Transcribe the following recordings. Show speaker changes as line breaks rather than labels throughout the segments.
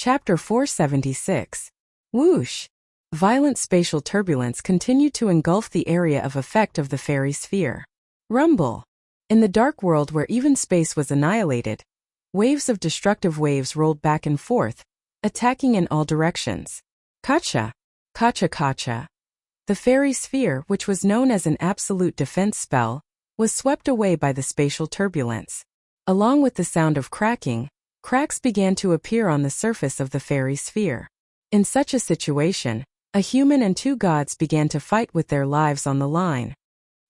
Chapter 476. Whoosh! Violent spatial turbulence continued to engulf the area of effect of the fairy sphere. Rumble! In the dark world where even space was annihilated, waves of destructive waves rolled back and forth, attacking in all directions. Kacha! Kacha kacha! The fairy sphere, which was known as an absolute defense spell, was swept away by the spatial turbulence. Along with the sound of cracking, cracks began to appear on the surface of the fairy sphere. In such a situation, a human and two gods began to fight with their lives on the line.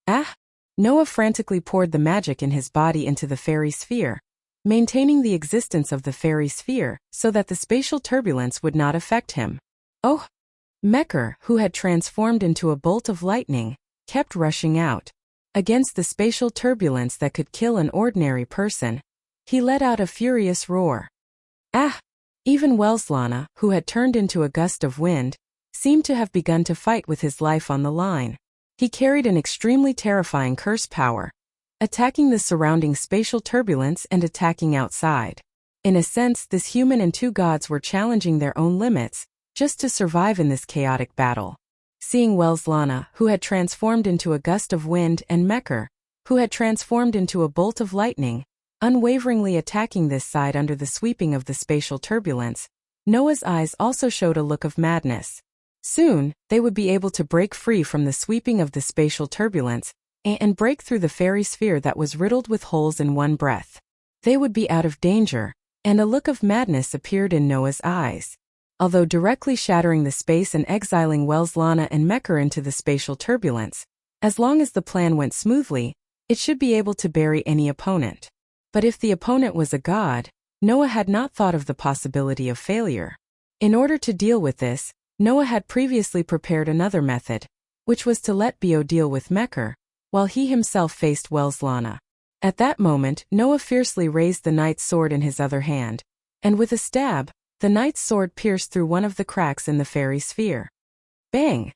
Ah! Noah frantically poured the magic in his body into the fairy sphere, maintaining the existence of the fairy sphere so that the spatial turbulence would not affect him. Oh! Mekr, who had transformed into a bolt of lightning, kept rushing out. Against the spatial turbulence that could kill an ordinary person, he let out a furious roar. Ah! Even Welslana, who had turned into a gust of wind, seemed to have begun to fight with his life on the line. He carried an extremely terrifying curse power, attacking the surrounding spatial turbulence and attacking outside. In a sense, this human and two gods were challenging their own limits, just to survive in this chaotic battle. Seeing Welslana, who had transformed into a gust of wind, and Mekr, who had transformed into a bolt of lightning, unwaveringly attacking this side under the sweeping of the spatial turbulence, Noah's eyes also showed a look of madness. Soon, they would be able to break free from the sweeping of the spatial turbulence and break through the fairy sphere that was riddled with holes in one breath. They would be out of danger, and a look of madness appeared in Noah's eyes. Although directly shattering the space and exiling Welslana and Mekr into the spatial turbulence, as long as the plan went smoothly, it should be able to bury any opponent. But if the opponent was a god, Noah had not thought of the possibility of failure. In order to deal with this, Noah had previously prepared another method, which was to let Bio deal with Mekr, while he himself faced Welslana. At that moment, Noah fiercely raised the knight's sword in his other hand, and with a stab, the knight's sword pierced through one of the cracks in the fairy sphere. Bang!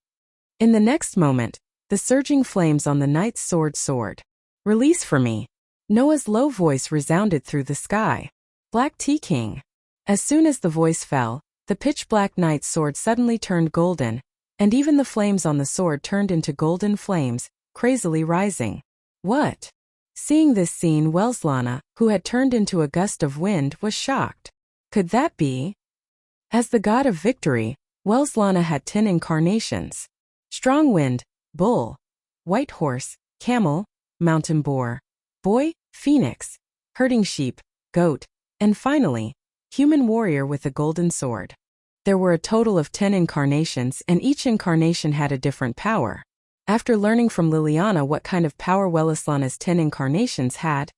In the next moment, the surging flames on the knight's sword soared. Release for me! Noah's low voice resounded through the sky. Black Tea King! As soon as the voice fell, the pitch-black knight's sword suddenly turned golden, and even the flames on the sword turned into golden flames, crazily rising. What? Seeing this scene, Welslana, who had turned into a gust of wind, was shocked. Could that be? As the god of victory, Welslana had 10 incarnations. Strong wind, bull, white horse, camel, mountain boar, boy, phoenix, herding sheep, goat, and finally, human warrior with a golden sword. There were a total of 10 incarnations, and each incarnation had a different power. After learning from Liliana what kind of power Welslana's 10 incarnations had,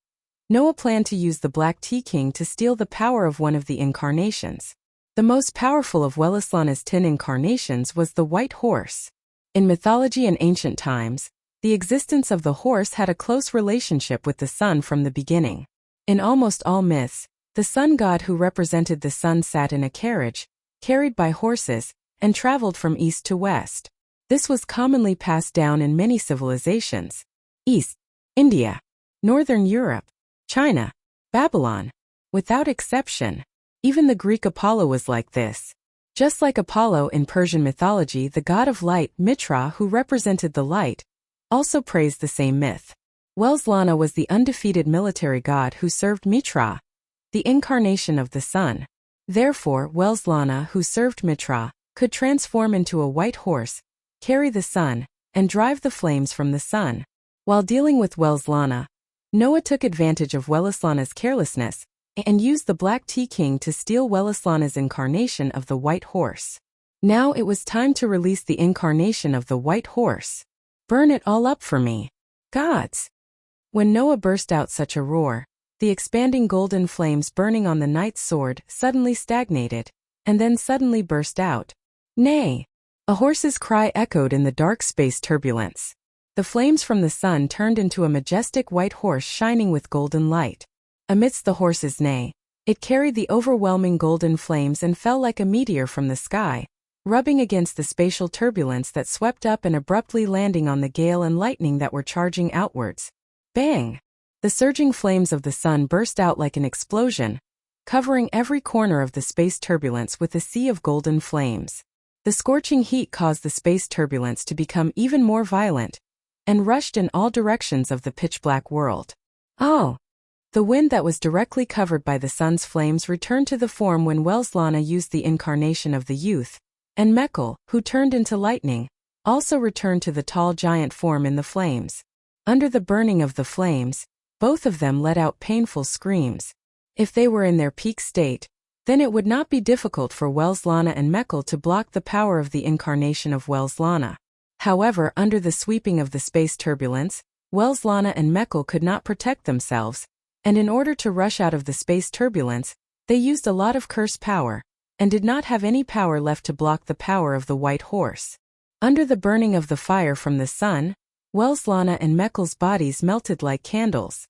Noah planned to use the Black Tea King to steal the power of one of the incarnations. The most powerful of Welslana's 10 incarnations was the white horse. In mythology and ancient times, the existence of the horse had a close relationship with the sun from the beginning. In almost all myths, the sun god who represented the sun sat in a carriage, carried by horses, and traveled from east to west. This was commonly passed down in many civilizations: East, India, Northern Europe, China, Babylon. Without exception, even the Greek Apollo was like this. Just like Apollo in Persian mythology, the god of light, Mitra, who represented the light, also praised the same myth. Welslana was the undefeated military god who served Mitra, the incarnation of the sun. Therefore, Welslana, who served Mitra, could transform into a white horse, carry the sun, and drive the flames from the sun. While dealing with Welslana, Noah took advantage of Welslana's carelessness and used the Black Tea King to steal Welslana's incarnation of the white horse. Now it was time to release the incarnation of the white horse. Burn it all up for me, gods! When Noah burst out such a roar, the expanding golden flames burning on the knight's sword suddenly stagnated, and then suddenly burst out. Nay! A horse's cry echoed in the dark space turbulence. The flames from the sun turned into a majestic white horse shining with golden light. Amidst the horse's neigh, it carried the overwhelming golden flames and fell like a meteor from the sky, rubbing against the spatial turbulence that swept up and abruptly landing on the gale and lightning that were charging outwards. Bang! The surging flames of the sun burst out like an explosion, covering every corner of the space turbulence with a sea of golden flames. The scorching heat caused the space turbulence to become even more violent, and rushed in all directions of the pitch-black world. Oh! The wind that was directly covered by the sun's flames returned to the form when Welslana used the incarnation of the youth, and Mekl, who turned into lightning, also returned to the tall giant form in the flames. Under the burning of the flames, both of them let out painful screams. If they were in their peak state, then it would not be difficult for Welslana and Mekl to block the power of the incarnation of Welslana. However, under the sweeping of the space turbulence, Welslana and Mekl could not protect themselves, and in order to rush out of the space turbulence, they used a lot of curse power, and did not have any power left to block the power of the white horse. Under the burning of the fire from the sun, Welslana and Mekl's bodies melted like candles.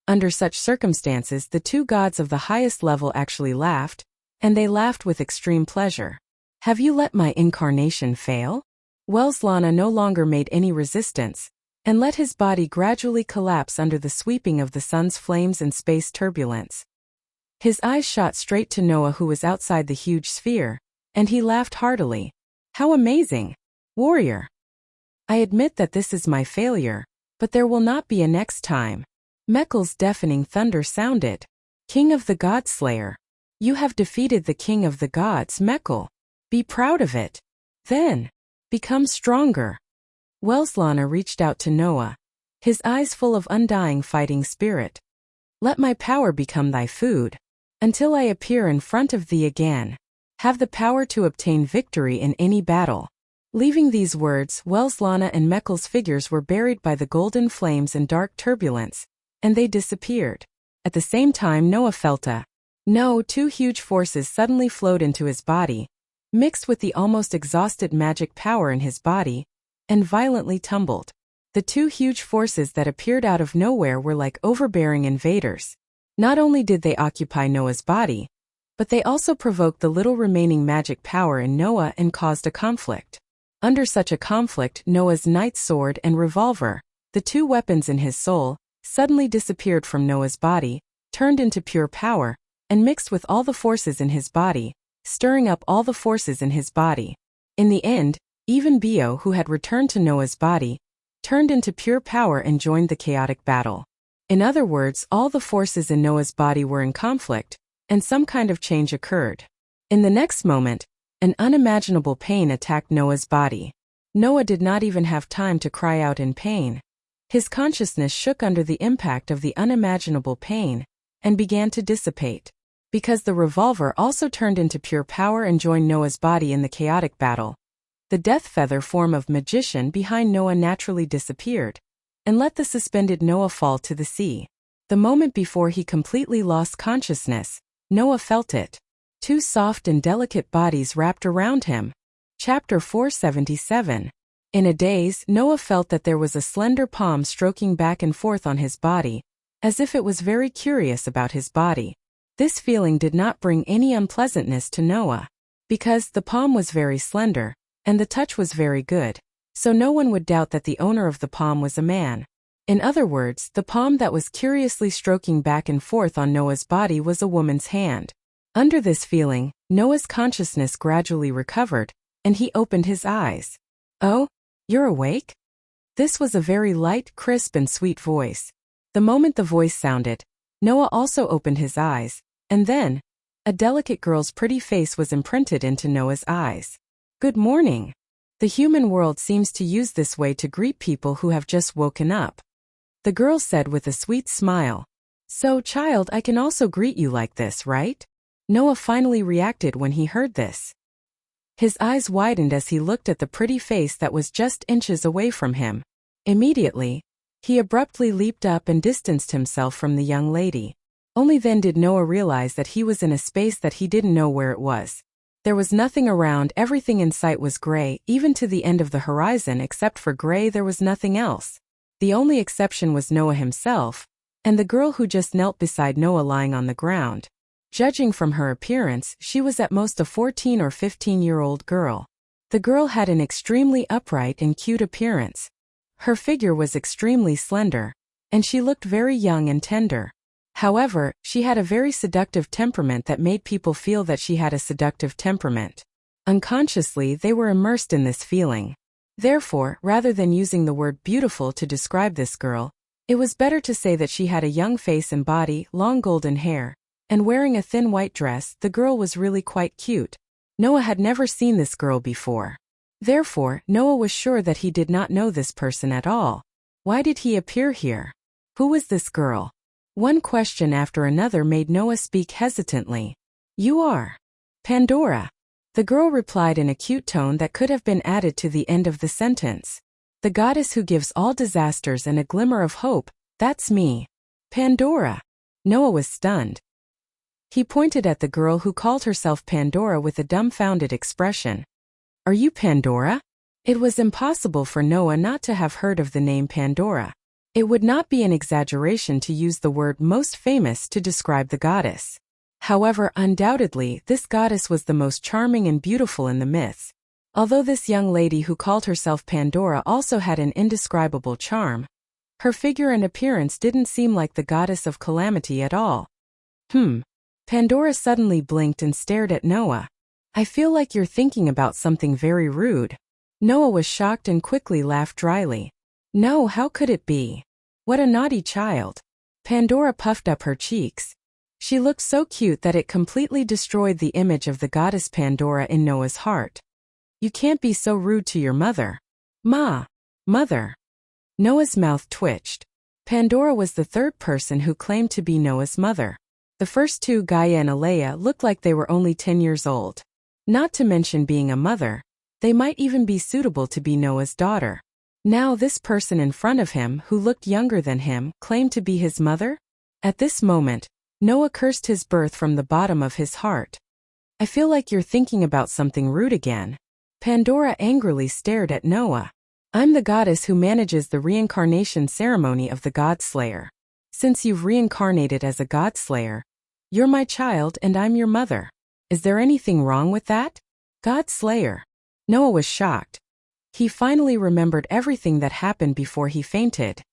Under such circumstances, the two gods of the highest level actually laughed, and they laughed with extreme pleasure. Have you let my incarnation fail? Welslana no longer made any resistance, and let his body gradually collapse under the sweeping of the sun's flames and space turbulence. His eyes shot straight to Noah, who was outside the huge sphere, and he laughed heartily. How amazing! Warrior! I admit that this is my failure, but there will not be a next time. Mekl's deafening thunder sounded. King of the Godslayer! You have defeated the King of the Gods, Mekl. Be proud of it. Then, become stronger. Welslana reached out to Noah, his eyes full of undying fighting spirit. Let my power become thy food, until I appear in front of thee again. Have the power to obtain victory in any battle. Leaving these words, Welslana and Mekl's figures were buried by the golden flames and dark turbulence, and they disappeared. At the same time, Noah felt two huge forces suddenly flowed into his body, mixed with the almost exhausted magic power in his body, and violently tumbled. The two huge forces that appeared out of nowhere were like overbearing invaders. Not only did they occupy Noah's body, but they also provoked the little remaining magic power in Noah and caused a conflict. Under such a conflict, Noah's knight's sword and revolver, the two weapons in his soul, suddenly disappeared from Noah's body, turned into pure power, and mixed with all the forces in his body, stirring up all the forces in his body. In the end, even Bio, who had returned to Noah's body, turned into pure power and joined the chaotic battle. In other words, all the forces in Noah's body were in conflict, and some kind of change occurred. In the next moment, an unimaginable pain attacked Noah's body. Noah did not even have time to cry out in pain. His consciousness shook under the impact of the unimaginable pain, and began to dissipate. Because the revolver also turned into pure power and joined Noah's body in the chaotic battle, the death feather form of magician behind Noah naturally disappeared, and let the suspended Noah fall to the sea. The moment before he completely lost consciousness, Noah felt it. Two soft and delicate bodies wrapped around him. Chapter 477. In a daze, Noah felt that there was a slender palm stroking back and forth on his body, as if it was very curious about his body. This feeling did not bring any unpleasantness to Noah, because the palm was very slender, and the touch was very good, so no one would doubt that the owner of the palm was a man. In other words, the palm that was curiously stroking back and forth on Noah's body was a woman's hand. Under this feeling, Noah's consciousness gradually recovered, and he opened his eyes. Oh, you're awake? This was a very light, crisp, and sweet voice. The moment the voice sounded, Noah also opened his eyes, and then, a delicate girl's pretty face was imprinted into Noah's eyes. Good morning. The human world seems to use this way to greet people who have just woken up. The girl said with a sweet smile. So, child, I can also greet you like this, right? Noah finally reacted when he heard this. His eyes widened as he looked at the pretty face that was just inches away from him. Immediately, he abruptly leaped up and distanced himself from the young lady. Only then did Noah realize that he was in a space that he didn't know where it was. There was nothing around, everything in sight was gray, even to the end of the horizon except for gray there was nothing else. The only exception was Noah himself, and the girl who just knelt beside Noah lying on the ground. Judging from her appearance, she was at most a 14 or 15-year-old girl. The girl had an extremely upright and cute appearance. Her figure was extremely slender, and she looked very young and tender. However, she had a very seductive temperament that made people feel that she had a seductive temperament. Unconsciously, they were immersed in this feeling. Therefore, rather than using the word beautiful to describe this girl, it was better to say that she had a young face and body, long golden hair, and wearing a thin white dress. The girl was really quite cute. Noah had never seen this girl before. Therefore, Noah was sure that he did not know this person at all. Why did he appear here? Who was this girl? One question after another made Noah speak hesitantly. You are Pandora. The girl replied in a cute tone that could have been added to the end of the sentence. The goddess who gives all disasters and a glimmer of hope, that's me. Pandora. Noah was stunned. He pointed at the girl who called herself Pandora with a dumbfounded expression. Are you Pandora? It was impossible for Noah not to have heard of the name Pandora. It would not be an exaggeration to use the word most famous to describe the goddess. However, undoubtedly, this goddess was the most charming and beautiful in the myths. Although this young lady who called herself Pandora also had an indescribable charm, her figure and appearance didn't seem like the goddess of calamity at all. Pandora suddenly blinked and stared at Noah. I feel like you're thinking about something very rude. Noah was shocked and quickly laughed dryly. No, how could it be? What a naughty child. Pandora puffed up her cheeks. She looked so cute that it completely destroyed the image of the goddess Pandora in Noah's heart. You can't be so rude to your mother. Mother. Noah's mouth twitched. Pandora was the third person who claimed to be Noah's mother. The first two, Gaia and Alea, looked like they were only 10 years old. Not to mention being a mother, they might even be suitable to be Noah's daughter. Now this person in front of him, who looked younger than him, claimed to be his mother? At this moment, Noah cursed his birth from the bottom of his heart. I feel like you're thinking about something rude again. Pandora angrily stared at Noah. I'm the goddess who manages the reincarnation ceremony of the God Slayer. Since you've reincarnated as a God Slayer, you're my child and I'm your mother. Is there anything wrong with that? God Slayer. Noah was shocked. He finally remembered everything that happened before he fainted.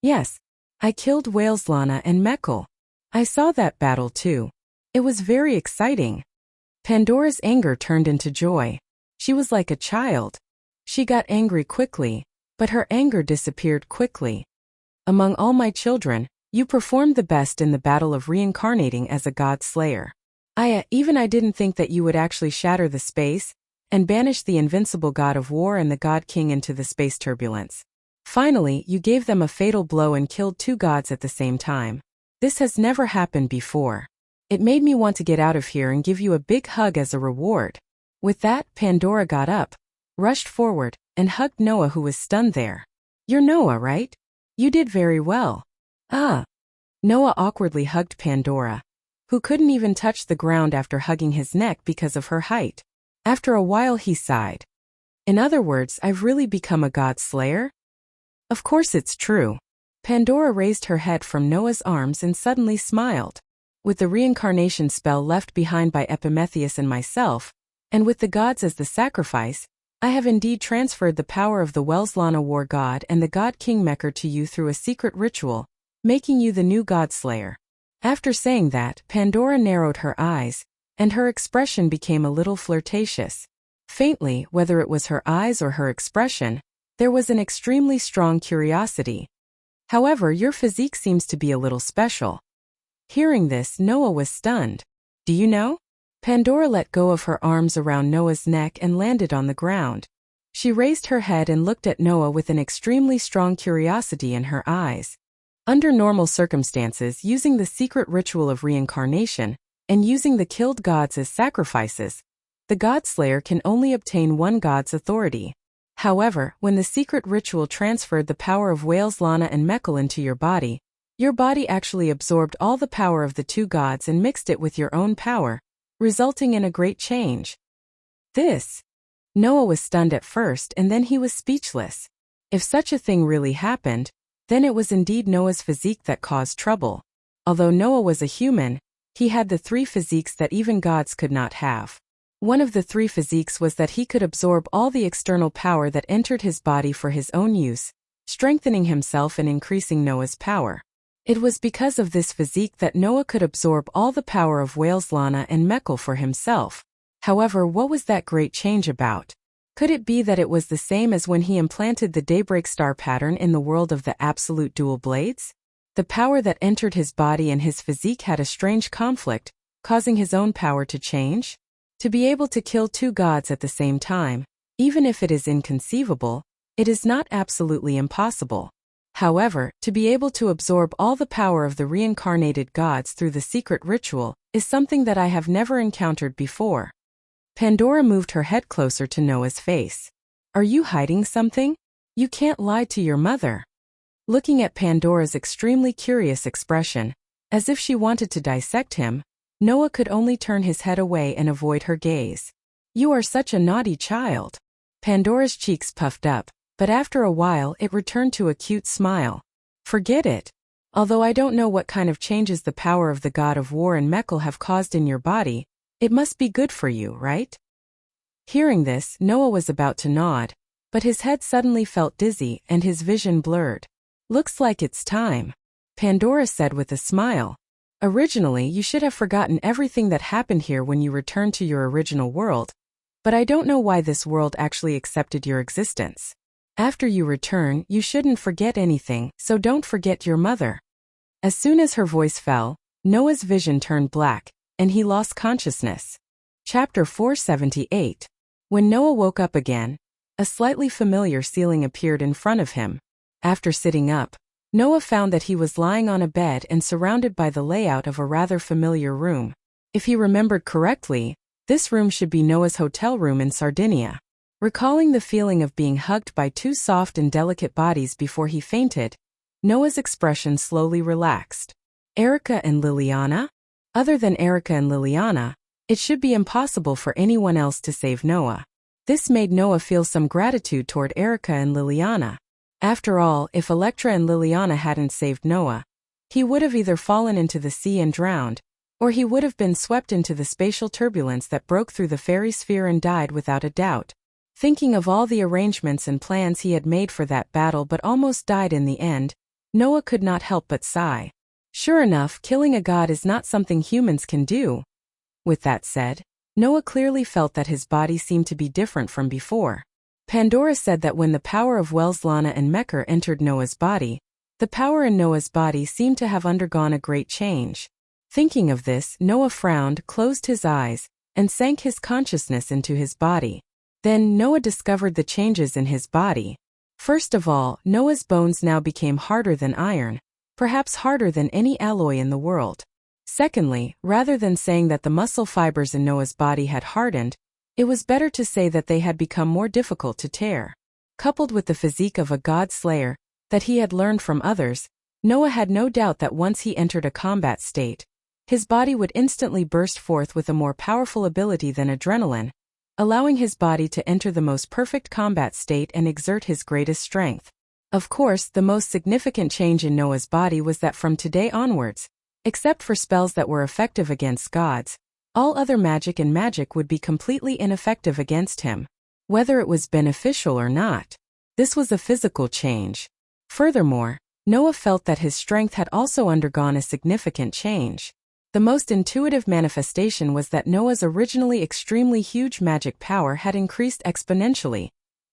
Yes, I killed Wuxia and Mekl. I saw that battle too. It was very exciting. Pandora's anger turned into joy. She was like a child. She got angry quickly, but her anger disappeared quickly. Among all my children, you performed the best in the battle of reincarnating as a God Slayer. I didn't think that you would actually shatter the space and banish the invincible god of war and the god king into the space turbulence. Finally, you gave them a fatal blow and killed two gods at the same time. This has never happened before. It made me want to get out of here and give you a big hug as a reward. With that, Pandora got up, rushed forward, and hugged Noah, who was stunned there. You're Noah, right? You did very well. Noah awkwardly hugged Pandora, who couldn't even touch the ground after hugging his neck because of her height. After a while he sighed. In other words, I've really become a God Slayer? Of course it's true. Pandora raised her head from Noah's arms and suddenly smiled. With the reincarnation spell left behind by Epimetheus and myself, and with the gods as the sacrifice, I have indeed transferred the power of the Wuxia war god and the god King Mekl to you through a secret ritual, making you the new God Slayer. After saying that, Pandora narrowed her eyes, and her expression became a little flirtatious. Faintly, whether it was her eyes or her expression, there was an extremely strong curiosity. However, your physique seems to be a little special. Hearing this, Noah was stunned. Do you know? Pandora let go of her arms around Noah's neck and landed on the ground. She raised her head and looked at Noah with an extremely strong curiosity in her eyes. Under normal circumstances, using the secret ritual of reincarnation, and using the killed gods as sacrifices, the God Slayer can only obtain one god's authority. However, when the secret ritual transferred the power of Wuxia and Mekl into your body actually absorbed all the power of the two gods and mixed it with your own power, resulting in a great change. Noah was stunned at first and then he was speechless. If such a thing really happened, then it was indeed Noah's physique that caused trouble. Although Noah was a human, he had the three physiques that even gods could not have. One of the three physiques was that he could absorb all the external power that entered his body for his own use, strengthening himself and increasing Noah's power. It was because of this physique that Noah could absorb all the power of Wuxia and Mekl for himself. However, what was that great change about? Could it be that it was the same as when he implanted the daybreak star pattern in the world of the absolute dual blades? The power that entered his body and his physique had a strange conflict, causing his own power to change? To be able to kill two gods at the same time, even if it is inconceivable, it is not absolutely impossible. However, to be able to absorb all the power of the reincarnated gods through the secret ritual is something that I have never encountered before. Pandora moved her head closer to Noah's face. Are you hiding something? You can't lie to your mother. Looking at Pandora's extremely curious expression, as if she wanted to dissect him, Noah could only turn his head away and avoid her gaze. You are such a naughty child. Pandora's cheeks puffed up, but after a while it returned to a cute smile. Forget it. Although I don't know what kind of changes the power of the god of war and Mekl have caused in your body, it must be good for you, right? Hearing this, Noah was about to nod, but his head suddenly felt dizzy and his vision blurred. Looks like it's time, Pandora said with a smile. Originally, you should have forgotten everything that happened here when you returned to your original world, but I don't know why this world actually accepted your existence. After you return, you shouldn't forget anything, so don't forget your mother. As soon as her voice fell, Noah's vision turned black, and he lost consciousness. Chapter 478. When Noah woke up again, a slightly familiar ceiling appeared in front of him. After sitting up, Noah found that he was lying on a bed and surrounded by the layout of a rather familiar room. If he remembered correctly, this room should be Noah's hotel room in Sardinia. Recalling the feeling of being hugged by two soft and delicate bodies before he fainted, Noah's expression slowly relaxed. Erica and Liliana? Other than Erica and Liliana, it should be impossible for anyone else to save Noah. This made Noah feel some gratitude toward Erica and Liliana. After all, if Electra and Liliana hadn't saved Noah, he would have either fallen into the sea and drowned, or he would have been swept into the spatial turbulence that broke through the fairy sphere and died without a doubt. Thinking of all the arrangements and plans he had made for that battle but almost died in the end, Noah could not help but sigh. Sure enough, killing a god is not something humans can do. With that said, Noah clearly felt that his body seemed to be different from before. Pandora said that when the power of Wuxia and Mekl entered Noah's body, the power in Noah's body seemed to have undergone a great change. Thinking of this, Noah frowned, closed his eyes, and sank his consciousness into his body. Then Noah discovered the changes in his body. First of all, Noah's bones now became harder than iron, perhaps harder than any alloy in the world. Secondly, rather than saying that the muscle fibers in Noah's body had hardened, it was better to say that they had become more difficult to tear. Coupled with the physique of a god slayer that he had learned from others, Noah had no doubt that once he entered a combat state, his body would instantly burst forth with a more powerful ability than adrenaline, allowing his body to enter the most perfect combat state and exert his greatest strength. Of course, the most significant change in Noah's body was that from today onwards, except for spells that were effective against gods, all other magic and magic would be completely ineffective against him, whether it was beneficial or not. This was a physical change. Furthermore, Noah felt that his strength had also undergone a significant change. The most intuitive manifestation was that Noah's originally extremely huge magic power had increased exponentially,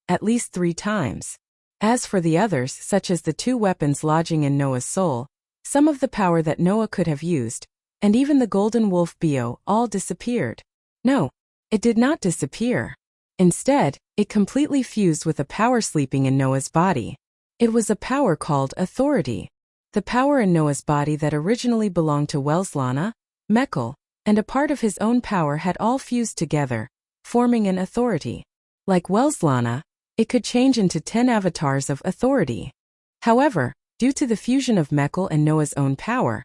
at least 3 times. As for the others, such as the 2 weapons lodging in Noah's soul, some of the power that Noah could have used, and even the golden wolf bio, all disappeared. No, it did not disappear. Instead, it completely fused with a power sleeping in Noah's body. It was a power called authority. The power in Noah's body that originally belonged to Wuxia, Mekl, and a part of his own power had all fused together, forming an authority. Like Wuxia, it could change into 10 avatars of authority. However, due to the fusion of Mekl and Noah's own power,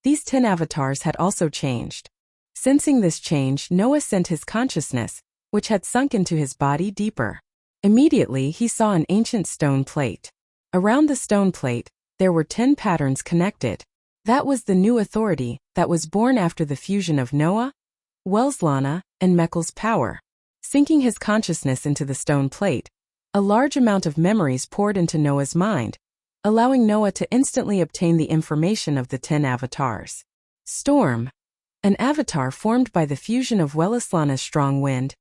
these 10 avatars had also changed. Sensing this change, Noah sent his consciousness, which had sunk into his body, deeper. Immediately, he saw an ancient stone plate. Around the stone plate, there were 10 patterns connected. That was the new authority that was born after the fusion of Noah, Wuxia, and Mekl's power. Sinking his consciousness into the stone plate, a large amount of memories poured into Noah's mind, allowing Noah to instantly obtain the information of the 10 avatars. Storm. An avatar formed by the fusion of Wellislana's strong wind,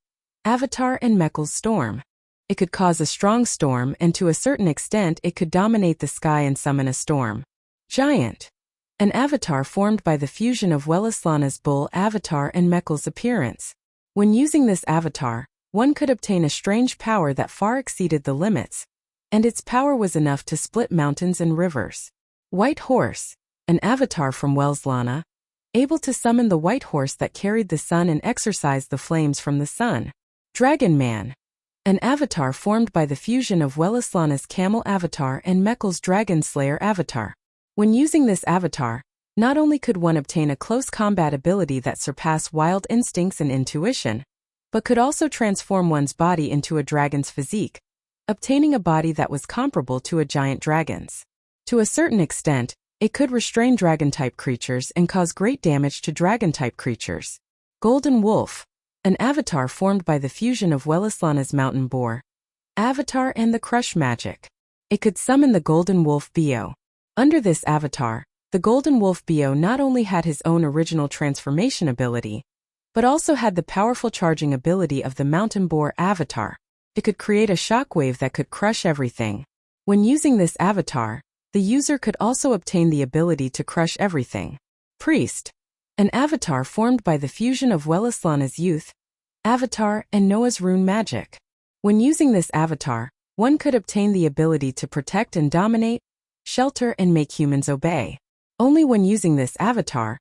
avatar, and Mechal's storm. It could cause a strong storm, and to a certain extent it could dominate the sky and summon a storm. Giant. An avatar formed by the fusion of Wellislana's bull avatar and Mechal's appearance. When using this avatar, one could obtain a strange power that far exceeded the limits, and its power was enough to split mountains and rivers. White horse. An avatar from Wellislana, able to summon the white horse that carried the sun and exorcised the flames from the sun. Dragon man. An avatar formed by the fusion of Wellislana's camel avatar and Mechal's dragon slayer avatar. When using this avatar, not only could one obtain a close combat ability that surpassed wild instincts and intuition, but could also transform one's body into a dragon's physique, obtaining a body that was comparable to a giant dragon's. To a certain extent, it could restrain dragon-type creatures and cause great damage to dragon-type creatures. Golden wolf. An avatar formed by the fusion of Wellislana's mountain boar avatar and the crush magic. It could summon the golden wolf Bio. Under this avatar, the golden wolf Bio not only had his own original transformation ability, but also had the powerful charging ability of the mountain boar avatar. It could create a shockwave that could crush everything. When using this avatar, the user could also obtain the ability to crush everything. Priest. An avatar formed by the fusion of Wellislana's youth avatar and Noah's rune magic. When using this avatar, one could obtain the ability to protect and dominate, shelter, and make humans obey. Only when using this avatar,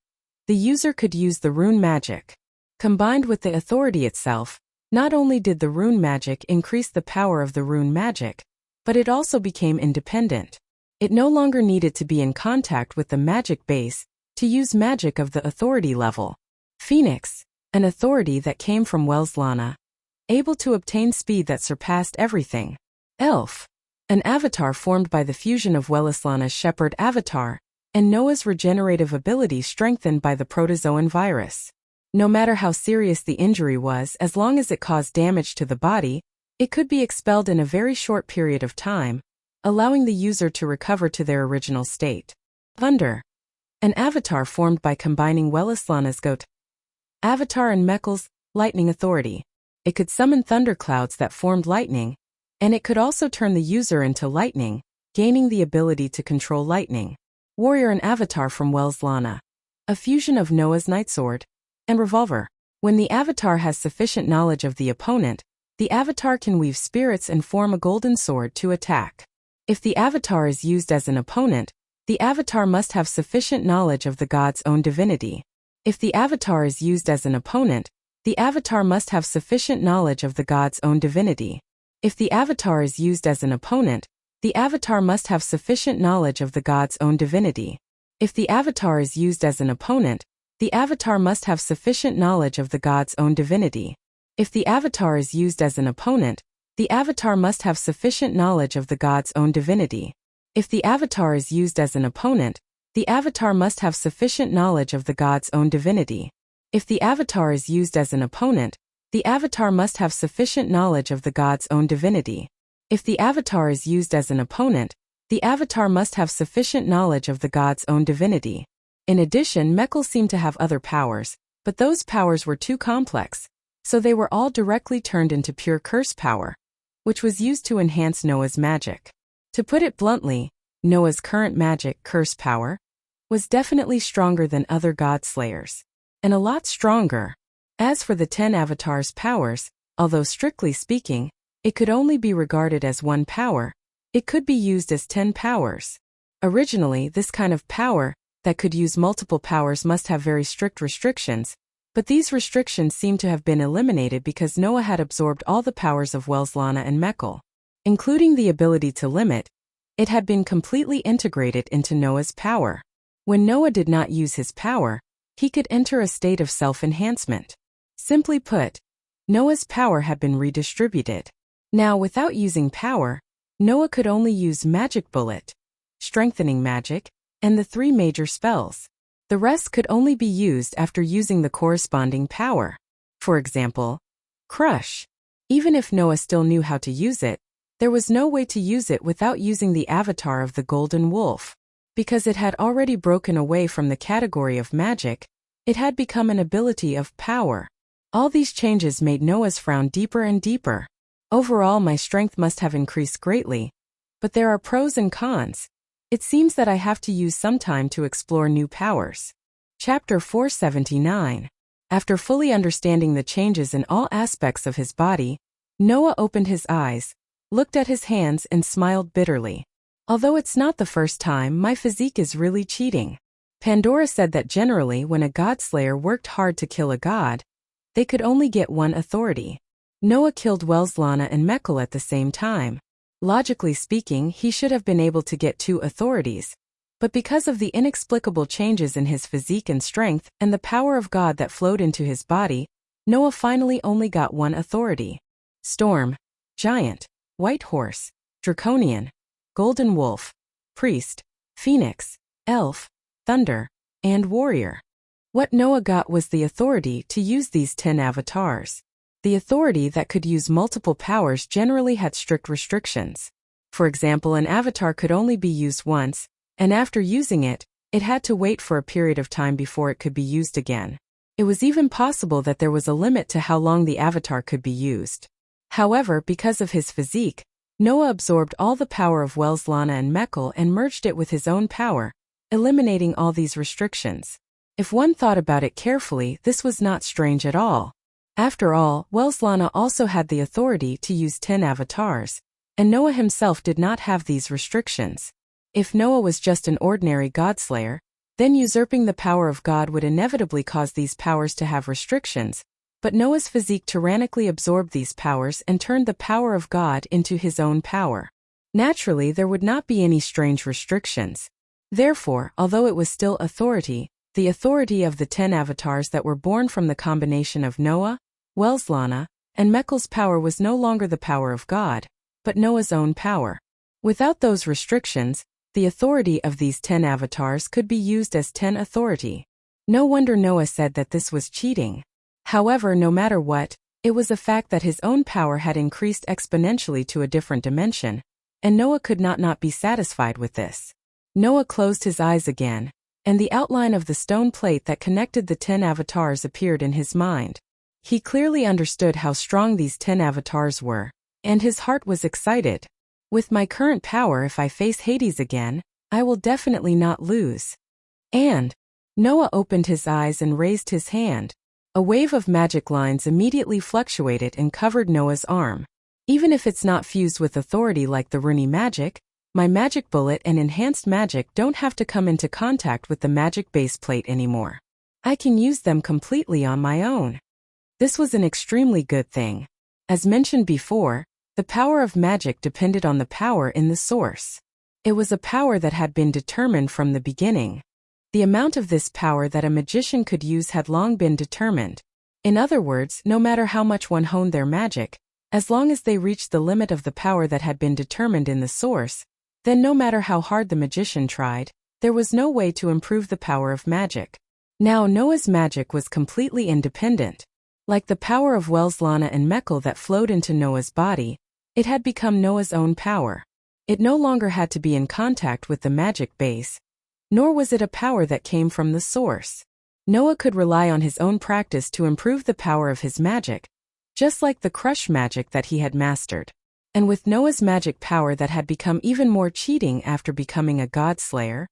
the user could use the rune magic. Combined with the authority itself, not only did the rune magic increase the power of the rune magic, but it also became independent. It no longer needed to be in contact with the magic base to use magic of the authority level. Phoenix. An authority that came from Wellislana, able to obtain speed that surpassed everything. Elf. An avatar formed by the fusion of Wellislana's shepherd avatar and Noah's regenerative ability strengthened by the protozoan virus. No matter how serious the injury was, as long as it caused damage to the body, it could be expelled in a very short period of time, allowing the user to recover to their original state. Thunder. An avatar formed by combining Wellislana's goat avatar and Mechal's lightning authority. It could summon thunderclouds that formed lightning, and it could also turn the user into lightning, gaining the ability to control lightning. Warrior. An avatar from Wellislana, a fusion of Noah's nightsword and revolver. When the avatar has sufficient knowledge of the opponent, the avatar can weave spirits and form a golden sword to attack. If the avatar is used as an opponent, the avatar must have sufficient knowledge of the god's own divinity. If the avatar is used as an opponent, the avatar must have sufficient knowledge of the god's own divinity. If the avatar is used as an opponent, the avatar must have sufficient knowledge of the god's own divinity. If the avatar is used as an opponent, the avatar must have sufficient knowledge of the god's own divinity. If the avatar is used as an opponent, the avatar must have sufficient knowledge of the god's own divinity. If the avatar is used as an opponent, the avatar must have sufficient knowledge of the god's own divinity. If the avatar is used as an opponent, the avatar must have sufficient knowledge of the god's own divinity. If the avatar is used as an opponent, the avatar must have sufficient knowledge of the god's own divinity. In addition, Mechal seemed to have other powers, but those powers were too complex, so they were all directly turned into pure curse power, which was used to enhance Noah's magic. To put it bluntly, Noah's current magic, curse power, was definitely stronger than other god slayers, and a lot stronger. As for the 10 avatars' powers, although strictly speaking, it could only be regarded as one power, it could be used as 10 powers. Originally, this kind of power that could use multiple powers must have very strict restrictions, but these restrictions seem to have been eliminated because Noah had absorbed all the powers of Wellislana and Mechal, including the ability to limit. It had been completely integrated into Noah's power. When Noah did not use his power, he could enter a state of self-enhancement. Simply put, Noah's power had been redistributed. Now, without using power, Noah could only use magic bullet, strengthening magic, and the 3 major spells. The rest could only be used after using the corresponding power. For example, crush. Even if Noah still knew how to use it, There was no way to use it without using the avatar of the golden wolf. Because it had already broken away from the category of magic, it had become an ability of power. All these changes made Noah's frown deeper and deeper. Overall, my strength must have increased greatly. But there are pros and cons. It seems that I have to use some time to explore new powers. Chapter 479. After fully understanding the changes in all aspects of his body, Noah opened his eyes, looked at his hands and smiled bitterly. Although it's not the first time, my physique is really cheating. Pandora said that generally when a godslayer worked hard to kill a god, they could only get one authority. Noah killed Welslana and Mekhl at the same time. Logically speaking, he should have been able to get 2 authorities. But because of the inexplicable changes in his physique and strength and the power of God that flowed into his body, Noah finally only got 1 authority. Storm, Giant, White Horse, Draconian, Golden Wolf, Priest, Phoenix, Elf, Thunder, and Warrior. What Noah got was the authority to use these 10 avatars. The authority that could use multiple powers generally had strict restrictions. For example, an avatar could only be used once, and after using it, it had to wait for a period of time before it could be used again. It was even possible that there was a limit to how long the avatar could be used. However, because of his physique, Noah absorbed all the power of Welslana and Mekhl and merged it with his own power, eliminating all these restrictions. If one thought about it carefully, this was not strange at all. After all, Welslana also had the authority to use 10 avatars, and Noah himself did not have these restrictions. If Noah was just an ordinary godslayer, then usurping the power of God would inevitably cause these powers to have restrictions, but Noah's physique tyrannically absorbed these powers and turned the power of God into his own power. Naturally, there would not be any strange restrictions. Therefore, although it was still authority, the authority of the 10 avatars that were born from the combination of Noah, Welslana, and Mekhl's power was no longer the power of God, but Noah's own power. Without those restrictions, the authority of these 10 avatars could be used as 10 authority. No wonder Noah said that this was cheating. However, no matter what, it was a fact that his own power had increased exponentially to a different dimension, and Noah could not be satisfied with this. Noah closed his eyes again, and the outline of the stone plate that connected the 10 avatars appeared in his mind. He clearly understood how strong these 10 avatars were, and his heart was excited. With my current power, if I face Hades again, I will definitely not lose. And Noah opened his eyes and raised his hand. A wave of magic lines immediately fluctuated and covered Noah's arm. Even if it's not fused with authority like the Runi magic, my magic bullet and enhanced magic don't have to come into contact with the magic base plate anymore. I can use them completely on my own. This was an extremely good thing. As mentioned before, the power of magic depended on the power in the source. It was a power that had been determined from the beginning. The amount of this power that a magician could use had long been determined. In other words, no matter how much one honed their magic, as long as they reached the limit of the power that had been determined in the source, then no matter how hard the magician tried, there was no way to improve the power of magic. Now Noah's magic was completely independent. Like the power of Welslana and Mekhl that flowed into Noah's body, it had become Noah's own power. It no longer had to be in contact with the magic base, nor was it a power that came from the source. Noah could rely on his own practice to improve the power of his magic, just like the crush magic that he had mastered. And with Noah's magic power that had become even more cheating after becoming a god-slayer,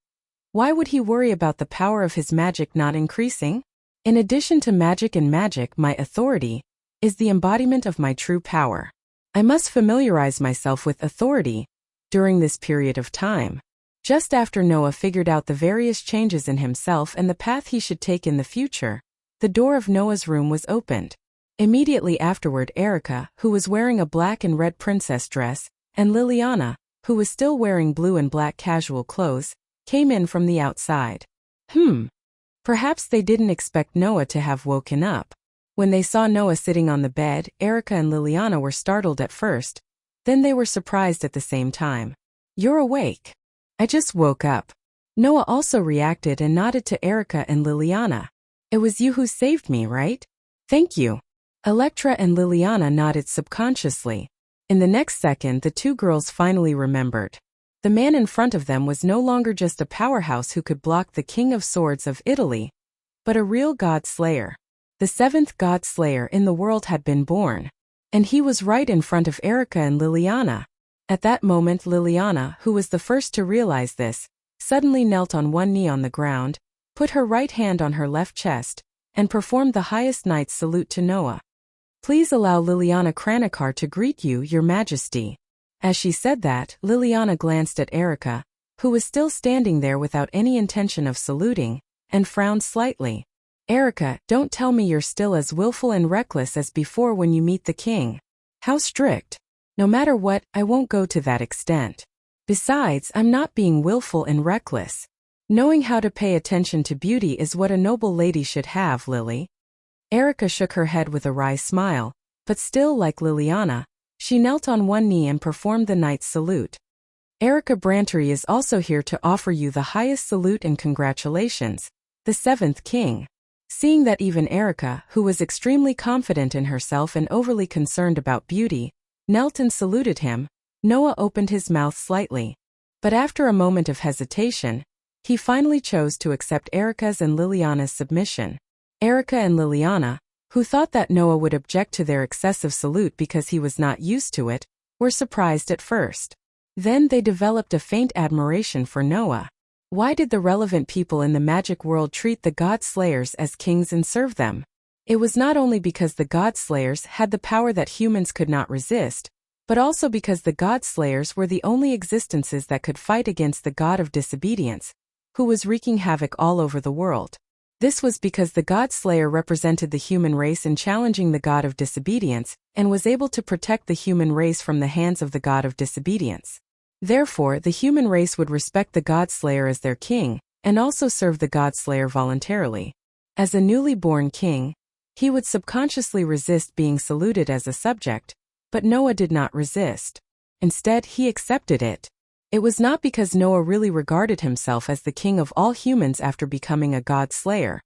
why would he worry about the power of his magic not increasing? In addition to magic and magic, my authority is the embodiment of my true power. I must familiarize myself with authority during this period of time. Just after Noah figured out the various changes in himself and the path he should take in the future, the door of Noah's room was opened. Immediately afterward, Erica, who was wearing a black and red princess dress, and Liliana, who was still wearing blue and black casual clothes, came in from the outside. Perhaps they didn't expect Noah to have woken up. When they saw Noah sitting on the bed, Erica and Liliana were startled at first, then they were surprised at the same time. "You're awake." "I just woke up." Noah also reacted and nodded to Erica and Liliana. "It was you who saved me, right?" "Thank you." Electra and Liliana nodded subconsciously. In the next second, the two girls finally remembered. The man in front of them was no longer just a powerhouse who could block the King of Swords of Italy, but a real god slayer. The seventh god slayer in the world had been born. And he was right in front of Erica and Liliana. At that moment, Liliana, who was the first to realize this, suddenly knelt on one knee on the ground, put her right hand on her left chest, and performed the highest knight's salute to Noah. "Please allow Liliana Kranikar to greet you, Your Majesty." As she said that, Liliana glanced at Erica, who was still standing there without any intention of saluting, and frowned slightly. "Erica, don't tell me you're still as willful and reckless as before when you meet the king. How strict. No matter what, I won't go to that extent. Besides, I'm not being willful and reckless. Knowing how to pay attention to beauty is what a noble lady should have, Lily." Erica shook her head with a wry smile, but still, like Liliana, she knelt on one knee and performed the knight's salute. "Erica Brantery is also here to offer you the highest salute and congratulations, the seventh king." Seeing that even Erica, who was extremely confident in herself and overly concerned about beauty, knelt and saluted him, Noah opened his mouth slightly. But after a moment of hesitation, he finally chose to accept Erica's and Liliana's submission. Erica and Liliana, who thought that Noah would object to their excessive salute because he was not used to it, were surprised at first. Then they developed a faint admiration for Noah. Why did the relevant people in the magic world treat the god slayers as kings and serve them? It was not only because the god slayers had the power that humans could not resist, but also because the god slayers were the only existences that could fight against the god of disobedience, who was wreaking havoc all over the world. This was because the god slayer represented the human race in challenging the god of disobedience, and was able to protect the human race from the hands of the god of disobedience. Therefore, the human race would respect the god slayer as their king, and also serve the god slayer voluntarily. As a newly born king, he would subconsciously resist being saluted as a subject, but Noah did not resist. Instead, he accepted it. It was not because Noah really regarded himself as the king of all humans after becoming a god slayer,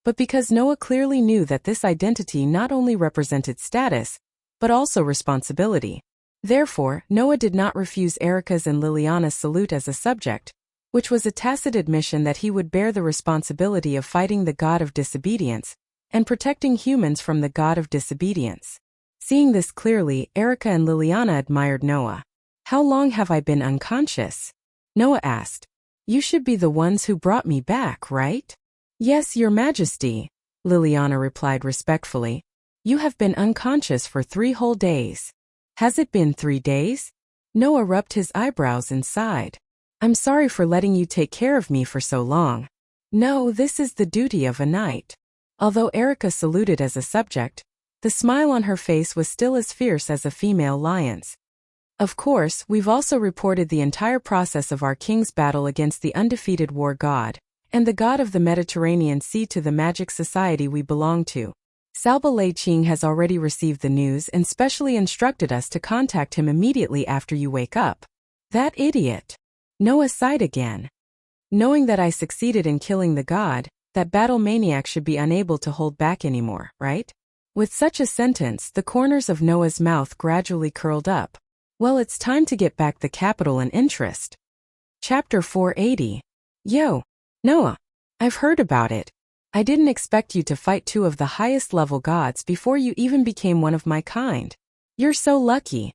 but because Noah clearly knew that this identity not only represented status, but also responsibility. Therefore, Noah did not refuse Erica's and Liliana's salute as a subject, which was a tacit admission that he would bear the responsibility of fighting the god of disobedience and protecting humans from the god of disobedience. Seeing this clearly, Erica and Liliana admired Noah. "How long have I been unconscious?" Noah asked. "You should be the ones who brought me back, right?" "Yes, Your Majesty," Liliana replied respectfully. "You have been unconscious for 3 whole days." "Has it been 3 days?" Noah rubbed his eyebrows and sighed. "I'm sorry for letting you take care of me for so long. No, this is the duty of a knight." Although Erica saluted as a subject, the smile on her face was still as fierce as a female lion's. Of course, we've also reported the entire process of our king's battle against the undefeated war god, and the god of the Mediterranean Sea to the magic society we belong to. Salba Leiching has already received the news and specially instructed us to contact him immediately after you wake up. That idiot. Noah sighed again. Knowing that I succeeded in killing the god, that battle maniac should be unable to hold back anymore, right? With such a sentence, the corners of Noah's mouth gradually curled up. Well, it's time to get back the capital and interest. Chapter 480. Yo, Noah. I've heard about it. I didn't expect you to fight 2 of the highest level gods before you even became one of my kind. You're so lucky.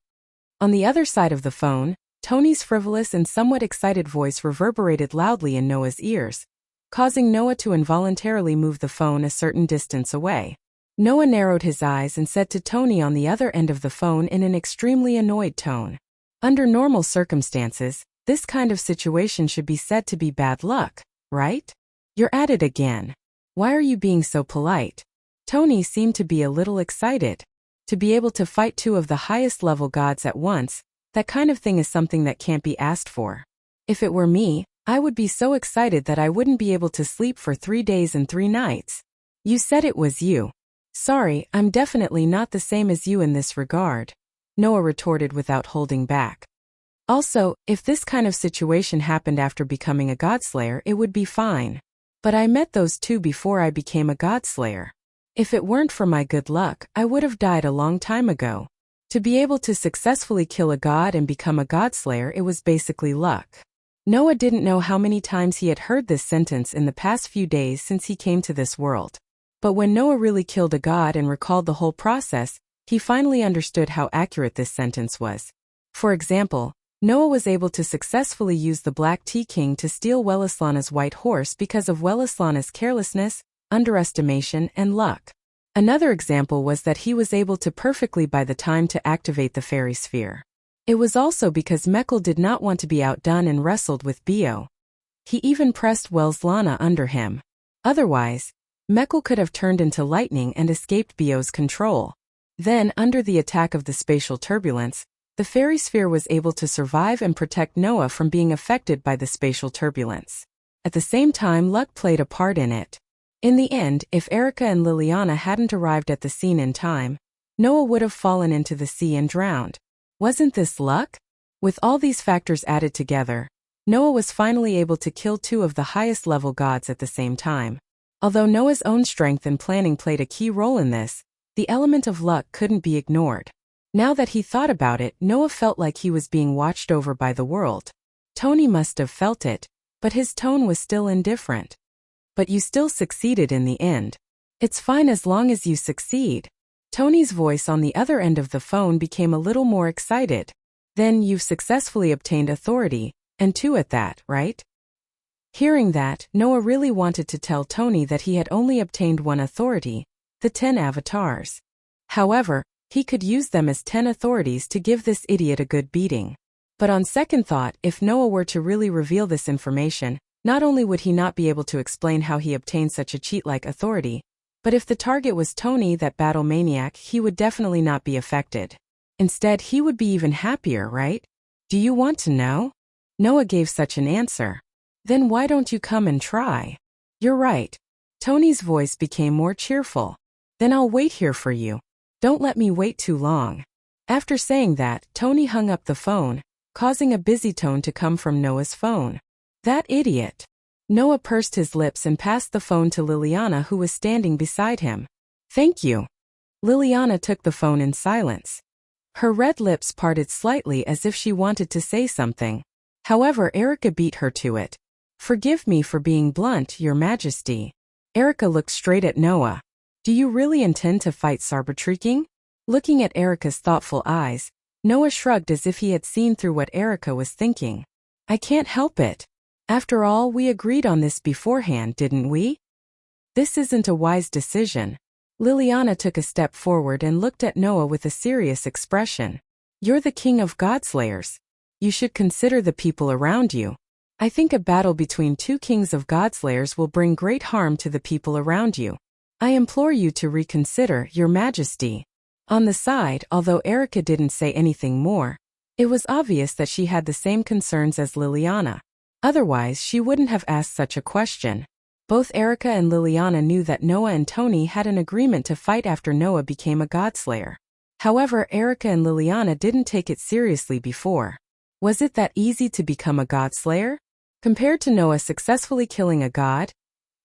On the other side of the phone, Tony's frivolous and somewhat excited voice reverberated loudly in Noah's ears, causing Noah to involuntarily move the phone a certain distance away. Noah narrowed his eyes and said to Tony on the other end of the phone in an extremely annoyed tone. Under normal circumstances, this kind of situation should be said to be bad luck, right? You're at it again. Why are you being so polite? Tony seemed to be a little excited. To be able to fight 2 of the highest level gods at once, that kind of thing is something that can't be asked for. If it were me, I would be so excited that I wouldn't be able to sleep for 3 days and 3 nights. You said it was you. Sorry, I'm definitely not the same as you in this regard, Noah retorted without holding back. Also, if this kind of situation happened after becoming a godslayer, it would be fine. But I met those 2 before I became a godslayer. If it weren't for my good luck, I would have died a long time ago. To be able to successfully kill a god and become a godslayer, it was basically luck. Noah didn't know how many times he had heard this sentence in the past few days since he came to this world. But when Noah really killed a god and recalled the whole process, he finally understood how accurate this sentence was. For example, Noah was able to successfully use the Black Tea King to steal Welislana's white horse because of Welislana's carelessness, underestimation, and luck. Another example was that he was able to perfectly buy the time to activate the fairy sphere. It was also because Mekl did not want to be outdone and wrestled with Bio. He even pressed Welislana under him. Otherwise, Mekl could have turned into lightning and escaped Bio's control. Then, under the attack of the spatial turbulence, the fairy sphere was able to survive and protect Noah from being affected by the spatial turbulence. At the same time, luck played a part in it. In the end, if Erica and Liliana hadn't arrived at the scene in time, Noah would have fallen into the sea and drowned. Wasn't this luck? With all these factors added together, Noah was finally able to kill two of the highest level gods at the same time. Although Noah's own strength and planning played a key role in this, the element of luck couldn't be ignored. Now that he thought about it, Noah felt like he was being watched over by the world. Tony must have felt it, but his tone was still indifferent. But you still succeeded in the end. It's fine as long as you succeed. Tony's voice on the other end of the phone became a little more excited. Then you've successfully obtained authority, and two at that, right? Hearing that, Noah really wanted to tell Tony that he had only obtained one authority, the 10 avatars. However, he could use them as 10 authorities to give this idiot a good beating. But on second thought, if Noah were to really reveal this information, not only would he not be able to explain how he obtained such a cheat-like authority, but if the target was Tony, that battle maniac, he would definitely not be affected. Instead, he would be even happier, right? Do you want to know? Noah gave such an answer. Then why don't you come and try? You're right. Tony's voice became more cheerful. Then I'll wait here for you. Don't let me wait too long. After saying that, Tony hung up the phone, causing a busy tone to come from Noah's phone. That idiot. Noah pursed his lips and passed the phone to Liliana, who was standing beside him. Thank you. Liliana took the phone in silence. Her red lips parted slightly as if she wanted to say something. However, Erica beat her to it. Forgive me for being blunt, Your Majesty. Erica looked straight at Noah. Do you really intend to fight Sarbatriking? Looking at Erica's thoughtful eyes, Noah shrugged as if he had seen through what Erica was thinking. I can't help it. After all, we agreed on this beforehand, didn't we? This isn't a wise decision. Liliana took a step forward and looked at Noah with a serious expression. You're the king of Godslayers. You should consider the people around you. I think a battle between two kings of Godslayers will bring great harm to the people around you. I implore you to reconsider, Your Majesty. On the side, although Erica didn't say anything more, it was obvious that she had the same concerns as Liliana. Otherwise, she wouldn't have asked such a question. Both Erica and Liliana knew that Noah and Tony had an agreement to fight after Noah became a Godslayer. However, Erica and Liliana didn't take it seriously before. Was it that easy to become a Godslayer? Compared to Noah successfully killing a god,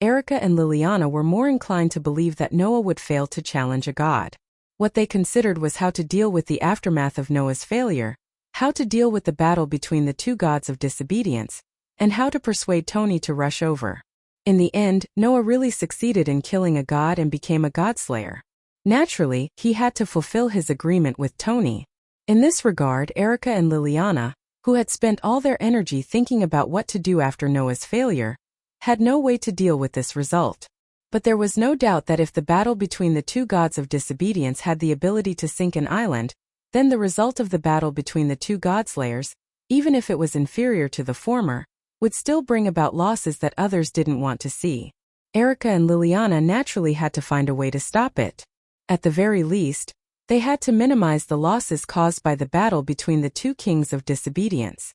Erica and Liliana were more inclined to believe that Noah would fail to challenge a god. What they considered was how to deal with the aftermath of Noah's failure, how to deal with the battle between the two gods of disobedience, and how to persuade Tony to rush over. In the end, Noah really succeeded in killing a god and became a Godslayer. Naturally, he had to fulfill his agreement with Tony. In this regard, Erica and Liliana, who had spent all their energy thinking about what to do after Noah's failure, had no way to deal with this result. But there was no doubt that if the battle between the two gods of disobedience had the ability to sink an island, then the result of the battle between the two Godslayers, even if it was inferior to the former, would still bring about losses that others didn't want to see. Erica and Liliana naturally had to find a way to stop it. At the very least, they had to minimize the losses caused by the battle between the two kings of disobedience.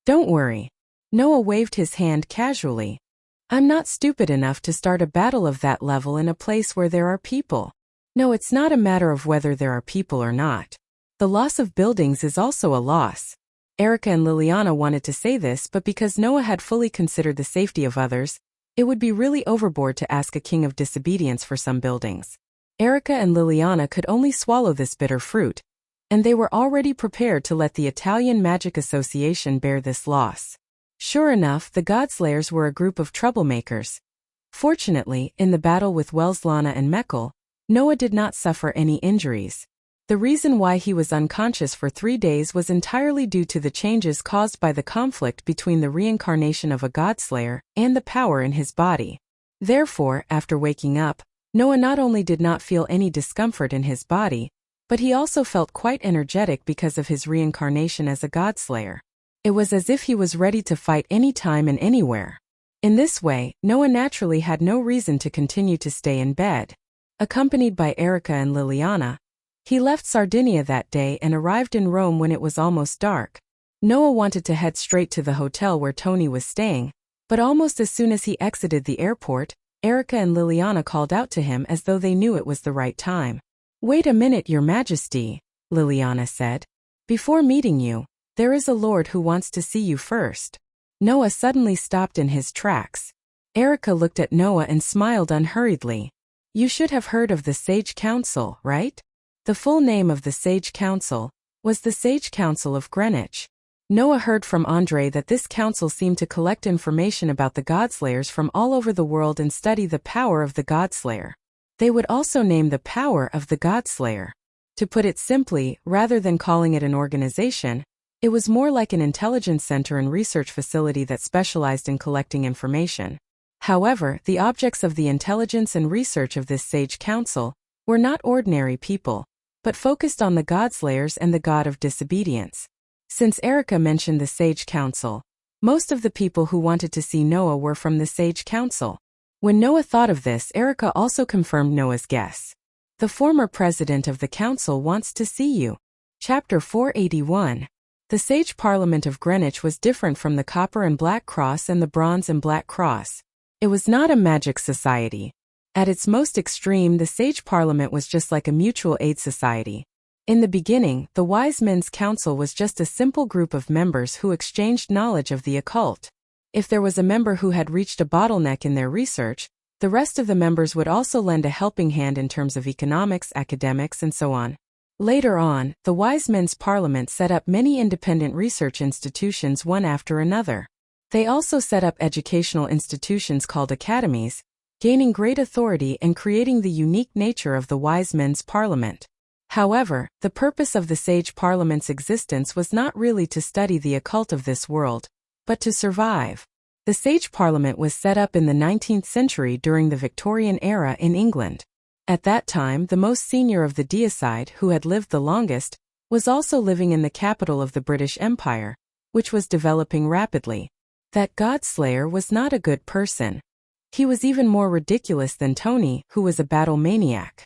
Don't worry. Noah waved his hand casually. I'm not stupid enough to start a battle of that level in a place where there are people. No, it's not a matter of whether there are people or not. The loss of buildings is also a loss. Erica and Liliana wanted to say this, but because Noah had fully considered the safety of others, it would be really overboard to ask a king of disobedience for some buildings. Erica and Liliana could only swallow this bitter fruit, and they were already prepared to let the Italian Magic Association bear this loss. Sure enough, the Godslayers were a group of troublemakers. Fortunately, in the battle with Welslana and Meckel, Noah did not suffer any injuries. The reason why he was unconscious for 3 days was entirely due to the changes caused by the conflict between the reincarnation of a Godslayer and the power in his body. Therefore, after waking up, Noah not only did not feel any discomfort in his body, but he also felt quite energetic because of his reincarnation as a Godslayer. It was as if he was ready to fight any time and anywhere. In this way, Noah naturally had no reason to continue to stay in bed. Accompanied by Erica and Liliana, he left Sardinia that day and arrived in Rome when it was almost dark. Noah wanted to head straight to the hotel where Tony was staying, but almost as soon as he exited the airport, Erica and Liliana called out to him as though they knew it was the right time. "Wait a minute, Your Majesty," Liliana said. "Before meeting you, there is a lord who wants to see you first." Noah suddenly stopped in his tracks. Erica looked at Noah and smiled unhurriedly. "You should have heard of the Sage Council, right?" The full name of the Sage Council was the Sage Council of Greenwich. Noah heard from Andre that this council seemed to collect information about the Godslayers from all over the world and study the power of the Godslayer. They would also name the power of the Godslayer. To put it simply, rather than calling it an organization, it was more like an intelligence center and research facility that specialized in collecting information. However, the objects of the intelligence and research of this Sage Council were not ordinary people, but focused on the Godslayers and the god of disobedience. Since Erica mentioned the Sage Council, most of the people who wanted to see Noah were from the Sage Council. When Noah thought of this, Erica also confirmed Noah's guess. "The former president of the council wants to see you." Chapter 481. The Sage Parliament of Greenwich was different from the Copper and Black Cross and the Bronze and Black Cross. It was not a magic society. At its most extreme, the Sage Parliament was just like a mutual aid society. In the beginning, the Wise Men's Council was just a simple group of members who exchanged knowledge of the occult. If there was a member who had reached a bottleneck in their research, the rest of the members would also lend a helping hand in terms of economics, academics, and so on. Later on, the Wise Men's Parliament set up many independent research institutions one after another. They also set up educational institutions called academies, gaining great authority and creating the unique nature of the Wise Men's Parliament. However, the purpose of the Sage Parliament's existence was not really to study the occult of this world, but to survive. The Sage Parliament was set up in the 19th century during the Victorian era in England. At that time, the most senior of the deicide, who had lived the longest, was also living in the capital of the British Empire, which was developing rapidly. That Godslayer was not a good person. He was even more ridiculous than Tony, who was a battle maniac.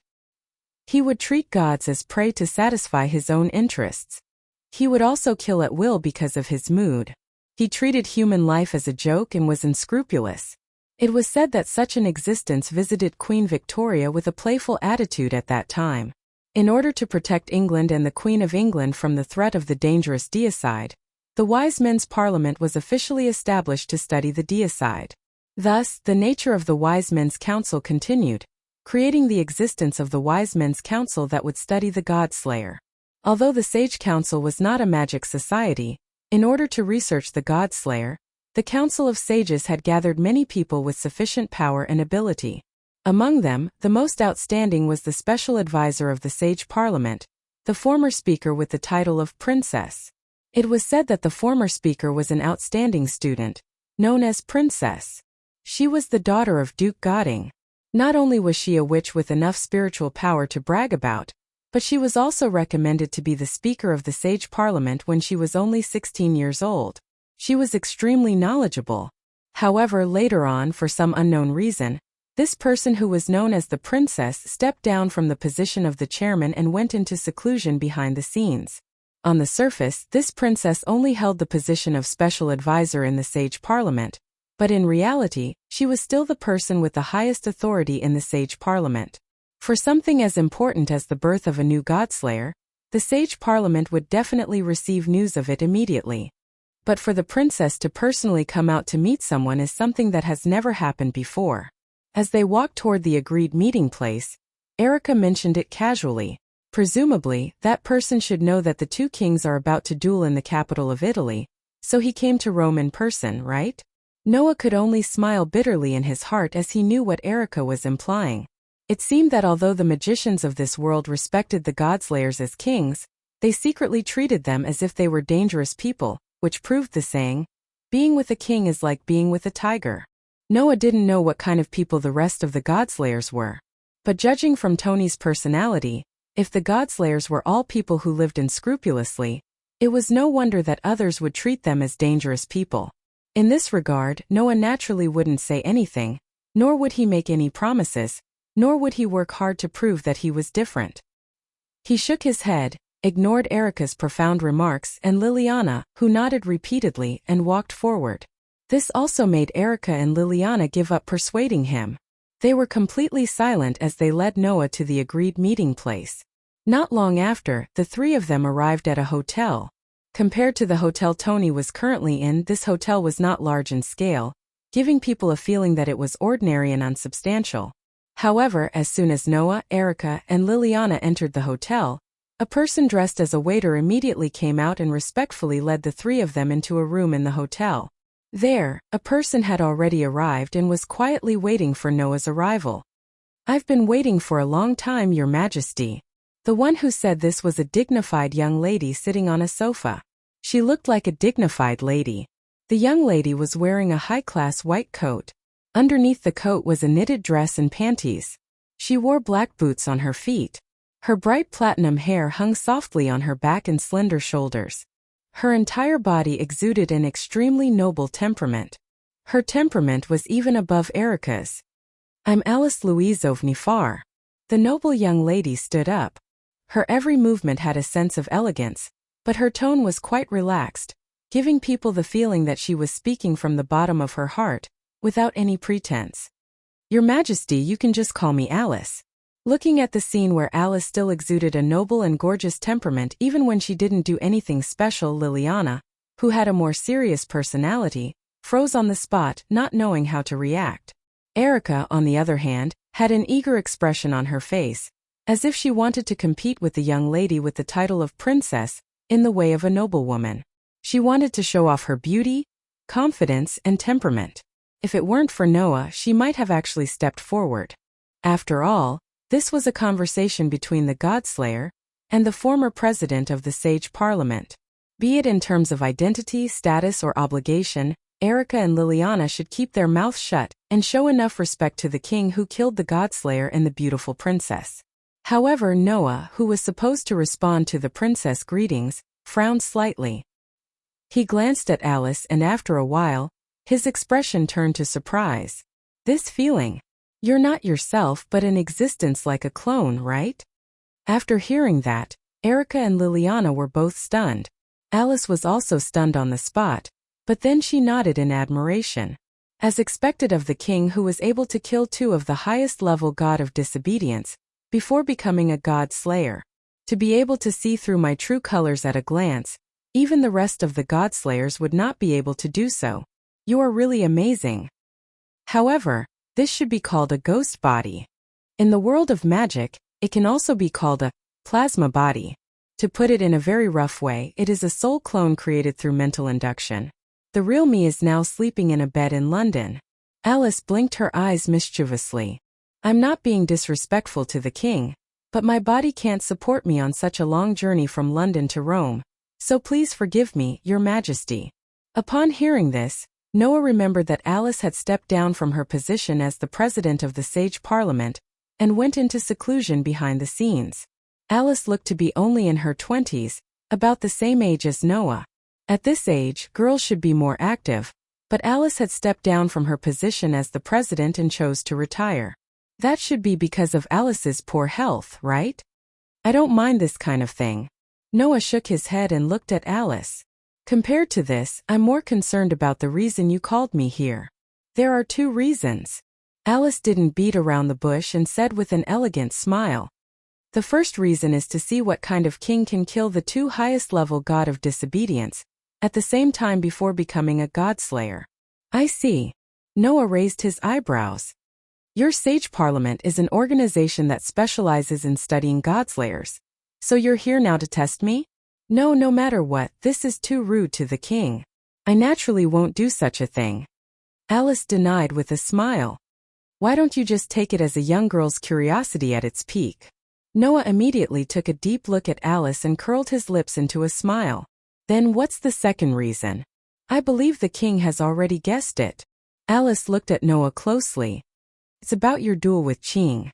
He would treat gods as prey to satisfy his own interests. He would also kill at will because of his mood. He treated human life as a joke and was unscrupulous. It was said that such an existence visited Queen Victoria with a playful attitude at that time. In order to protect England and the Queen of England from the threat of the dangerous deicide, the Wise Men's Parliament was officially established to study the deicide. Thus, the nature of the Wise Men's Council continued, creating the existence of the Wise Men's Council that would study the Godslayer. Although the Sage Council was not a magic society, in order to research the Godslayer, the Council of Sages had gathered many people with sufficient power and ability. Among them, the most outstanding was the special advisor of the Sage Parliament, the former speaker with the title of Princess. It was said that the former speaker was an outstanding student, known as Princess. She was the daughter of Duke Goding. Not only was she a witch with enough spiritual power to brag about, but she was also recommended to be the Speaker of the Sage Parliament when she was only 16 years old. She was extremely knowledgeable. However, later on, for some unknown reason, this person who was known as the Princess stepped down from the position of the chairman and went into seclusion behind the scenes. On the surface, this princess only held the position of special advisor in the Sage Parliament, but in reality, she was still the person with the highest authority in the Sage Parliament. For something as important as the birth of a new Godslayer, the Sage Parliament would definitely receive news of it immediately. But for the princess to personally come out to meet someone is something that has never happened before. As they walked toward the agreed meeting place, Erica mentioned it casually. Presumably, that person should know that the two kings are about to duel in the capital of Italy, so he came to Rome in person, right? Noah could only smile bitterly in his heart as he knew what Erica was implying. It seemed that although the magicians of this world respected the Godslayers as kings, they secretly treated them as if they were dangerous people, which proved the saying, being with a king is like being with a tiger. Noah didn't know what kind of people the rest of the Godslayers were. But judging from Tony's personality, if the Godslayers were all people who lived unscrupulously, it was no wonder that others would treat them as dangerous people. In this regard, Noah naturally wouldn't say anything, nor would he make any promises, nor would he work hard to prove that he was different. He shook his head, ignored Erica's profound remarks and Liliana, who nodded repeatedly and walked forward. This also made Erica and Liliana give up persuading him. They were completely silent as they led Noah to the agreed meeting place. Not long after, the three of them arrived at a hotel. Compared to the hotel Tony was currently in, this hotel was not large in scale, giving people a feeling that it was ordinary and unsubstantial. However, as soon as Noah, Erica, and Liliana entered the hotel, a person dressed as a waiter immediately came out and respectfully led the three of them into a room in the hotel. There, a person had already arrived and was quietly waiting for Noah's arrival. "I've been waiting for a long time, Your Majesty." The one who said this was a dignified young lady sitting on a sofa. She looked like a dignified lady. The young lady was wearing a high-class white coat. Underneath the coat was a knitted dress and panties. She wore black boots on her feet. Her bright platinum hair hung softly on her back and slender shoulders. Her entire body exuded an extremely noble temperament. Her temperament was even above Erica's. "I'm Alice Louise Ovnifar." The noble young lady stood up. Her every movement had a sense of elegance, but her tone was quite relaxed, giving people the feeling that she was speaking from the bottom of her heart, without any pretense. "Your Majesty, you can just call me Alice." Looking at the scene where Alice still exuded a noble and gorgeous temperament even when she didn't do anything special, Liliana, who had a more serious personality, froze on the spot, not knowing how to react. Erica, on the other hand, had an eager expression on her face, as if she wanted to compete with the young lady with the title of princess, in the way of a noblewoman. She wanted to show off her beauty, confidence, and temperament. If it weren't for Noah, she might have actually stepped forward. After all, this was a conversation between the Godslayer and the former president of the Sage Parliament. Be it in terms of identity, status, or obligation, Erica and Liliana should keep their mouths shut and show enough respect to the king who killed the Godslayer and the beautiful princess. However, Noah, who was supposed to respond to the princess' greetings, frowned slightly. He glanced at Alice and after a while, his expression turned to surprise. "This feeling. You're not yourself but an existence like a clone, right?" After hearing that, Erica and Liliana were both stunned. Alice was also stunned on the spot, but then she nodded in admiration. As expected of the king who was able to kill two of the highest-level god of disobedience, before becoming a god slayer. To be able to see through my true colors at a glance, even the rest of the Godslayers would not be able to do so. You are really amazing. However, this should be called a ghost body. In the world of magic, it can also be called a plasma body. To put it in a very rough way, it is a soul clone created through mental induction. The real me is now sleeping in a bed in London. Alice blinked her eyes mischievously. "I'm not being disrespectful to the king, but my body can't support me on such a long journey from London to Rome, so please forgive me, Your Majesty." Upon hearing this, Noah remembered that Alice had stepped down from her position as the president of the Sage Parliament and went into seclusion behind the scenes. Alice looked to be only in her 20s, about the same age as Noah. At this age, girls should be more active, but Alice had stepped down from her position as the president and chose to retire. That should be because of Alice's poor health, right? "I don't mind this kind of thing." Noah shook his head and looked at Alice. "Compared to this, I'm more concerned about the reason you called me here." "There are two reasons." Alice didn't beat around the bush and said with an elegant smile. "The first reason is to see what kind of king can kill the two highest-level god of disobedience, at the same time before becoming a godslayer." "I see." Noah raised his eyebrows. "Your Sage Parliament is an organization that specializes in studying godslayers. So you're here now to test me? No, no matter what, this is too rude to the king. I naturally won't do such a thing. Alice denied with a smile. Why don't you just take it as a young girl's curiosity at its peak? Noah immediately took a deep look at Alice and curled his lips into a smile. Then what's the second reason? I believe the king has already guessed it. Alice looked at Noah closely. It's about your duel with Qing.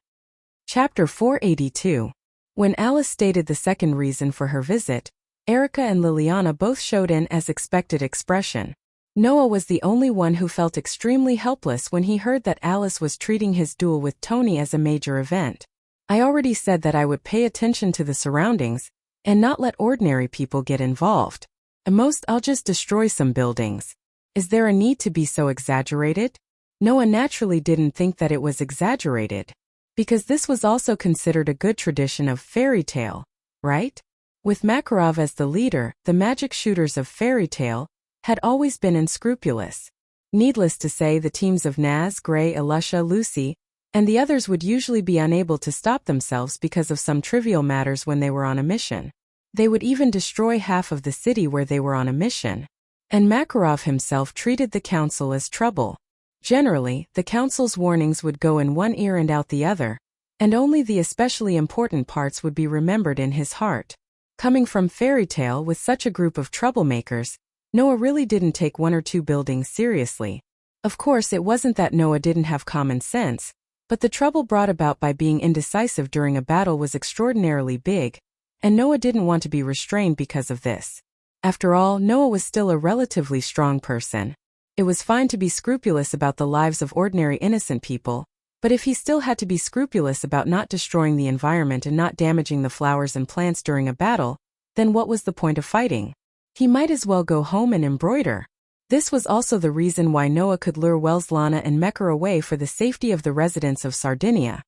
Chapter 482. When Alice stated the second reason for her visit, Erica and Liliana both showed an as expected expression. Noah was the only one who felt extremely helpless when he heard that Alice was treating his duel with Tony as a major event. I already said that I would pay attention to the surroundings and not let ordinary people get involved. At most, I'll just destroy some buildings. Is there a need to be so exaggerated? Noah naturally didn't think that it was exaggerated, because this was also considered a good tradition of fairy tale, right? With Makarov as the leader, the magic shooters of fairy tale had always been unscrupulous. Needless to say, the teams of Naz, Gray, Elusha, Lucy, and the others would usually be unable to stop themselves because of some trivial matters when they were on a mission. They would even destroy half of the city where they were on a mission. And Makarov himself treated the council as trouble. Generally, the council's warnings would go in one ear and out the other, and only the especially important parts would be remembered in his heart. Coming from fairy tale with such a group of troublemakers, Noah really didn't take one or two buildings seriously. Of course, it wasn't that Noah didn't have common sense, but the trouble brought about by being indecisive during a battle was extraordinarily big, and Noah didn't want to be restrained because of this. After all, Noah was still a relatively strong person. It was fine to be scrupulous about the lives of ordinary innocent people, but if he still had to be scrupulous about not destroying the environment and not damaging the flowers and plants during a battle, then what was the point of fighting? He might as well go home and embroider. This was also the reason why Noah could lure Welslana and Mekar away for the safety of the residents of Sardinia,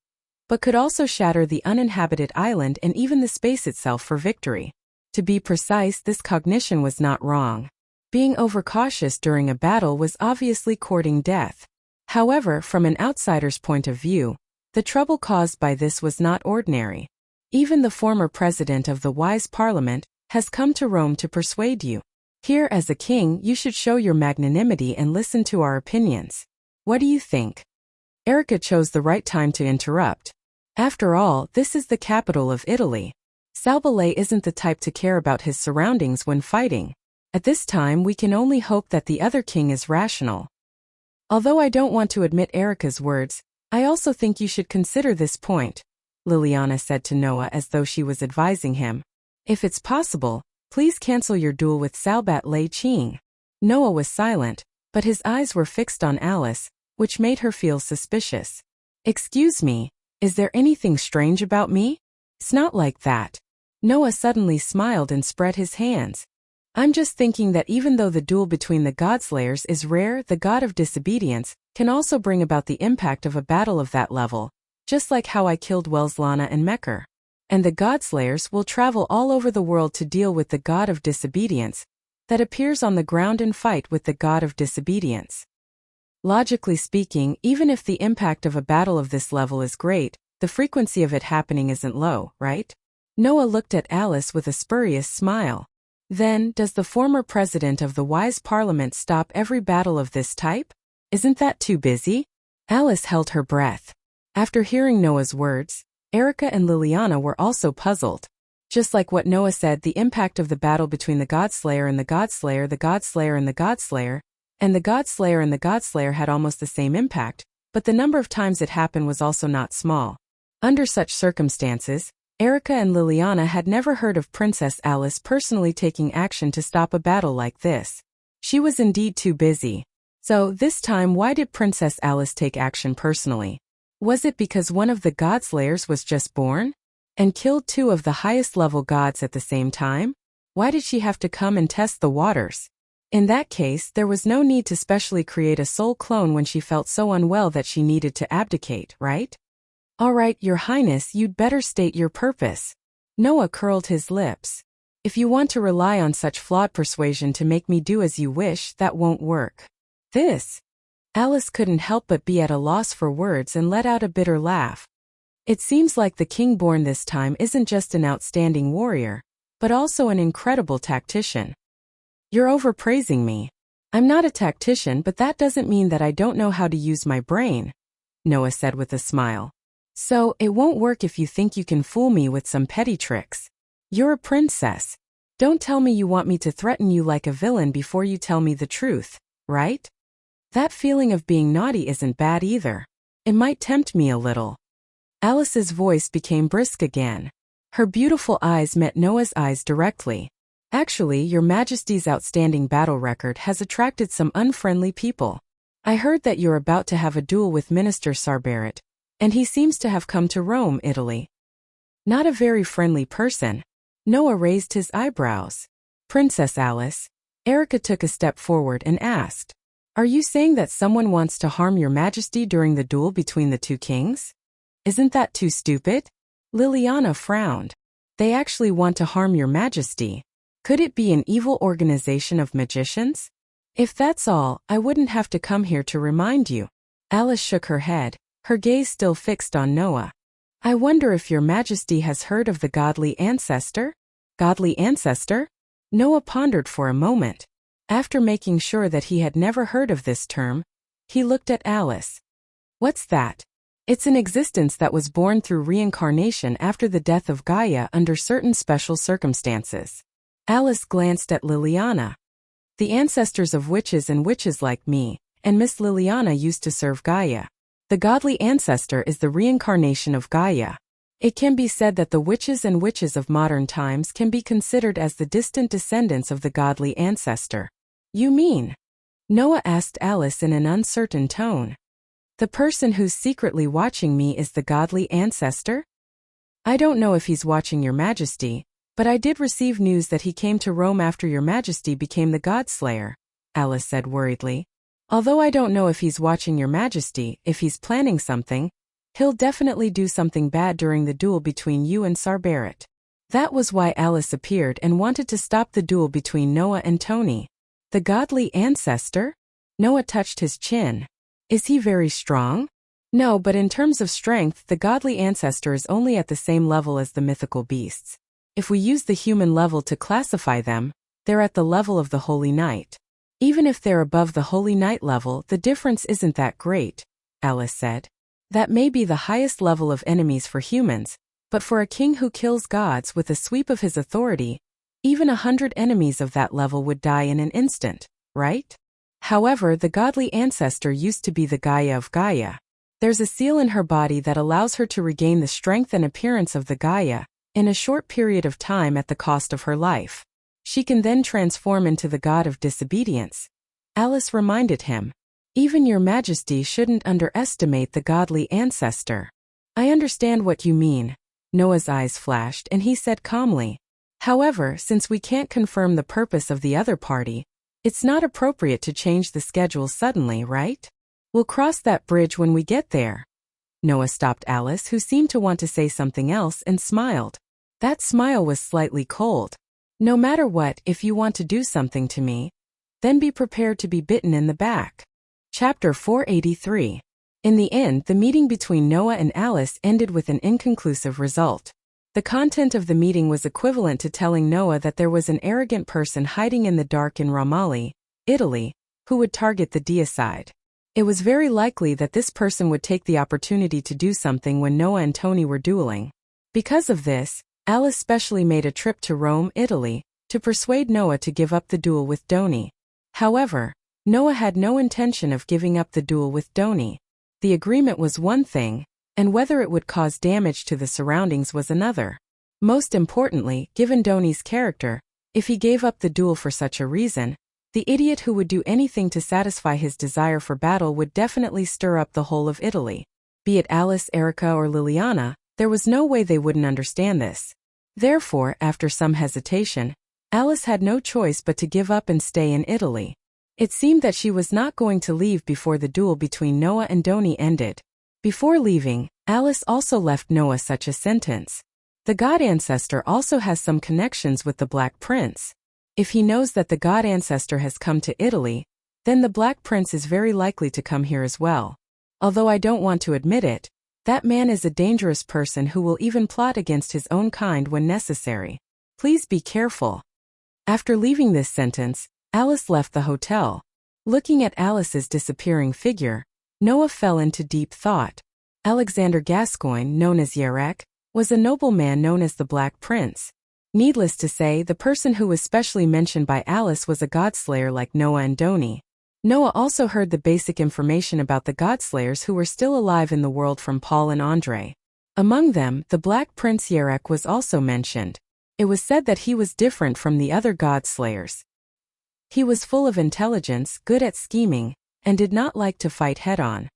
but could also shatter the uninhabited island and even the space itself for victory. To be precise, this cognition was not wrong. Being overcautious during a battle was obviously courting death. However, from an outsider's point of view, the trouble caused by this was not ordinary. Even the former president of the wise parliament has come to Rome to persuade you. Here, as a king, you should show your magnanimity and listen to our opinions. What do you think? Erica chose the right time to interrupt. After all, this is the capital of Italy. Salbalay isn't the type to care about his surroundings when fighting. At this time, we can only hope that the other king is rational. Although I don't want to admit Erica's words, I also think you should consider this point, Liliana said to Noah as though she was advising him. If it's possible, please cancel your duel with Salbat Lei Qing. Noah was silent, but his eyes were fixed on Alice, which made her feel suspicious. Excuse me, is there anything strange about me? It's not like that. Noah suddenly smiled and spread his hands. I'm just thinking that even though the duel between the Godslayers is rare, the god of disobedience can also bring about the impact of a battle of that level, just like how I killed Welslana and Mekar. And the Godslayers will travel all over the world to deal with the god of disobedience that appears on the ground and fight with the god of disobedience. Logically speaking, even if the impact of a battle of this level is great, the frequency of it happening isn't low, right? Noah looked at Alice with a spurious smile. Then, does the former president of the wise parliament stop every battle of this type? Isn't that too busy? Alice held her breath. After hearing Noah's words, Erica and Liliana were also puzzled. Just like what Noah said, the impact of the battle between the Godslayer and the Godslayer, the Godslayer and the Godslayer, and the Godslayer and the Godslayer had almost the same impact, but the number of times it happened was also not small. Under such circumstances, Erica and Liliana had never heard of Princess Alice personally taking action to stop a battle like this. She was indeed too busy. So, this time, why did Princess Alice take action personally? Was it because one of the Godslayers was just born? And killed two of the highest level gods at the same time? Why did she have to come and test the waters? In that case, there was no need to specially create a soul clone when she felt so unwell that she needed to abdicate, right? All right, Your Highness, you'd better state your purpose. Noah curled his lips. If you want to rely on such flawed persuasion to make me do as you wish, that won't work. This. Alice couldn't help but be at a loss for words and let out a bitter laugh. It seems like the king born this time isn't just an outstanding warrior, but also an incredible tactician. You're overpraising me. I'm not a tactician, but that doesn't mean that I don't know how to use my brain, Noah said with a smile. So, it won't work if you think you can fool me with some petty tricks. You're a princess. Don't tell me you want me to threaten you like a villain before you tell me the truth, right? That feeling of being naughty isn't bad either. It might tempt me a little. Alice's voice became brisk again. Her beautiful eyes met Noah's eyes directly. Actually, Your Majesty's outstanding battle record has attracted some unfriendly people. I heard that you're about to have a duel with Minister Sarbaret, and he seems to have come to Rome, Italy. Not a very friendly person. Noah raised his eyebrows. Princess Alice, Erica took a step forward and asked, "Are you saying that someone wants to harm Your Majesty during the duel between the two kings? Isn't that too stupid?" Liliana frowned. "They actually want to harm Your Majesty. Could it be an evil organization of magicians? If that's all, I wouldn't have to come here to remind you." Alice shook her head, her gaze still fixed on Noah. "I wonder if Your Majesty has heard of the godly ancestor?" Godly ancestor? Noah pondered for a moment. After making sure that he had never heard of this term, he looked at Alice. "What's that?" "It's an existence that was born through reincarnation after the death of Gaia under certain special circumstances." Alice glanced at Liliana. "The ancestors of witches and witches like me, and Miss Liliana used to serve Gaia. The godly ancestor is the reincarnation of Gaia. It can be said that the witches and witches of modern times can be considered as the distant descendants of the godly ancestor." "You mean?" Noah asked Alice in an uncertain tone. "The person who's secretly watching me is the godly ancestor?" "I don't know if he's watching Your Majesty, but I did receive news that he came to Rome after Your Majesty became the Godslayer," Alice said worriedly. "Although I don't know if he's watching Your Majesty, if he's planning something, he'll definitely do something bad during the duel between you and Sarbaret." That was why Alice appeared and wanted to stop the duel between Noah and Tony. "The godly ancestor?" Noah touched his chin. "Is he very strong?" "No, but in terms of strength, the godly ancestor is only at the same level as the mythical beasts. If we use the human level to classify them, they're at the level of the Holy Knight. Even if they're above the Holy Knight level, the difference isn't that great," Alice said. "That may be the highest level of enemies for humans, but for a king who kills gods with a sweep of his authority, even 100 enemies of that level would die in an instant, right? However, the godly ancestor used to be the Gaia of Gaia. There's a seal in her body that allows her to regain the strength and appearance of the Gaia in a short period of time at the cost of her life. She can then transform into the god of disobedience." Alice reminded him. "Even Your Majesty shouldn't underestimate the godly ancestor." "I understand what you mean." Noah's eyes flashed and he said calmly. "However, since we can't confirm the purpose of the other party, it's not appropriate to change the schedule suddenly, right? We'll cross that bridge when we get there." Noah stopped Alice, who seemed to want to say something else, and smiled. That smile was slightly cold. "No matter what, if you want to do something to me, then be prepared to be bitten in the back." Chapter 483. In the end, the meeting between Noah and Alice ended with an inconclusive result. The content of the meeting was equivalent to telling Noah that there was an arrogant person hiding in the dark in Ramali, Italy, who would target the deicide. It was very likely that this person would take the opportunity to do something when Noah and Tony were dueling. Because of this, Alice specially made a trip to Rome, Italy, to persuade Noah to give up the duel with Doni. However, Noah had no intention of giving up the duel with Doni. The agreement was one thing, and whether it would cause damage to the surroundings was another. Most importantly, given Doni's character, if he gave up the duel for such a reason, the idiot who would do anything to satisfy his desire for battle would definitely stir up the whole of Italy. Be it Alice, Erica, or Liliana, there was no way they wouldn't understand this. Therefore, after some hesitation, Alice had no choice but to give up and stay in Italy. It seemed that she was not going to leave before the duel between Noah and Doni ended. Before leaving, Alice also left Noah such a sentence. "The god ancestor also has some connections with the Black Prince. If he knows that the god ancestor has come to Italy, then the Black Prince is very likely to come here as well. Although I don't want to admit it, That man is a dangerous person who will even plot against his own kind when necessary. Please be careful. After leaving this sentence, Alice left the hotel. Looking at Alice's disappearing figure, Noah fell into deep thought. Alexander Gascoigne, known as Yerek, was a nobleman known as the Black Prince. Needless to say, the person who was specially mentioned by Alice was a godslayer like Noah and Doni. Noah also heard the basic information about the godslayers who were still alive in the world from Paul and Andre. Among them, the Black Prince Yerek was also mentioned. It was said that he was different from the other godslayers. He was full of intelligence, good at scheming, and did not like to fight head-on.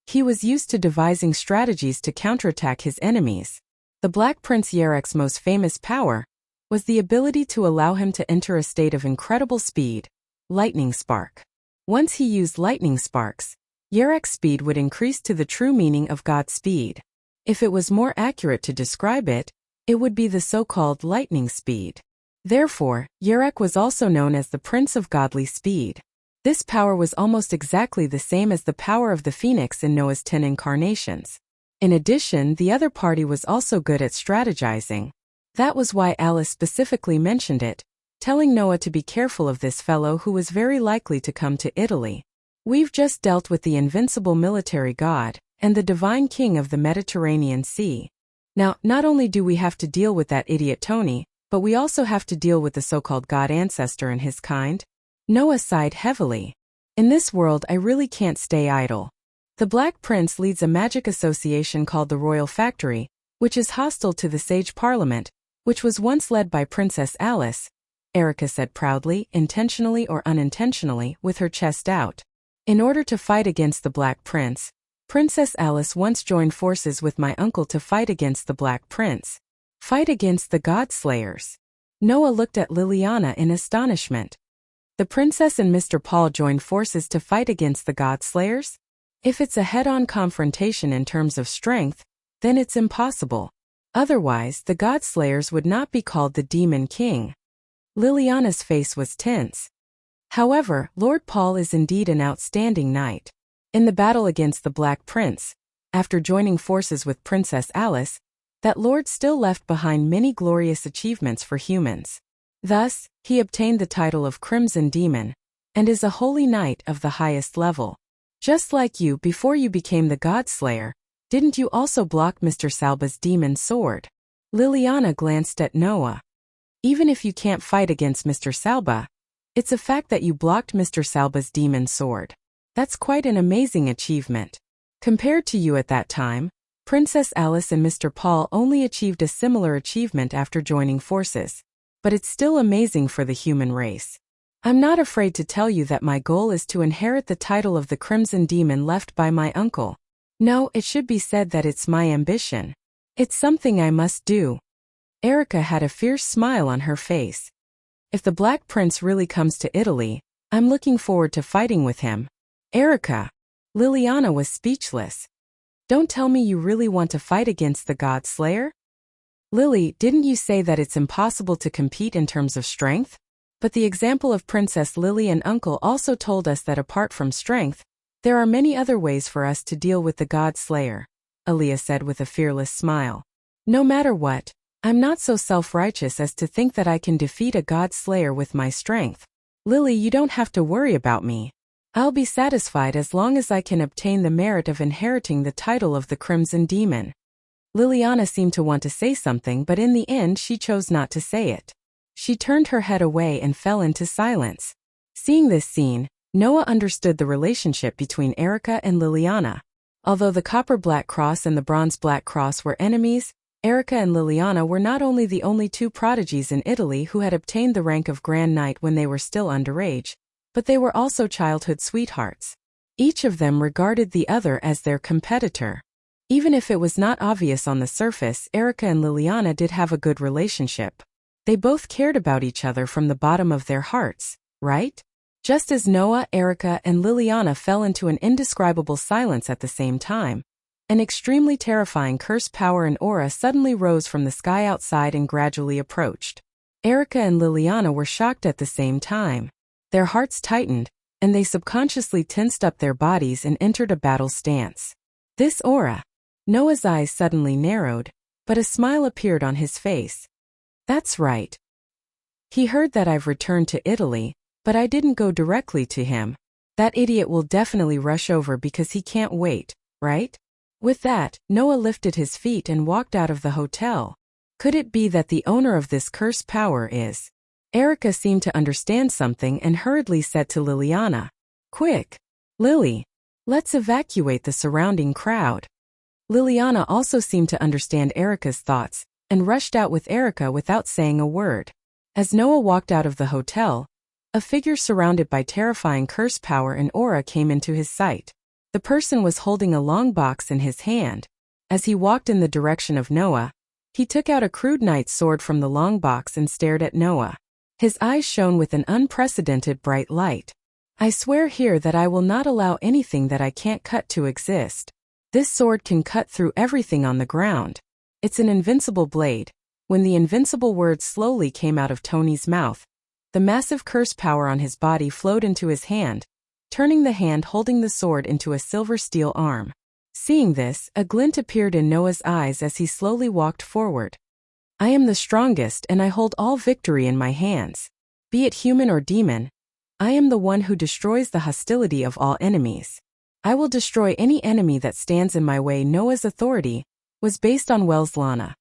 He was used to devising strategies to counterattack his enemies. The Black Prince Yerek's most famous power was the ability to allow him to enter a state of incredible speed, lightning spark. Once he used lightning sparks, Yerek's speed would increase to the true meaning of God speed. If it was more accurate to describe it, it would be the so-called lightning speed. Therefore, Yerek was also known as the Prince of Godly Speed. This power was almost exactly the same as the power of the Phoenix in Noah's 10 incarnations. In addition, the other party was also good at strategizing. That was why Alice specifically mentioned it, telling Noah to be careful of this fellow who was very likely to come to Italy. We've just dealt with the invincible military god and the divine king of the Mediterranean Sea. Now, not only do we have to deal with that idiot Tony, but we also have to deal with the so-called god ancestor and his kind. Noah sighed heavily. In this world, I really can't stay idle. The Black Prince leads a magic association called the Royal Factory, which is hostile to the Sage Parliament, which was once led by Princess Alice, Erica said proudly, intentionally or unintentionally, with her chest out. In order to fight against the Black Prince, Princess Alice once joined forces with my uncle to fight against the Black Prince. Fight against the Godslayers. Noah looked at Liliana in astonishment. The princess and Mr. Paul joined forces to fight against the Godslayers? If it's a head-on confrontation in terms of strength, then it's impossible. Otherwise, the Godslayers would not be called the Demon King. Liliana's face was tense. However, Lord Paul is indeed an outstanding knight. In the battle against the Black Prince, after joining forces with Princess Alice, that lord still left behind many glorious achievements for humans. Thus, he obtained the title of Crimson Demon, and is a holy knight of the highest level. Just like you before you became the Godslayer, didn't you also block Mr. Salba's demon sword? Liliana glanced at Noah. Even if you can't fight against Mr. Salba, it's a fact that you blocked Mr. Salba's demon sword. That's quite an amazing achievement. Compared to you at that time, Princess Alice and Mr. Paul only achieved a similar achievement after joining forces. But it's still amazing for the human race. I'm not afraid to tell you that my goal is to inherit the title of the Crimson Demon left by my uncle. No, it should be said that it's my ambition. It's something I must do. Erica had a fierce smile on her face. If the Black Prince really comes to Italy, I'm looking forward to fighting with him. Erica. Liliana was speechless. Don't tell me you really want to fight against the Godslayer? Lily, didn't you say that it's impossible to compete in terms of strength? But the example of Princess Lily and Uncle also told us that apart from strength, there are many other ways for us to deal with the Godslayer, Aaliyah said with a fearless smile. No matter what, I'm not so self-righteous as to think that I can defeat a Godslayer with my strength. Lily, you don't have to worry about me. I'll be satisfied as long as I can obtain the merit of inheriting the title of the Crimson Demon. Liliana seemed to want to say something, but in the end she chose not to say it. She turned her head away and fell into silence. Seeing this scene, Noah understood the relationship between Erica and Liliana. Although the Copper Black Cross and the Bronze Black Cross were enemies, Erica and Liliana were not only the only two prodigies in Italy who had obtained the rank of Grand Knight when they were still underage, but they were also childhood sweethearts. Each of them regarded the other as their competitor. Even if it was not obvious on the surface, Erica and Liliana did have a good relationship. They both cared about each other from the bottom of their hearts, right? Just as Noah, Erica, and Liliana fell into an indescribable silence at the same time, an extremely terrifying curse power and aura suddenly rose from the sky outside and gradually approached. Erica and Liliana were shocked at the same time. Their hearts tightened, and they subconsciously tensed up their bodies and entered a battle stance. This aura. Noah's eyes suddenly narrowed, but a smile appeared on his face. That's right. He heard that I've returned to Italy, but I didn't go directly to him. That idiot will definitely rush over because he can't wait, right? With that, Noah lifted his feet and walked out of the hotel. Could it be that the owner of this cursed power is? Erica seemed to understand something and hurriedly said to Liliana, "Quick, Lily, let's evacuate the surrounding crowd." Liliana also seemed to understand Erica's thoughts and rushed out with Erica without saying a word. As Noah walked out of the hotel, a figure surrounded by terrifying curse power and aura came into his sight. The person was holding a long box in his hand. As he walked in the direction of Noah, he took out a crude knight's sword from the long box and stared at Noah. His eyes shone with an unprecedented bright light. "I swear here that I will not allow anything that I can't cut to exist. This sword can cut through everything on the ground. It's an invincible blade." When the invincible words slowly came out of Tony's mouth, the massive curse power on his body flowed into his hand, turning the hand holding the sword into a silver steel arm. Seeing this, a glint appeared in Noah's eyes as he slowly walked forward. "I am the strongest and I hold all victory in my hands. Be it human or demon, I am the one who destroys the hostility of all enemies. I will destroy any enemy that stands in my way." Noah's authority was based on Welslana,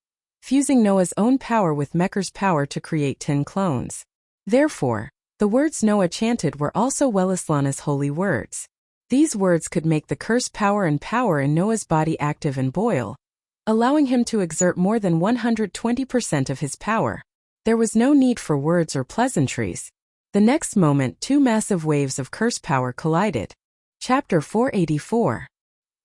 fusing Noah's own power with Mecker's power to create 10 clones. Therefore, the words Noah chanted were also Welslana's holy words. These words could make the curse power and power in Noah's body active and boil, allowing him to exert more than 120% of his power. There was no need for words or pleasantries. The next moment, 2 massive waves of curse power collided. Chapter 484.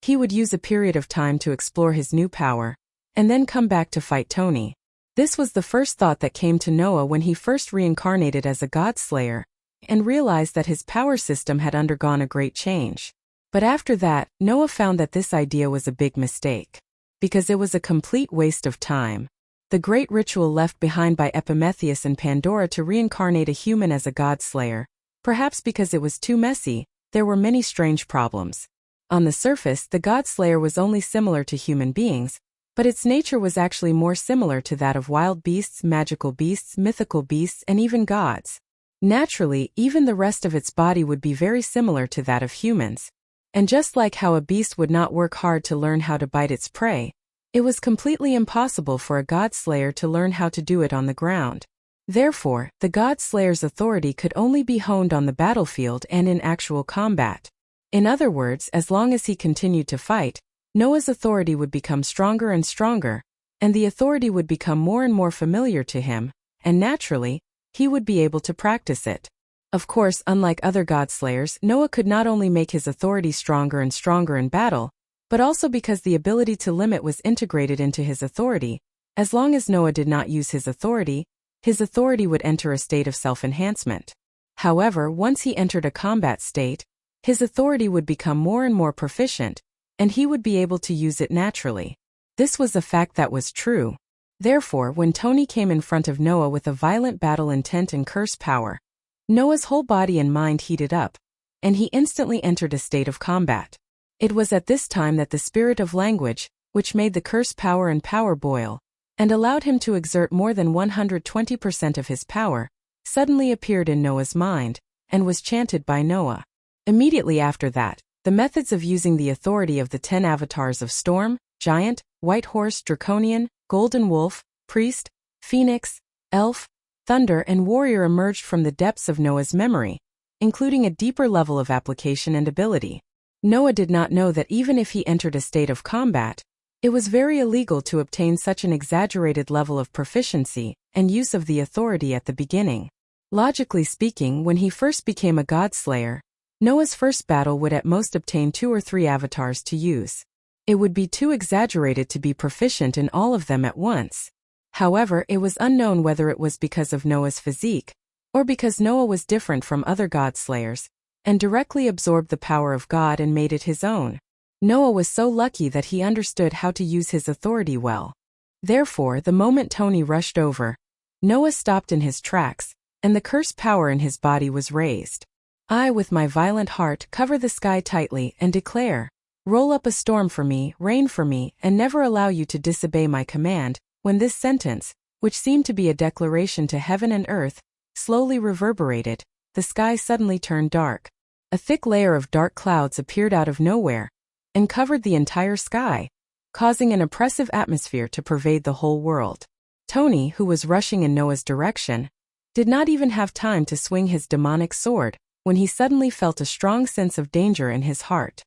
He would use a period of time to explore his new power, and then come back to fight Tony. This was the first thought that came to Noah when he first reincarnated as a god-slayer, and realized that his power system had undergone a great change. But after that, Noah found that this idea was a big mistake, because it was a complete waste of time. The great ritual left behind by Epimetheus and Pandora to reincarnate a human as a god-slayer, perhaps because it was too messy, there were many strange problems. On the surface, the god-slayer was only similar to human beings, but its nature was actually more similar to that of wild beasts, magical beasts, mythical beasts, and even gods. Naturally, even the rest of its body would be very similar to that of humans. And just like how a beast would not work hard to learn how to bite its prey, it was completely impossible for a god-slayer to learn how to do it on the ground. Therefore, the god-slayer's authority could only be honed on the battlefield and in actual combat. In other words, as long as he continued to fight, Noah's authority would become stronger and stronger, and the authority would become more and more familiar to him, and naturally, he would be able to practice it. Of course, unlike other god-slayers, Noah could not only make his authority stronger and stronger in battle, but also because the ability to limit was integrated into his authority. As long as Noah did not use his authority would enter a state of self-enhancement. However, once he entered a combat state, his authority would become more and more proficient, and he would be able to use it naturally. This was a fact that was true. Therefore, when Tony came in front of Noah with a violent battle intent and curse power, Noah's whole body and mind heated up, and he instantly entered a state of combat. It was at this time that the spirit of language, which made the curse power and power boil, and allowed him to exert more than 120% of his power, suddenly appeared in Noah's mind, and was chanted by Noah. Immediately after that, the methods of using the authority of the 10 avatars of Storm, Giant, White Horse, Draconian, Golden Wolf, Priest, Phoenix, Elf, Thunder, and Warrior emerged from the depths of Noah's memory, including a deeper level of application and ability. Noah did not know that even if he entered a state of combat, it was very illegal to obtain such an exaggerated level of proficiency and use of the authority at the beginning. Logically speaking, when he first became a god-slayer, Noah's first battle would at most obtain 2 or 3 avatars to use. It would be too exaggerated to be proficient in all of them at once. However, it was unknown whether it was because of Noah's physique, or because Noah was different from other god-slayers, and directly absorbed the power of God and made it his own. Noah was so lucky that he understood how to use his authority well. Therefore, the moment Tony rushed over, Noah stopped in his tracks, and the curse power in his body was raised. I, with my violent heart, cover the sky tightly and declare, Roll up a storm for me, rain for me, and never allow you to disobey my command. When this sentence, which seemed to be a declaration to heaven and earth, slowly reverberated, the sky suddenly turned dark. A thick layer of dark clouds appeared out of nowhere and covered the entire sky, causing an oppressive atmosphere to pervade the whole world. Tony, who was rushing in Noah's direction, did not even have time to swing his demonic sword when he suddenly felt a strong sense of danger in his heart.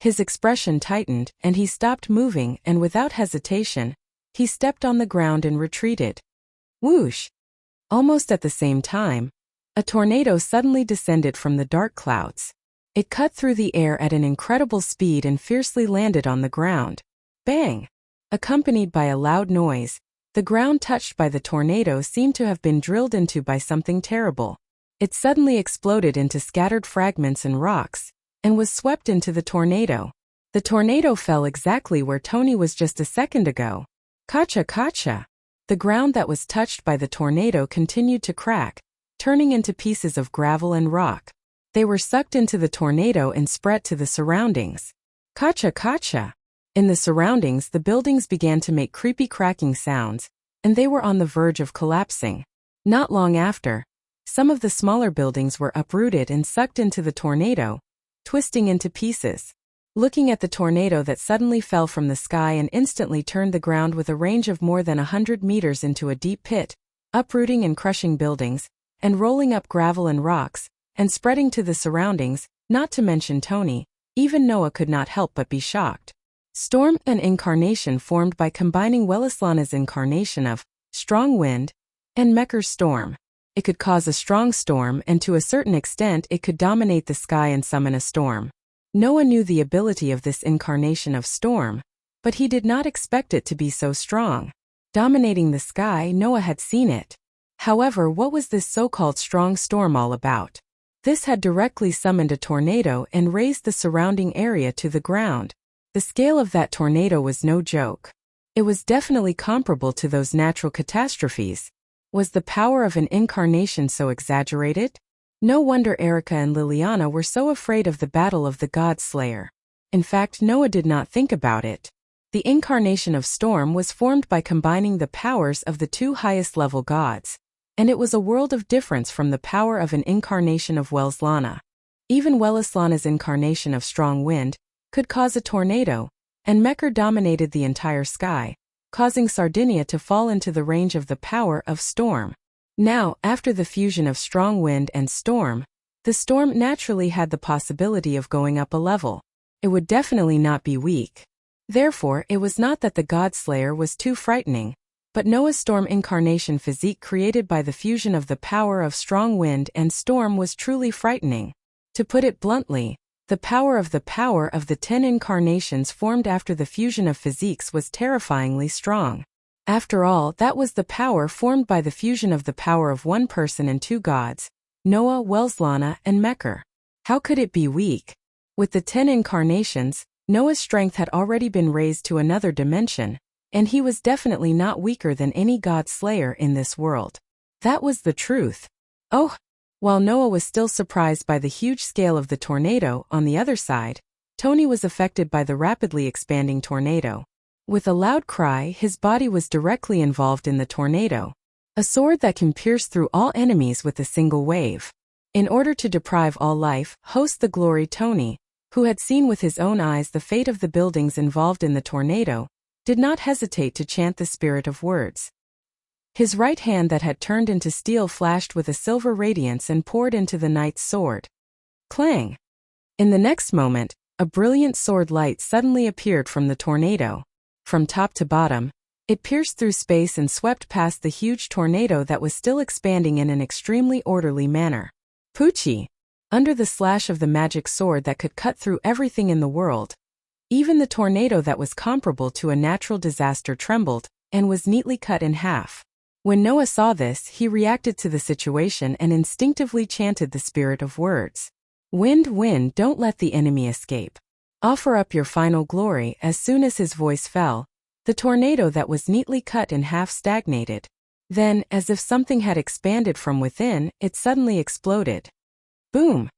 His expression tightened and he stopped moving, and without hesitation, he stepped on the ground and retreated. Whoosh! Almost at the same time, a tornado suddenly descended from the dark clouds. It cut through the air at an incredible speed and fiercely landed on the ground. Bang! Accompanied by a loud noise, the ground touched by the tornado seemed to have been drilled into by something terrible. It suddenly exploded into scattered fragments and rocks, and was swept into the tornado. The tornado fell exactly where Tony was just a second ago. Kacha kacha! The ground that was touched by the tornado continued to crack, turning into pieces of gravel and rock. They were sucked into the tornado and spread to the surroundings. Kacha kacha! In the surroundings, the buildings began to make creepy cracking sounds, and they were on the verge of collapsing. Not long after, some of the smaller buildings were uprooted and sucked into the tornado, twisting into pieces. Looking at the tornado that suddenly fell from the sky and instantly turned the ground with a range of more than 100 meters into a deep pit, uprooting and crushing buildings, and rolling up gravel and rocks, and spreading to the surroundings, not to mention Tony, even Noah could not help but be shocked. Storm, an incarnation formed by combining Wellislana's incarnation of strong wind and Mecker's storm. It could cause a strong storm, and to a certain extent it could dominate the sky and summon a storm. Noah knew the ability of this incarnation of storm, but he did not expect it to be so strong. Dominating the sky, Noah had seen it. However, what was this so-called strong storm all about? This had directly summoned a tornado and raised the surrounding area to the ground. The scale of that tornado was no joke. It was definitely comparable to those natural catastrophes. Was the power of an incarnation so exaggerated? No wonder Erica and Liliana were so afraid of the battle of the God Slayer. In fact, Noah did not think about it. The incarnation of storm was formed by combining the powers of the two highest level gods, and it was a world of difference from the power of an incarnation of Wellislana. Even Wellislana's incarnation of strong wind could cause a tornado, and Mecker dominated the entire sky, causing Sardinia to fall into the range of the power of storm. Now, after the fusion of strong wind and storm, the storm naturally had the possibility of going up a level. It would definitely not be weak. Therefore, it was not that the God Slayer was too frightening, but Noah's storm incarnation physique created by the fusion of the power of strong wind and storm was truly frightening. To put it bluntly, the power of the 10 incarnations formed after the fusion of physiques was terrifyingly strong. After all, that was the power formed by the fusion of the power of one person and two gods, Noah, Wellislana, and Mecker. How could it be weak? With the 10 incarnations, Noah's strength had already been raised to another dimension, and he was definitely not weaker than any God Slayer in this world. That was the truth. Oh! While Noah was still surprised by the huge scale of the tornado, on the other side, Tony was affected by the rapidly expanding tornado. With a loud cry, his body was directly involved in the tornado. A sword that can pierce through all enemies with a single wave. In order to deprive all life, host the glory Tony, who had seen with his own eyes the fate of the buildings involved in the tornado, did not hesitate to chant the spirit of words. His right hand that had turned into steel flashed with a silver radiance and poured into the knight's sword. Clang! In the next moment, a brilliant sword light suddenly appeared from the tornado. From top to bottom, it pierced through space and swept past the huge tornado that was still expanding in an extremely orderly manner. Poochie! Under the slash of the magic sword that could cut through everything in the world, even the tornado that was comparable to a natural disaster trembled and was neatly cut in half. When Noah saw this, he reacted to the situation and instinctively chanted the spirit of words. Wind, wind, don't let the enemy escape. Offer up your final glory. As soon as his voice fell, the tornado that was neatly cut in half stagnated. Then, as if something had expanded from within, it suddenly exploded. Boom!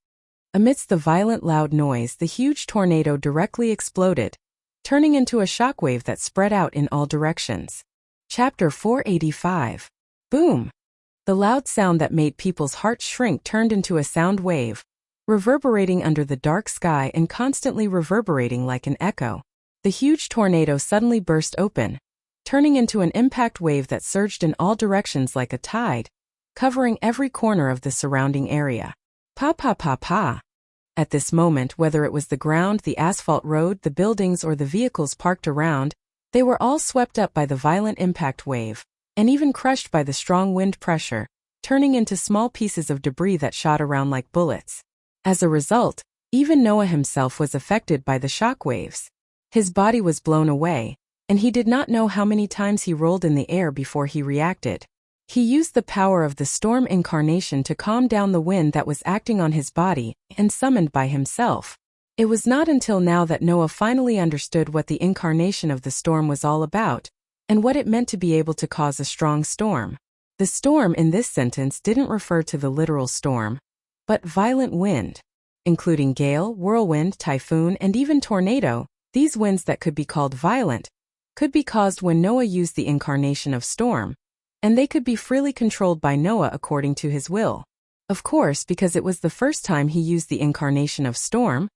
Amidst the violent loud noise, the huge tornado directly exploded, turning into a shockwave that spread out in all directions. Chapter 485. Boom! The loud sound that made people's hearts shrink turned into a sound wave, reverberating under the dark sky and constantly reverberating like an echo. The huge tornado suddenly burst open, turning into an impact wave that surged in all directions like a tide, covering every corner of the surrounding area. Pa pa pa pa. At this moment, whether it was the ground, the asphalt road, the buildings, or the vehicles parked around, they were all swept up by the violent impact wave, and even crushed by the strong wind pressure, turning into small pieces of debris that shot around like bullets. As a result, even Noah himself was affected by the shock waves. His body was blown away, and he did not know how many times he rolled in the air before he reacted. He used the power of the storm incarnation to calm down the wind that was acting on his body and summoned by himself. It was not until now that Noah finally understood what the incarnation of the storm was all about, and what it meant to be able to cause a strong storm. The storm in this sentence didn't refer to the literal storm, but violent wind, including gale, whirlwind, typhoon, and even tornado. These winds that could be called violent could be caused when Noah used the incarnation of storm, and they could be freely controlled by Noah according to his will. Of course, because it was the first time he used the incarnation of storm,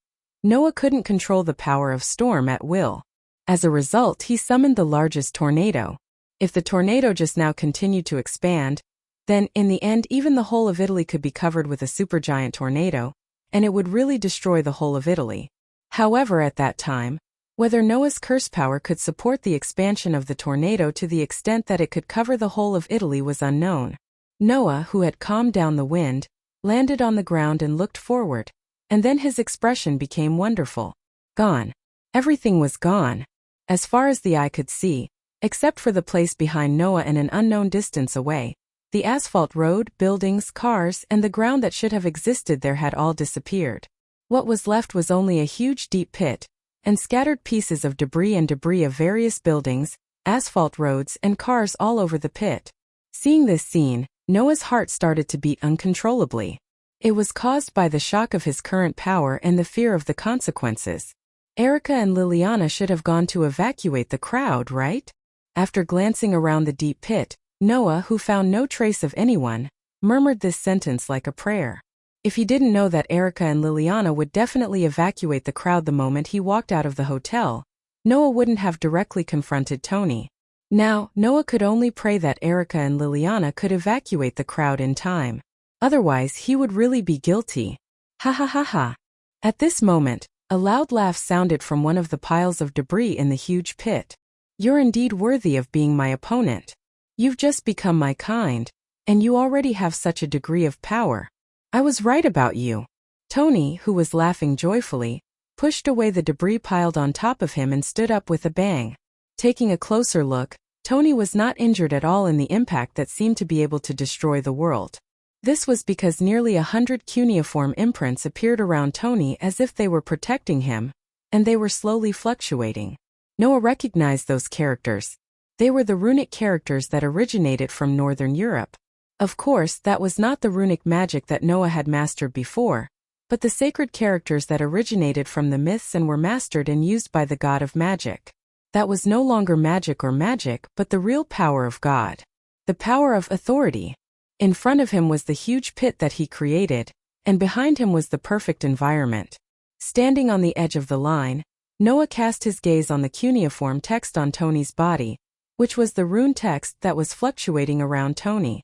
Noah couldn't control the power of storm at will. As a result, he summoned the largest tornado. If the tornado just now continued to expand, then, in the end, even the whole of Italy could be covered with a supergiant tornado, and it would really destroy the whole of Italy. However, at that time, whether Noah's curse power could support the expansion of the tornado to the extent that it could cover the whole of Italy was unknown. Noah, who had calmed down the wind, landed on the ground and looked forward, and then his expression became wonderful. Gone. Everything was gone, as far as the eye could see, except for the place behind Noah and an unknown distance away. The asphalt road, buildings, cars, and the ground that should have existed there had all disappeared. What was left was only a huge deep pit, and scattered pieces of debris of various buildings, asphalt roads, and cars all over the pit. Seeing this scene, Noah's heart started to beat uncontrollably. It was caused by the shock of his current power and the fear of the consequences. Erica and Liliana should have gone to evacuate the crowd, right? After glancing around the deep pit, Noah, who found no trace of anyone, murmured this sentence like a prayer. If he didn't know that Erica and Liliana would definitely evacuate the crowd the moment he walked out of the hotel, Noah wouldn't have directly confronted Tony. Now, Noah could only pray that Erica and Liliana could evacuate the crowd in time. Otherwise, he would really be guilty. Ha ha ha ha. At this moment, a loud laugh sounded from one of the piles of debris in the huge pit. You're indeed worthy of being my opponent. You've just become my kind, and you already have such a degree of power. I was right about you. Tony, who was laughing joyfully, pushed away the debris piled on top of him and stood up with a bang. Taking a closer look, Tony was not injured at all in the impact that seemed to be able to destroy the world. This was because nearly 100 cuneiform imprints appeared around Tony as if they were protecting him, and they were slowly fluctuating. Noah recognized those characters. They were the runic characters that originated from Northern Europe. Of course, that was not the runic magic that Noah had mastered before, but the sacred characters that originated from the myths and were mastered and used by the god of magic. That was no longer magic, but the real power of God. The power of authority. In front of him was the huge pit that he created, and behind him was the perfect environment. Standing on the edge of the line, Noah cast his gaze on the cuneiform text on Tony's body, which was the rune text that was fluctuating around Tony.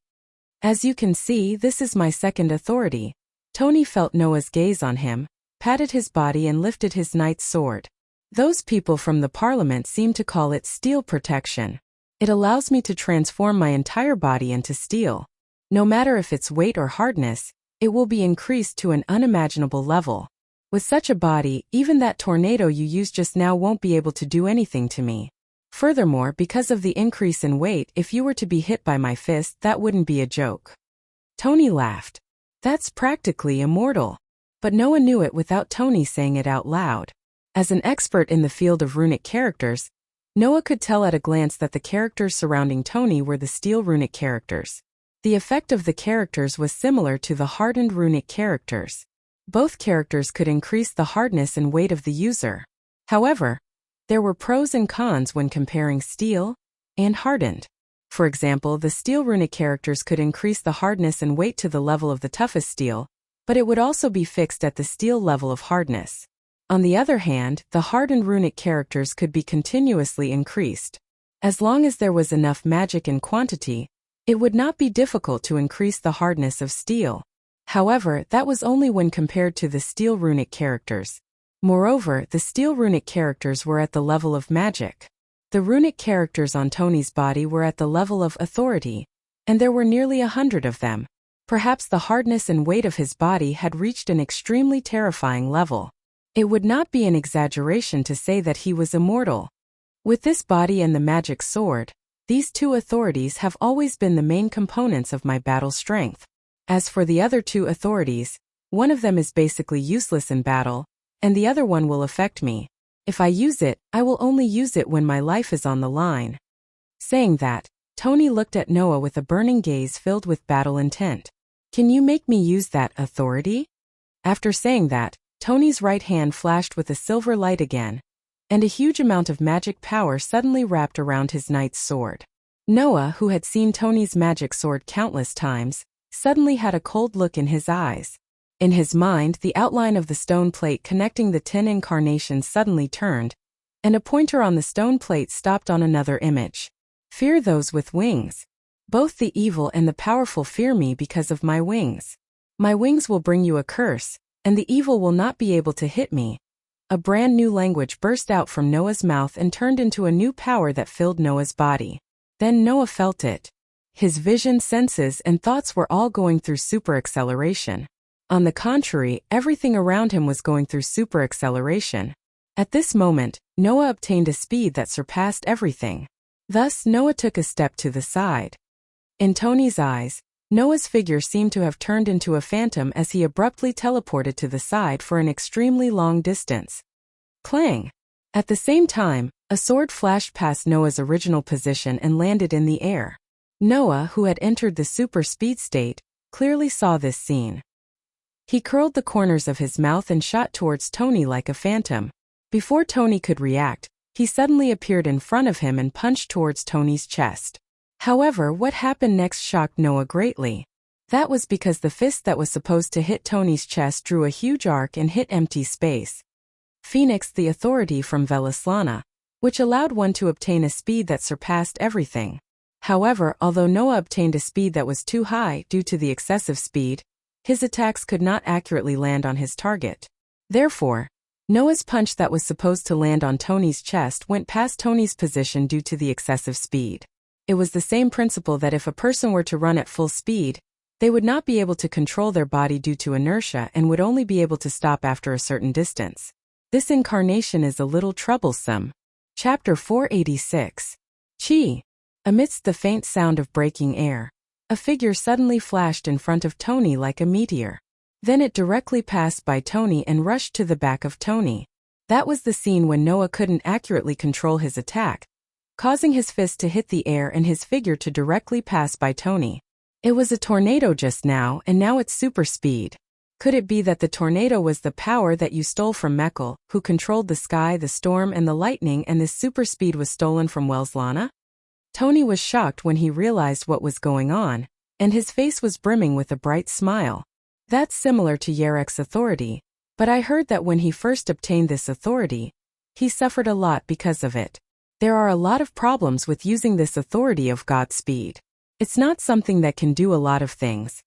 As you can see, this is my second authority. Tony felt Noah's gaze on him, patted his body and lifted his knight's sword. Those people from the parliament seem to call it steel protection. It allows me to transform my entire body into steel. No matter if its weight or hardness, it will be increased to an unimaginable level. With such a body, even that tornado you used just now won't be able to do anything to me. Furthermore, because of the increase in weight, if you were to be hit by my fist, that wouldn't be a joke. Tony laughed. That's practically immortal. But Noah knew it without Tony saying it out loud. As an expert in the field of runic characters, Noah could tell at a glance that the characters surrounding Tony were the steel runic characters. The effect of the characters was similar to the hardened runic characters. Both characters could increase the hardness and weight of the user. However, there were pros and cons when comparing steel and hardened. For example, the steel runic characters could increase the hardness and weight to the level of the toughest steel, but it would also be fixed at the steel level of hardness. On the other hand, the hardened runic characters could be continuously increased. As long as there was enough magic in quantity, it would not be difficult to increase the hardness of steel. However, that was only when compared to the steel runic characters. Moreover, the steel runic characters were at the level of magic. The runic characters on Tony's body were at the level of authority, and there were nearly 100 of them. Perhaps the hardness and weight of his body had reached an extremely terrifying level. It would not be an exaggeration to say that he was immortal. With this body and the magic sword, these two authorities have always been the main components of my battle strength. As for the other two authorities, one of them is basically useless in battle, and the other one will affect me. If I use it, I will only use it when my life is on the line. Saying that, Tony looked at Noah with a burning gaze filled with battle intent. Can you make me use that authority? After saying that, Tony's right hand flashed with a silver light again, and a huge amount of magic power suddenly wrapped around his knight's sword. Noah, who had seen Tony's magic sword countless times, suddenly had a cold look in his eyes. In his mind, the outline of the stone plate connecting the 10 incarnations suddenly turned, and a pointer on the stone plate stopped on another image. Fear those with wings. Both the evil and the powerful fear me because of my wings. My wings will bring you a curse, and the evil will not be able to hit me. A brand new language burst out from Noah's mouth and turned into a new power that filled Noah's body. Then Noah felt it. His vision, senses, and thoughts were all going through super acceleration. On the contrary, everything around him was going through super acceleration. At this moment, Noah obtained a speed that surpassed everything. Thus, Noah took a step to the side. In Tony's eyes, Noah's figure seemed to have turned into a phantom as he abruptly teleported to the side for an extremely long distance. Clang! At the same time, a sword flashed past Noah's original position and landed in the air. Noah, who had entered the super speed state, clearly saw this scene. He curled the corners of his mouth and shot towards Tony like a phantom. Before Tony could react, he suddenly appeared in front of him and punched towards Tony's chest. However, what happened next shocked Noah greatly. That was because the fist that was supposed to hit Tony's chest drew a huge arc and hit empty space. Phoenix, the authority from Velislana, which allowed one to obtain a speed that surpassed everything. However, although Noah obtained a speed that was too high due to the excessive speed, his attacks could not accurately land on his target. Therefore, Noah's punch that was supposed to land on Tony's chest went past Tony's position due to the excessive speed. It was the same principle that if a person were to run at full speed, they would not be able to control their body due to inertia and would only be able to stop after a certain distance. This incarnation is a little troublesome. Chapter 486. Chi. Amidst the faint sound of breaking air, a figure suddenly flashed in front of Tony like a meteor. Then it directly passed by Tony and rushed to the back of Tony. That was the scene when Noah couldn't accurately control his attack, causing his fist to hit the air and his figure to directly pass by Tony. It was a tornado just now, and now it's super speed. Could it be that the tornado was the power that you stole from Mekkel, who controlled the sky, the storm, and the lightning, and this super speed was stolen from Velislana? Tony was shocked when he realized what was going on, and his face was brimming with a bright smile. That's similar to Yarek's authority, but I heard that when he first obtained this authority, he suffered a lot because of it. There are a lot of problems with using this authority of Godspeed. It's not something that can do a lot of things.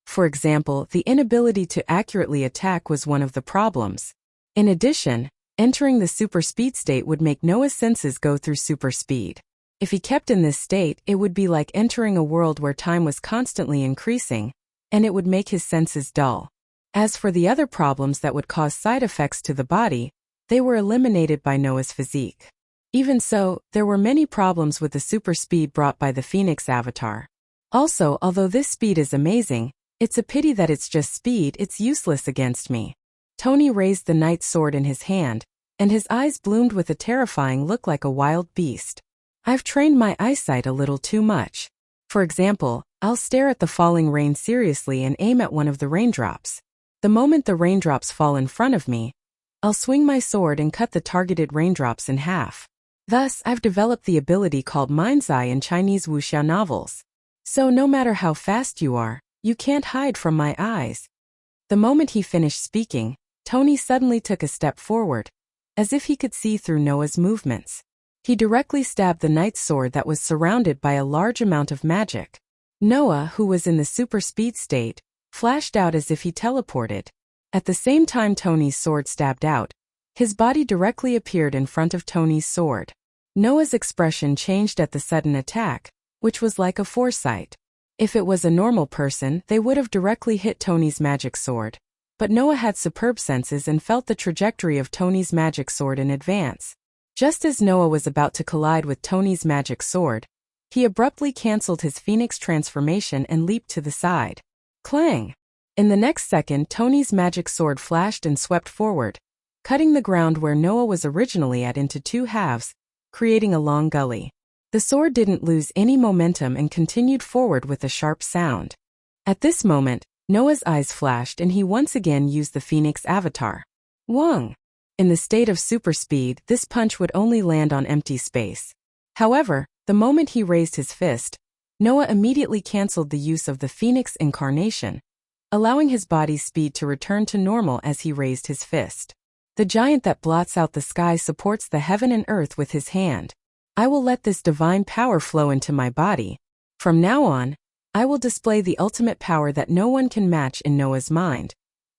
For example, the inability to accurately attack was one of the problems. In addition, entering the super speed state would make Noah's senses go through super speed. If he kept in this state, it would be like entering a world where time was constantly increasing, and it would make his senses dull. As for the other problems that would cause side effects to the body, they were eliminated by Noah's physique. Even so, there were many problems with the super speed brought by the Phoenix avatar. Also, although this speed is amazing, it's a pity that it's just speed, it's useless against me. Tony raised the knight's sword in his hand, and his eyes bloomed with a terrifying look like a wild beast. I've trained my eyesight a little too much. For example, I'll stare at the falling rain seriously and aim at one of the raindrops. The moment the raindrops fall in front of me, I'll swing my sword and cut the targeted raindrops in half. Thus, I've developed the ability called Mind's Eye in Chinese Wuxia novels. So no matter how fast you are, you can't hide from my eyes. The moment he finished speaking, Tony suddenly took a step forward, as if he could see through Noah's movements. He directly stabbed the knight's sword that was surrounded by a large amount of magic. Noah, who was in the super speed state, flashed out as if he teleported. At the same time Tony's sword stabbed out, his body directly appeared in front of Tony's sword. Noah's expression changed at the sudden attack, which was like a foresight. If it was a normal person, they would have directly hit Tony's magic sword. But Noah had superb senses and felt the trajectory of Tony's magic sword in advance. Just as Noah was about to collide with Tony's magic sword, he abruptly cancelled his phoenix transformation and leaped to the side. Clang! In the next second, Tony's magic sword flashed and swept forward, cutting the ground where Noah was originally at into two halves, creating a long gully. The sword didn't lose any momentum and continued forward with a sharp sound. At this moment, Noah's eyes flashed and he once again used the Phoenix avatar. Wong! In the state of super speed, this punch would only land on empty space. However, the moment he raised his fist, Noah immediately cancelled the use of the Phoenix incarnation, allowing his body's speed to return to normal as he raised his fist. The giant that blots out the sky supports the heaven and earth with his hand. I will let this divine power flow into my body. From now on, I will display the ultimate power that no one can match in Noah's mind.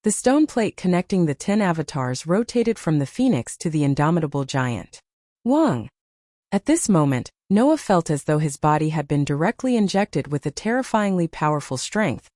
The stone plate connecting the 10 avatars rotated from the phoenix to the indomitable giant. Wong! At this moment, Noah felt as though his body had been directly injected with a terrifyingly powerful strength,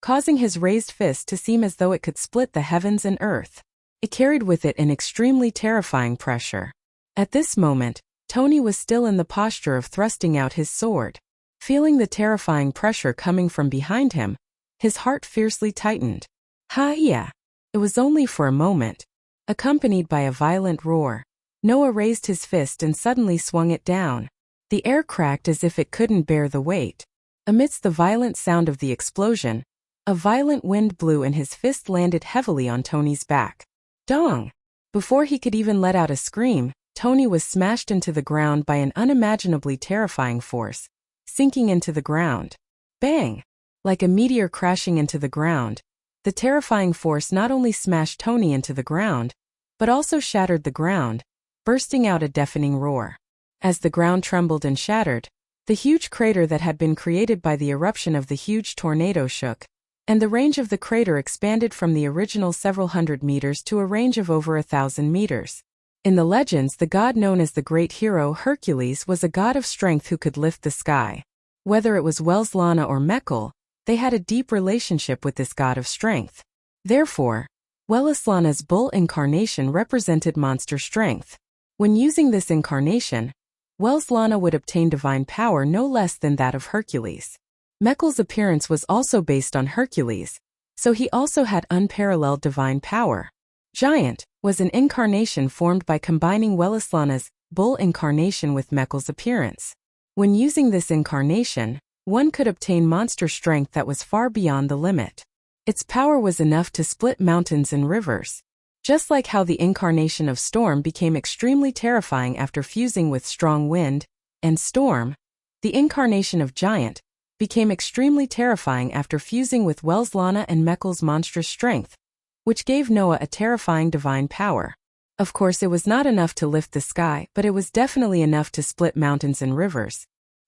causing his raised fist to seem as though it could split the heavens and earth. It carried with it an extremely terrifying pressure. At this moment, Tony was still in the posture of thrusting out his sword. Feeling the terrifying pressure coming from behind him, his heart fiercely tightened. Ha-ya! It was only for a moment. Accompanied by a violent roar, Noah raised his fist and suddenly swung it down. The air cracked as if it couldn't bear the weight. Amidst the violent sound of the explosion, a violent wind blew and his fist landed heavily on Tony's back. Dong! Before he could even let out a scream, Tony was smashed into the ground by an unimaginably terrifying force, sinking into the ground. Bang! Like a meteor crashing into the ground, the terrifying force not only smashed Tony into the ground, but also shattered the ground, bursting out a deafening roar. As the ground trembled and shattered, the huge crater that had been created by the eruption of the huge tornado shook, and the range of the crater expanded from the original several hundred meters to a range of over 1,000 meters. In the legends, the god known as the great hero Hercules was a god of strength who could lift the sky. Whether it was Welslana or Mekl, they had a deep relationship with this god of strength. Therefore, Welslana's bull incarnation represented monster strength. When using this incarnation, Welslana would obtain divine power no less than that of Hercules. Mekl's appearance was also based on Hercules, so he also had unparalleled divine power. Giant was an incarnation formed by combining Welslana's bull incarnation with Mekl's appearance. When using this incarnation, one could obtain monster strength that was far beyond the limit. Its power was enough to split mountains and rivers. Just like how the incarnation of Storm became extremely terrifying after fusing with strong wind and storm, the incarnation of Giant became extremely terrifying after fusing with Welslana and Mekl's monstrous strength, which gave Noah a terrifying divine power. Of course, it was not enough to lift the sky, but it was definitely enough to split mountains and rivers.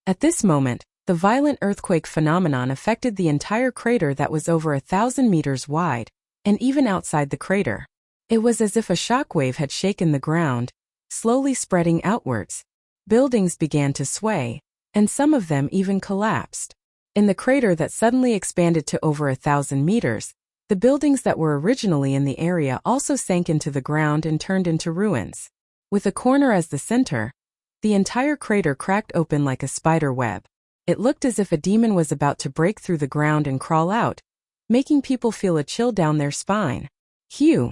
At this moment, the violent earthquake phenomenon affected the entire crater that was over 1,000 meters wide, and even outside the crater. It was as if a shockwave had shaken the ground, slowly spreading outwards. Buildings began to sway, and some of them even collapsed. In the crater that suddenly expanded to over 1,000 meters, the buildings that were originally in the area also sank into the ground and turned into ruins. With a corner as the center, the entire crater cracked open like a spider web. It looked as if a demon was about to break through the ground and crawl out, making people feel a chill down their spine. Hugh!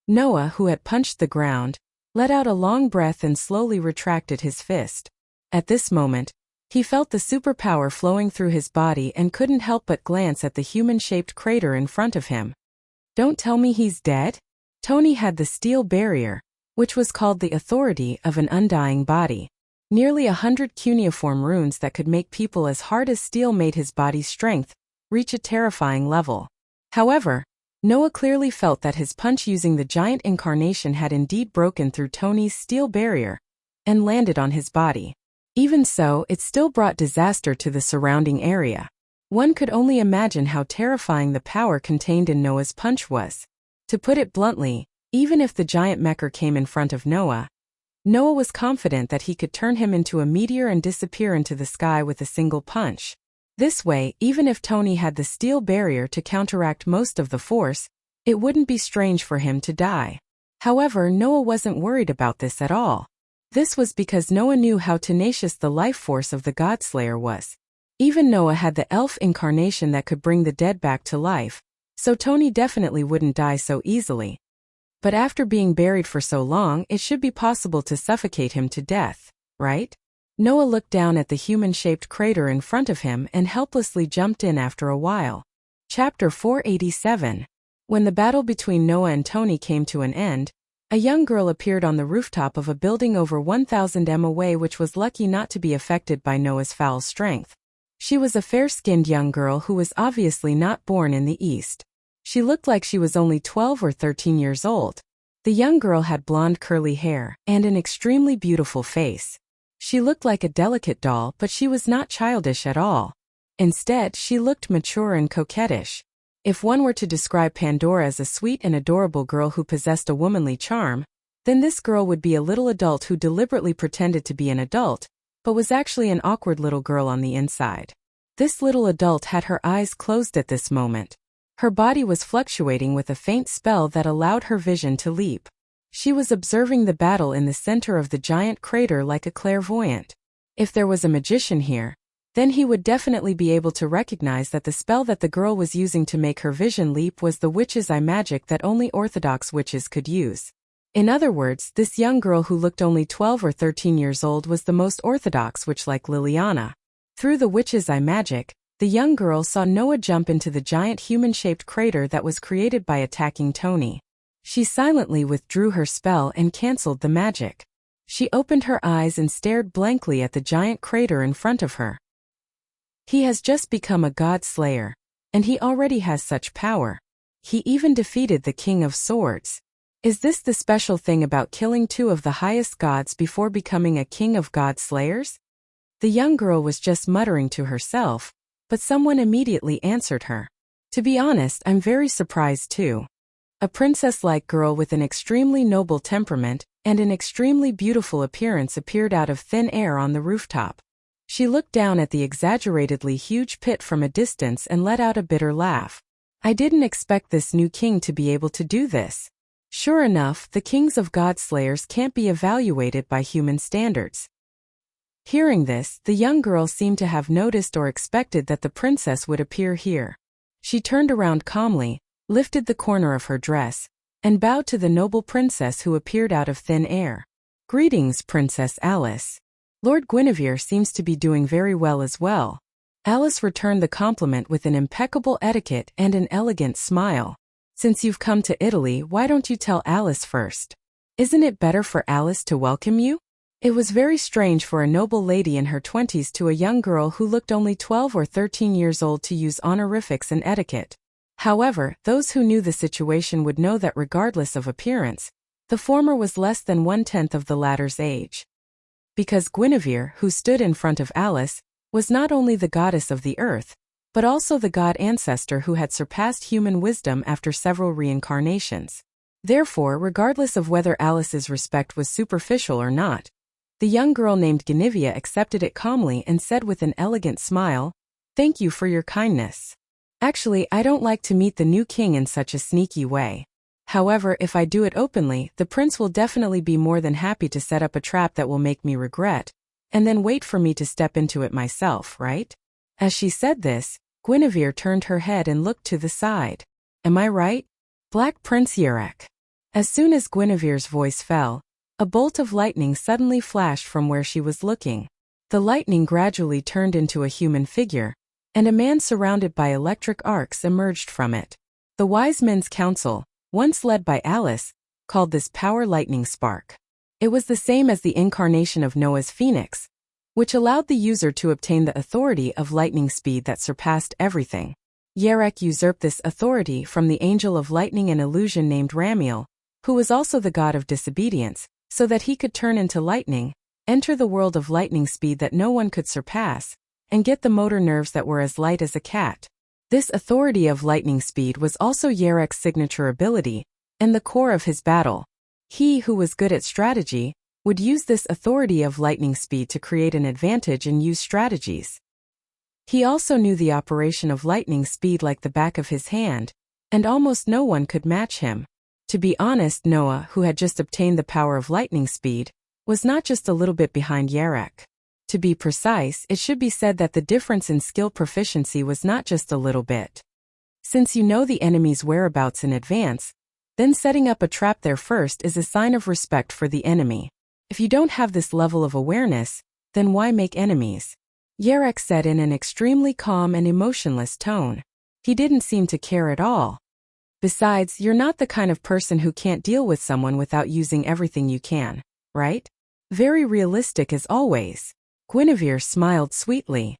Noah, who had punched the ground, let out a long breath and slowly retracted his fist. At this moment, he felt the superpower flowing through his body and couldn't help but glance at the human-shaped crater in front of him. Don't tell me he's dead? Tony had the steel barrier, which was called the authority of an undying body. Nearly 100 cuneiform runes that could make people as hard as steel made his body's strength reach a terrifying level. However, Noah clearly felt that his punch using the giant incarnation had indeed broken through Tony's steel barrier and landed on his body. Even so, it still brought disaster to the surrounding area. One could only imagine how terrifying the power contained in Noah's punch was. To put it bluntly, even if the giant mecha came in front of Noah was confident that he could turn him into a meteor and disappear into the sky with a single punch. This way, even if Tony had the steel barrier to counteract most of the force, it wouldn't be strange for him to die. However, Noah wasn't worried about this at all. This was because Noah knew how tenacious the life force of the Godslayer was. Even Noah had the elf incarnation that could bring the dead back to life, so Tony definitely wouldn't die so easily. But after being buried for so long, it should be possible to suffocate him to death, right? Noah looked down at the human-shaped crater in front of him and helplessly jumped in after a while. Chapter 487. When the battle between Noah and Tony came to an end, a young girl appeared on the rooftop of a building over 1,000 m away, which was lucky not to be affected by Noah's foul strength. She was a fair-skinned young girl who was obviously not born in the East. She looked like she was only 12 or 13 years old. The young girl had blonde curly hair and an extremely beautiful face. She looked like a delicate doll, but she was not childish at all. Instead, she looked mature and coquettish. If one were to describe Pandora as a sweet and adorable girl who possessed a womanly charm, then this girl would be a little adult who deliberately pretended to be an adult, but was actually an awkward little girl on the inside. This little adult had her eyes closed at this moment. Her body was fluctuating with a faint spell that allowed her vision to leap. She was observing the battle in the center of the giant crater like a clairvoyant. If there was a magician here, then he would definitely be able to recognize that the spell that the girl was using to make her vision leap was the witch's eye magic that only orthodox witches could use. In other words, this young girl who looked only 12 or 13 years old was the most orthodox witch like Liliana. Through the witch's eye magic, the young girl saw Noah jump into the giant human-shaped crater that was created by attacking Tony. She silently withdrew her spell and cancelled the magic. She opened her eyes and stared blankly at the giant crater in front of her. He has just become a god slayer, and he already has such power. He even defeated the King of Swords. Is this the special thing about killing two of the highest gods before becoming a king of god slayers? The young girl was just muttering to herself, but someone immediately answered her. To be honest, I'm very surprised too. A princess-like girl with an extremely noble temperament and an extremely beautiful appearance appeared out of thin air on the rooftop. She looked down at the exaggeratedly huge pit from a distance and let out a bitter laugh. I didn't expect this new king to be able to do this. Sure enough, the kings of Godslayers can't be evaluated by human standards. Hearing this, the young girl seemed to have noticed or expected that the princess would appear here. She turned around calmly, lifted the corner of her dress, and bowed to the noble princess who appeared out of thin air. Greetings, Princess Alice. Lord Guinevere seems to be doing very well as well. Alice returned the compliment with an impeccable etiquette and an elegant smile. Since you've come to Italy, why don't you tell Alice first? Isn't it better for Alice to welcome you? It was very strange for a noble lady in her 20s to a young girl who looked only 12 or 13 years old to use honorifics and etiquette. However, those who knew the situation would know that regardless of appearance, the former was less than 1/10 of the latter's age. Because Guinevere, who stood in front of Alice, was not only the goddess of the earth, but also the god ancestor who had surpassed human wisdom after several reincarnations. Therefore, regardless of whether Alice's respect was superficial or not, the young girl named Guinevere accepted it calmly and said with an elegant smile, "Thank you for your kindness. Actually, I don't like to meet the new king in such a sneaky way. However, if I do it openly, the prince will definitely be more than happy to set up a trap that will make me regret, and then wait for me to step into it myself, right?" As she said this, Guinevere turned her head and looked to the side. Am I right? Black Prince Yurek. As soon as Guinevere's voice fell, a bolt of lightning suddenly flashed from where she was looking. The lightning gradually turned into a human figure, and a man surrounded by electric arcs emerged from it. The Wise Men's Council, once led by Alice, called this power lightning spark. It was the same as the incarnation of Noah's phoenix, which allowed the user to obtain the authority of lightning speed that surpassed everything. Yerek usurped this authority from the angel of lightning and illusion named Ramiel, who was also the god of disobedience, so that he could turn into lightning, enter the world of lightning speed that no one could surpass, and get the motor nerves that were as light as a cat. This authority of lightning speed was also Yerek's signature ability, and the core of his battle. He who was good at strategy would use this authority of lightning speed to create an advantage and use strategies. He also knew the operation of lightning speed like the back of his hand, and almost no one could match him. To be honest, Noah, who had just obtained the power of lightning speed, was not just a little bit behind Yerek. To be precise, it should be said that the difference in skill proficiency was not just a little bit. Since you know the enemy's whereabouts in advance, then setting up a trap there first is a sign of respect for the enemy. If you don't have this level of awareness, then why make enemies? Yerek said in an extremely calm and emotionless tone. He didn't seem to care at all. Besides, you're not the kind of person who can't deal with someone without using everything you can, right? Very realistic as always. Guinevere smiled sweetly.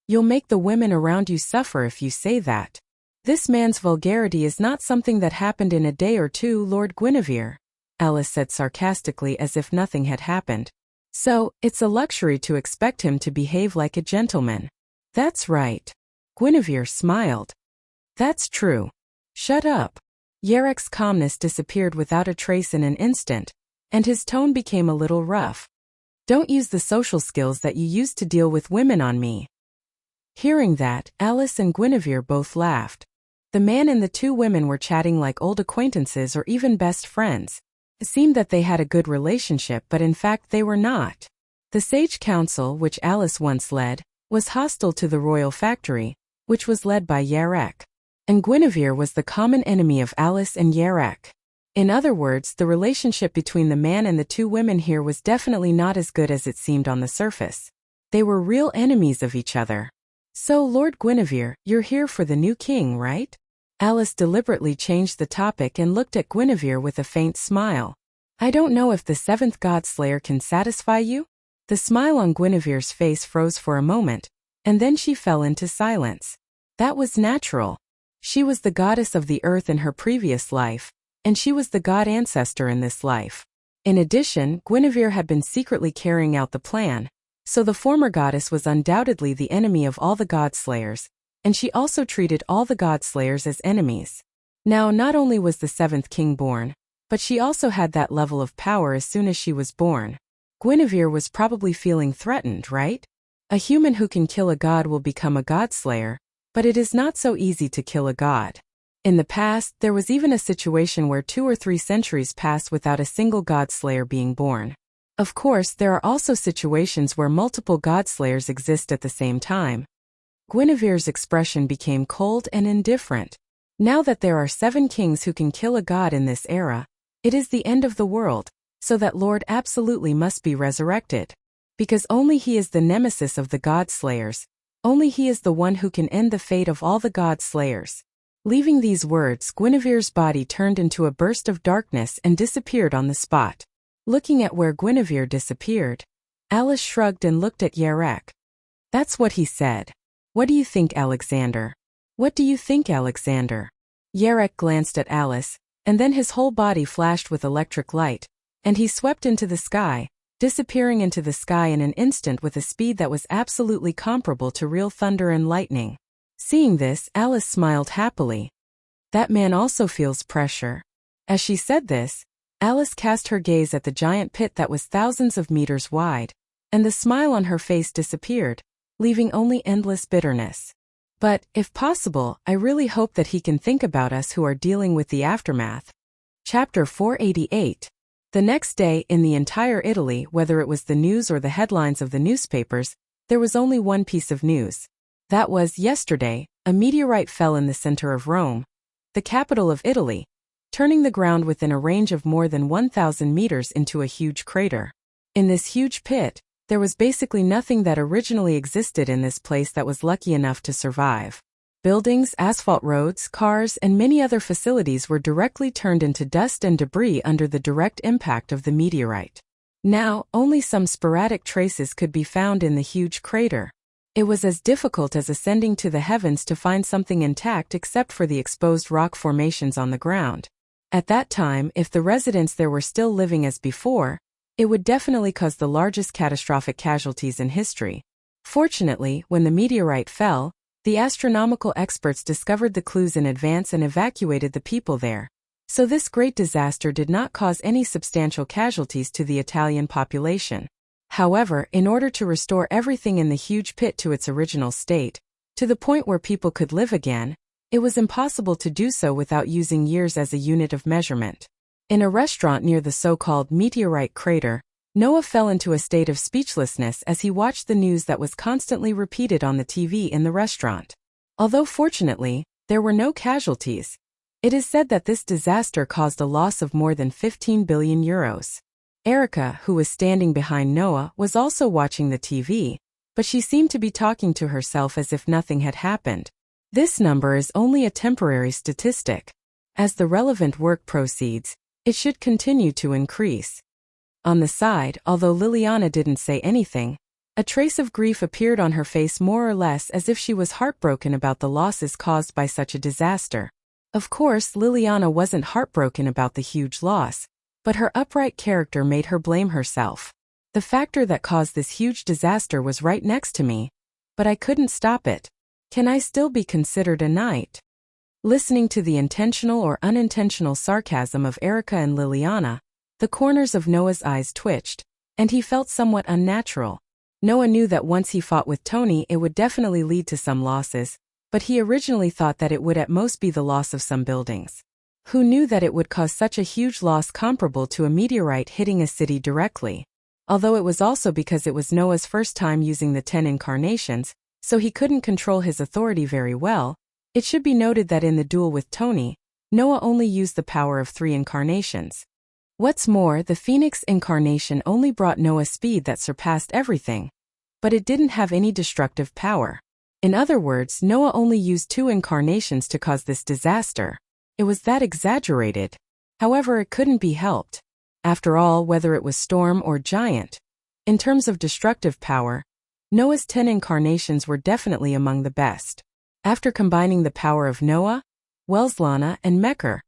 You'll make the women around you suffer if you say that. This man's vulgarity is not something that happened in a day or two, Lord Guinevere, Alice said sarcastically as if nothing had happened. So, it's a luxury to expect him to behave like a gentleman. That's right. Guinevere smiled. That's true. Shut up. Yerek's calmness disappeared without a trace in an instant, and his tone became a little rough. Don't use the social skills that you used to deal with women on me. Hearing that, Alice and Guinevere both laughed. The man and the two women were chatting like old acquaintances or even best friends. It seemed that they had a good relationship, but in fact they were not. The Sage Council, which Alice once led, was hostile to the royal factory, which was led by Yerek. And Guinevere was the common enemy of Alice and Yerek. In other words, the relationship between the man and the two women here was definitely not as good as it seemed on the surface. They were real enemies of each other. So, Lord Guinevere, you're here for the new king, right? Alice deliberately changed the topic and looked at Guinevere with a faint smile. I don't know if the seventh God-slayer can satisfy you? The smile on Guinevere's face froze for a moment, and then she fell into silence. That was natural. She was the goddess of the earth in her previous life, and she was the god ancestor in this life. In addition, Guinevere had been secretly carrying out the plan, so the former goddess was undoubtedly the enemy of all the God-slayers, and she also treated all the God-slayers as enemies. Now, not only was the seventh king born, but she also had that level of power as soon as she was born. Guinevere was probably feeling threatened, right? A human who can kill a god will become a God-slayer, but it is not so easy to kill a god. In the past, there was even a situation where 2 or 3 centuries passed without a single God-slayer being born. Of course, there are also situations where multiple God-slayers exist at the same time. Guinevere's expression became cold and indifferent. Now that there are 7 kings who can kill a god in this era, it is the end of the world, so that Lord absolutely must be resurrected. Because only he is the nemesis of the God-slayers, only he is the one who can end the fate of all the God-slayers. Leaving these words, Guinevere's body turned into a burst of darkness and disappeared on the spot. Looking at where Guinevere disappeared, Alice shrugged and looked at Yerek. That's what he said. What do you think, Alexander? What do you think, Alexander? Yerek glanced at Alice, and then his whole body flashed with electric light, and he swept into the sky, disappearing into the sky in an instant with a speed that was absolutely comparable to real thunder and lightning. Seeing this, Alice smiled happily. That man also feels pressure. As she said this, Alice cast her gaze at the giant pit that was thousands of meters wide, and the smile on her face disappeared, leaving only endless bitterness. But, if possible, I really hope that he can think about us who are dealing with the aftermath. Chapter 488. The next day, in the entire Italy, whether it was the news or the headlines of the newspapers, there was only one piece of news. That was, yesterday, a meteorite fell in the center of Rome, the capital of Italy, turning the ground within a range of more than 1,000 meters into a huge crater. In this huge pit, there was basically nothing that originally existed in this place that was lucky enough to survive. Buildings, asphalt roads, cars, and many other facilities were directly turned into dust and debris under the direct impact of the meteorite. Now, only some sporadic traces could be found in the huge crater. It was as difficult as ascending to the heavens to find something intact except for the exposed rock formations on the ground. At that time, if the residents there were still living as before, it would definitely cause the largest catastrophic casualties in history. Fortunately, when the meteorite fell, the astronomical experts discovered the clues in advance and evacuated the people there. So this great disaster did not cause any substantial casualties to the Italian population. However, in order to restore everything in the huge pit to its original state, to the point where people could live again, it was impossible to do so without using years as a unit of measurement. In a restaurant near the so-called meteorite crater, Noah fell into a state of speechlessness as he watched the news that was constantly repeated on the TV in the restaurant. Although fortunately, there were no casualties, it is said that this disaster caused a loss of more than 15 billion euros. Erica, who was standing behind Noah, was also watching the TV, but she seemed to be talking to herself as if nothing had happened. This number is only a temporary statistic. As the relevant work proceeds, it should continue to increase. On the side, although Liliana didn't say anything, a trace of grief appeared on her face, more or less as if she was heartbroken about the losses caused by such a disaster. Of course, Liliana wasn't heartbroken about the huge loss, but her upright character made her blame herself. The factor that caused this huge disaster was right next to me, but I couldn't stop it. Can I still be considered a knight? Listening to the intentional or unintentional sarcasm of Erica and Liliana, the corners of Noah's eyes twitched, and he felt somewhat unnatural. Noah knew that once he fought with Tony it would definitely lead to some losses, but he originally thought that it would at most be the loss of some buildings. Who knew that it would cause such a huge loss comparable to a meteorite hitting a city directly? Although it was also because it was Noah's first time using the 10 incarnations, so he couldn't control his authority very well, it should be noted that in the duel with Tony, Noah only used the power of 3 incarnations. What's more, the Phoenix incarnation only brought Noah speed that surpassed everything, but it didn't have any destructive power. In other words, Noah only used 2 incarnations to cause this disaster. It was that exaggerated. However, it couldn't be helped. After all, whether it was storm or giant, in terms of destructive power, Noah's 10 incarnations were definitely among the best. After combining the power of Noah, Welslana, and Mekker,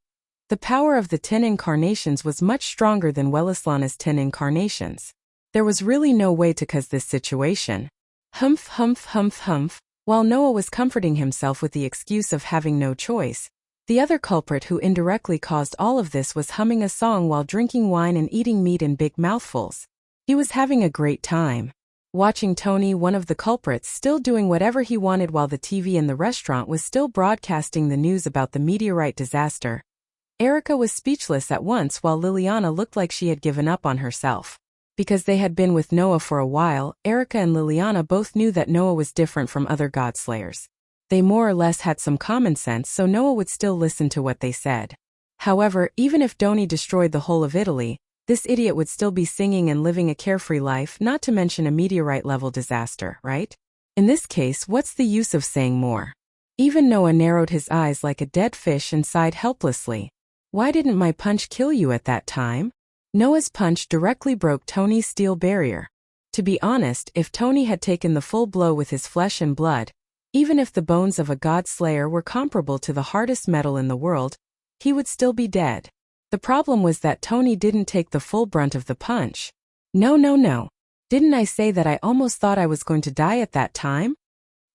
the power of the 10 incarnations was much stronger than Welslana's 10 incarnations. There was really no way to cause this situation. Humph, humph, humph, humph. While Noah was comforting himself with the excuse of having no choice, the other culprit who indirectly caused all of this was humming a song while drinking wine and eating meat in big mouthfuls. He was having a great time. Watching Tony, one of the culprits, still doing whatever he wanted while the TV in the restaurant was still broadcasting the news about the meteorite disaster. Erica was speechless at once while Liliana looked like she had given up on herself. Because they had been with Noah for a while, Erica and Liliana both knew that Noah was different from other godslayers. They more or less had some common sense, so Noah would still listen to what they said. However, even if Doni destroyed the whole of Italy, this idiot would still be singing and living a carefree life, not to mention a meteorite-level disaster, right? In this case, what's the use of saying more? Even Noah narrowed his eyes like a dead fish and sighed helplessly. Why didn't my punch kill you at that time? Noah's punch directly broke Tony's steel barrier. To be honest, if Tony had taken the full blow with his flesh and blood, even if the bones of a god-slayer were comparable to the hardest metal in the world, he would still be dead. The problem was that Tony didn't take the full brunt of the punch. No. Didn't I say that I almost thought I was going to die at that time?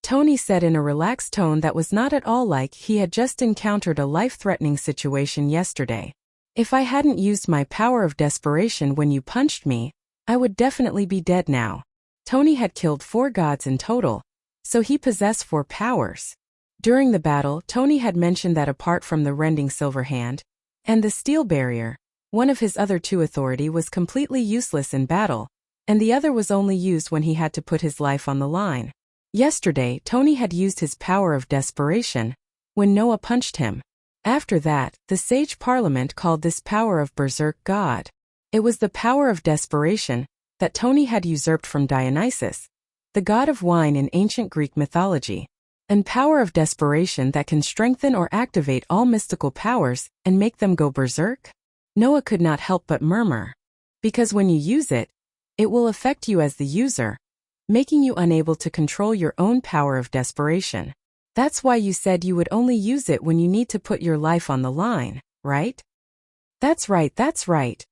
Tony said in a relaxed tone that was not at all like he had just encountered a life-threatening situation yesterday. If I hadn't used my power of desperation when you punched me, I would definitely be dead now. Tony had killed 4 gods in total, so he possessed 4 powers. During the battle, Tony had mentioned that apart from the rending silver hand and the steel barrier, one of his other 2 authority was completely useless in battle, and the other was only used when he had to put his life on the line. Yesterday, Tony had used his power of desperation when Noah punched him. After that, the Sage Parliament called this power of Berserk God. It was the power of desperation that Tony had usurped from Dionysus, the god of wine in ancient Greek mythology. and power of desperation that can strengthen or activate all mystical powers and make them go berserk? Noah could not help but murmur. Because when you use it, it will affect you as the user, making you unable to control your own power of desperation. That's why you said you would only use it when you need to put your life on the line, right? That's right,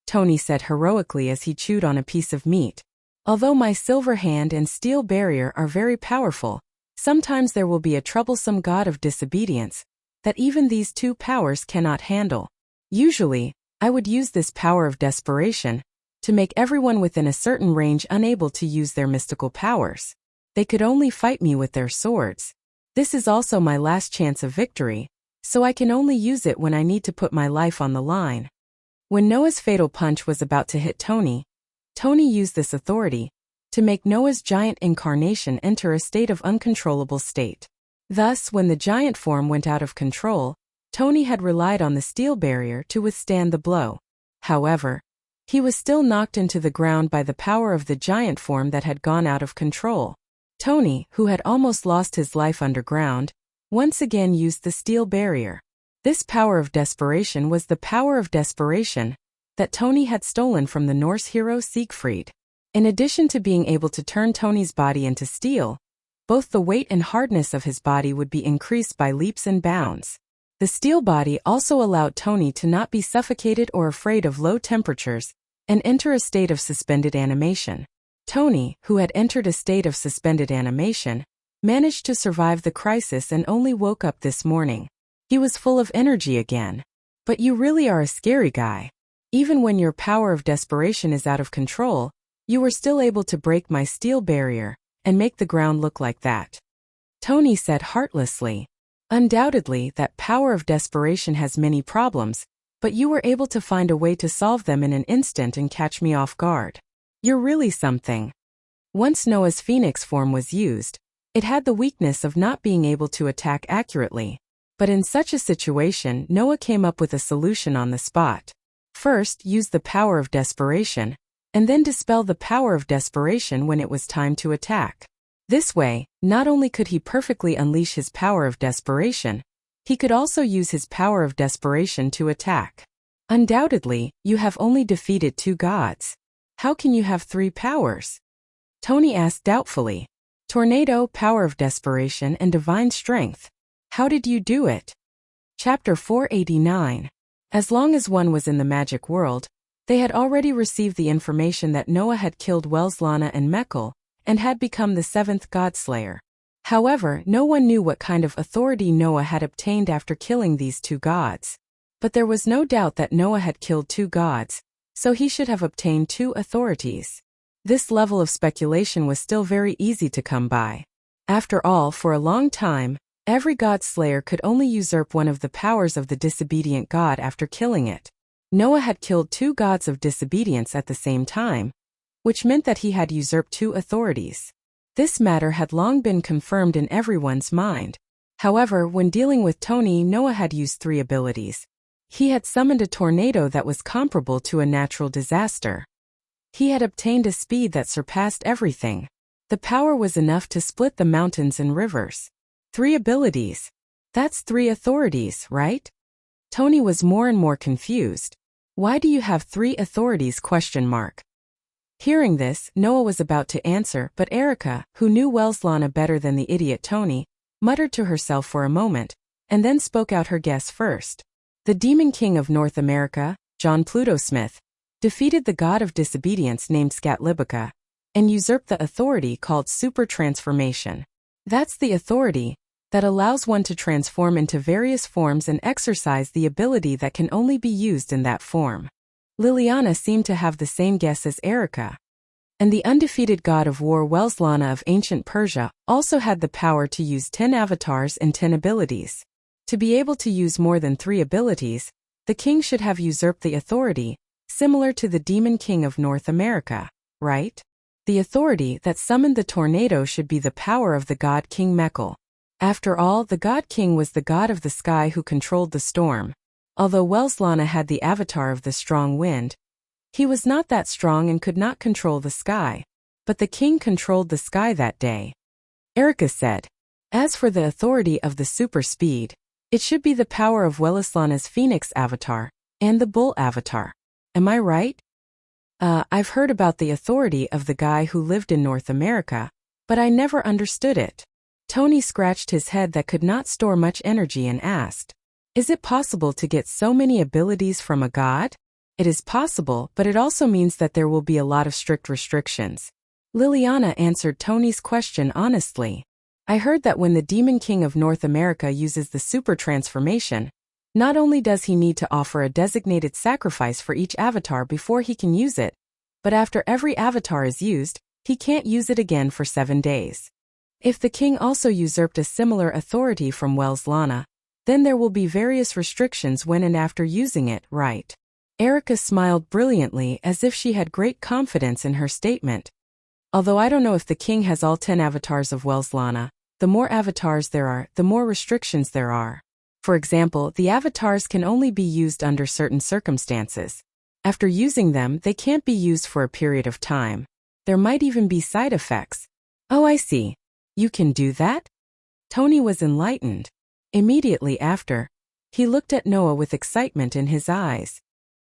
Tony said heroically as he chewed on a piece of meat. Although my silver hand and steel barrier are very powerful, sometimes there will be a troublesome god of disobedience that even these two powers cannot handle. Usually, I would use this power of desperation to make everyone within a certain range unable to use their mystical powers. They could only fight me with their swords. This is also my last chance of victory, so I can only use it when I need to put my life on the line. When Noah's fatal punch was about to hit Tony, Tony used this authority to make Noah's giant incarnation enter a state of uncontrollable state. Thus, when the giant form went out of control, Tony had relied on the steel barrier to withstand the blow. However, he was still knocked into the ground by the power of the giant form that had gone out of control. Tony, who had almost lost his life underground, once again used the steel barrier. This power of desperation was the power of desperation that Tony had stolen from the Norse hero Siegfried. In addition to being able to turn Tony's body into steel, both the weight and hardness of his body would be increased by leaps and bounds. The steel body also allowed Tony to not be suffocated or afraid of low temperatures and enter a state of suspended animation. Tony, who had entered a state of suspended animation, managed to survive the crisis and only woke up this morning. He was full of energy again. But you really are a scary guy. Even when your power of desperation is out of control, you were still able to break my steel barrier and make the ground look like that. Tony said heartlessly. Undoubtedly, that power of desperation has many problems, but you were able to find a way to solve them in an instant and catch me off guard. You're really something. Once Noah's phoenix form was used, it had the weakness of not being able to attack accurately. But in such a situation, Noah came up with a solution on the spot. First, use the power of desperation, and then dispel the power of desperation when it was time to attack. This way, not only could he perfectly unleash his power of desperation, he could also use his power of desperation to attack. Undoubtedly, you have only defeated 2 gods. How can you have 3 powers? Tony asked doubtfully. Tornado, power of desperation, and divine strength. How did you do it? Chapter 489. As long as one was in the magic world, they had already received the information that Noah had killed Welslana and Mekhl, and had become the 7th godslayer. However, no one knew what kind of authority Noah had obtained after killing these 2 gods. But there was no doubt that Noah had killed 2 gods, so he should have obtained 2 authorities. This level of speculation was still very easy to come by. After all, for a long time, every godslayer could only usurp one of the powers of the disobedient god after killing it. Noah had killed 2 gods of disobedience at the same time, which meant that he had usurped 2 authorities. This matter had long been confirmed in everyone's mind. However, when dealing with Tony, Noah had used 3 abilities. He had summoned a tornado that was comparable to a natural disaster. He had obtained a speed that surpassed everything. The power was enough to split the mountains and rivers. 3 abilities. That's 3 authorities, right? Tony was more and more confused. Why do you have 3 authorities? Hearing this, Noah was about to answer, but Erica, who knew Welslana better than the idiot Tony, muttered to herself for a moment, and then spoke out her guess first. The Demon King of North America, John Pluto Smith, defeated the god of disobedience named Skatlibica, and usurped the authority called super transformation. That's the authority that allows one to transform into various forms and exercise the ability that can only be used in that form. Liliana seemed to have the same guess as Erica. And the undefeated god of war Welslana of ancient Persia also had the power to use 10 avatars and 10 abilities. To be able to use more than 3 abilities, the king should have usurped the authority, similar to the Demon King of North America, right? The authority that summoned the tornado should be the power of the god King Mekhl. After all, the god king was the god of the sky who controlled the storm. Although Welslana had the avatar of the strong wind, he was not that strong and could not control the sky. But the king controlled the sky that day. Erica said, As for the authority of the super speed, it should be the power of Wellislana's Phoenix avatar and the Bull avatar. Am I right? I've heard about the authority of the guy who lived in North America, but I never understood it. Tony scratched his head that could not store much energy and asked, is it possible to get so many abilities from a god? It is possible, but it also means that there will be a lot of strict restrictions. Liliana answered Tony's question honestly. I heard that when the Demon King of North America uses the super transformation, not only does he need to offer a designated sacrifice for each avatar before he can use it, but after every avatar is used, he can't use it again for 7 days. If the king also usurped a similar authority from Wellislana, then there will be various restrictions when and after using it, right? Erica smiled brilliantly as if she had great confidence in her statement. Although I don't know if the king has all 10 avatars of Wellislana, the more avatars there are, the more restrictions there are. For example, the avatars can only be used under certain circumstances. After using them, they can't be used for a period of time. There might even be side effects. Oh, I see. You can do that? Tony was enlightened. Immediately after, he looked at Noah with excitement in his eyes.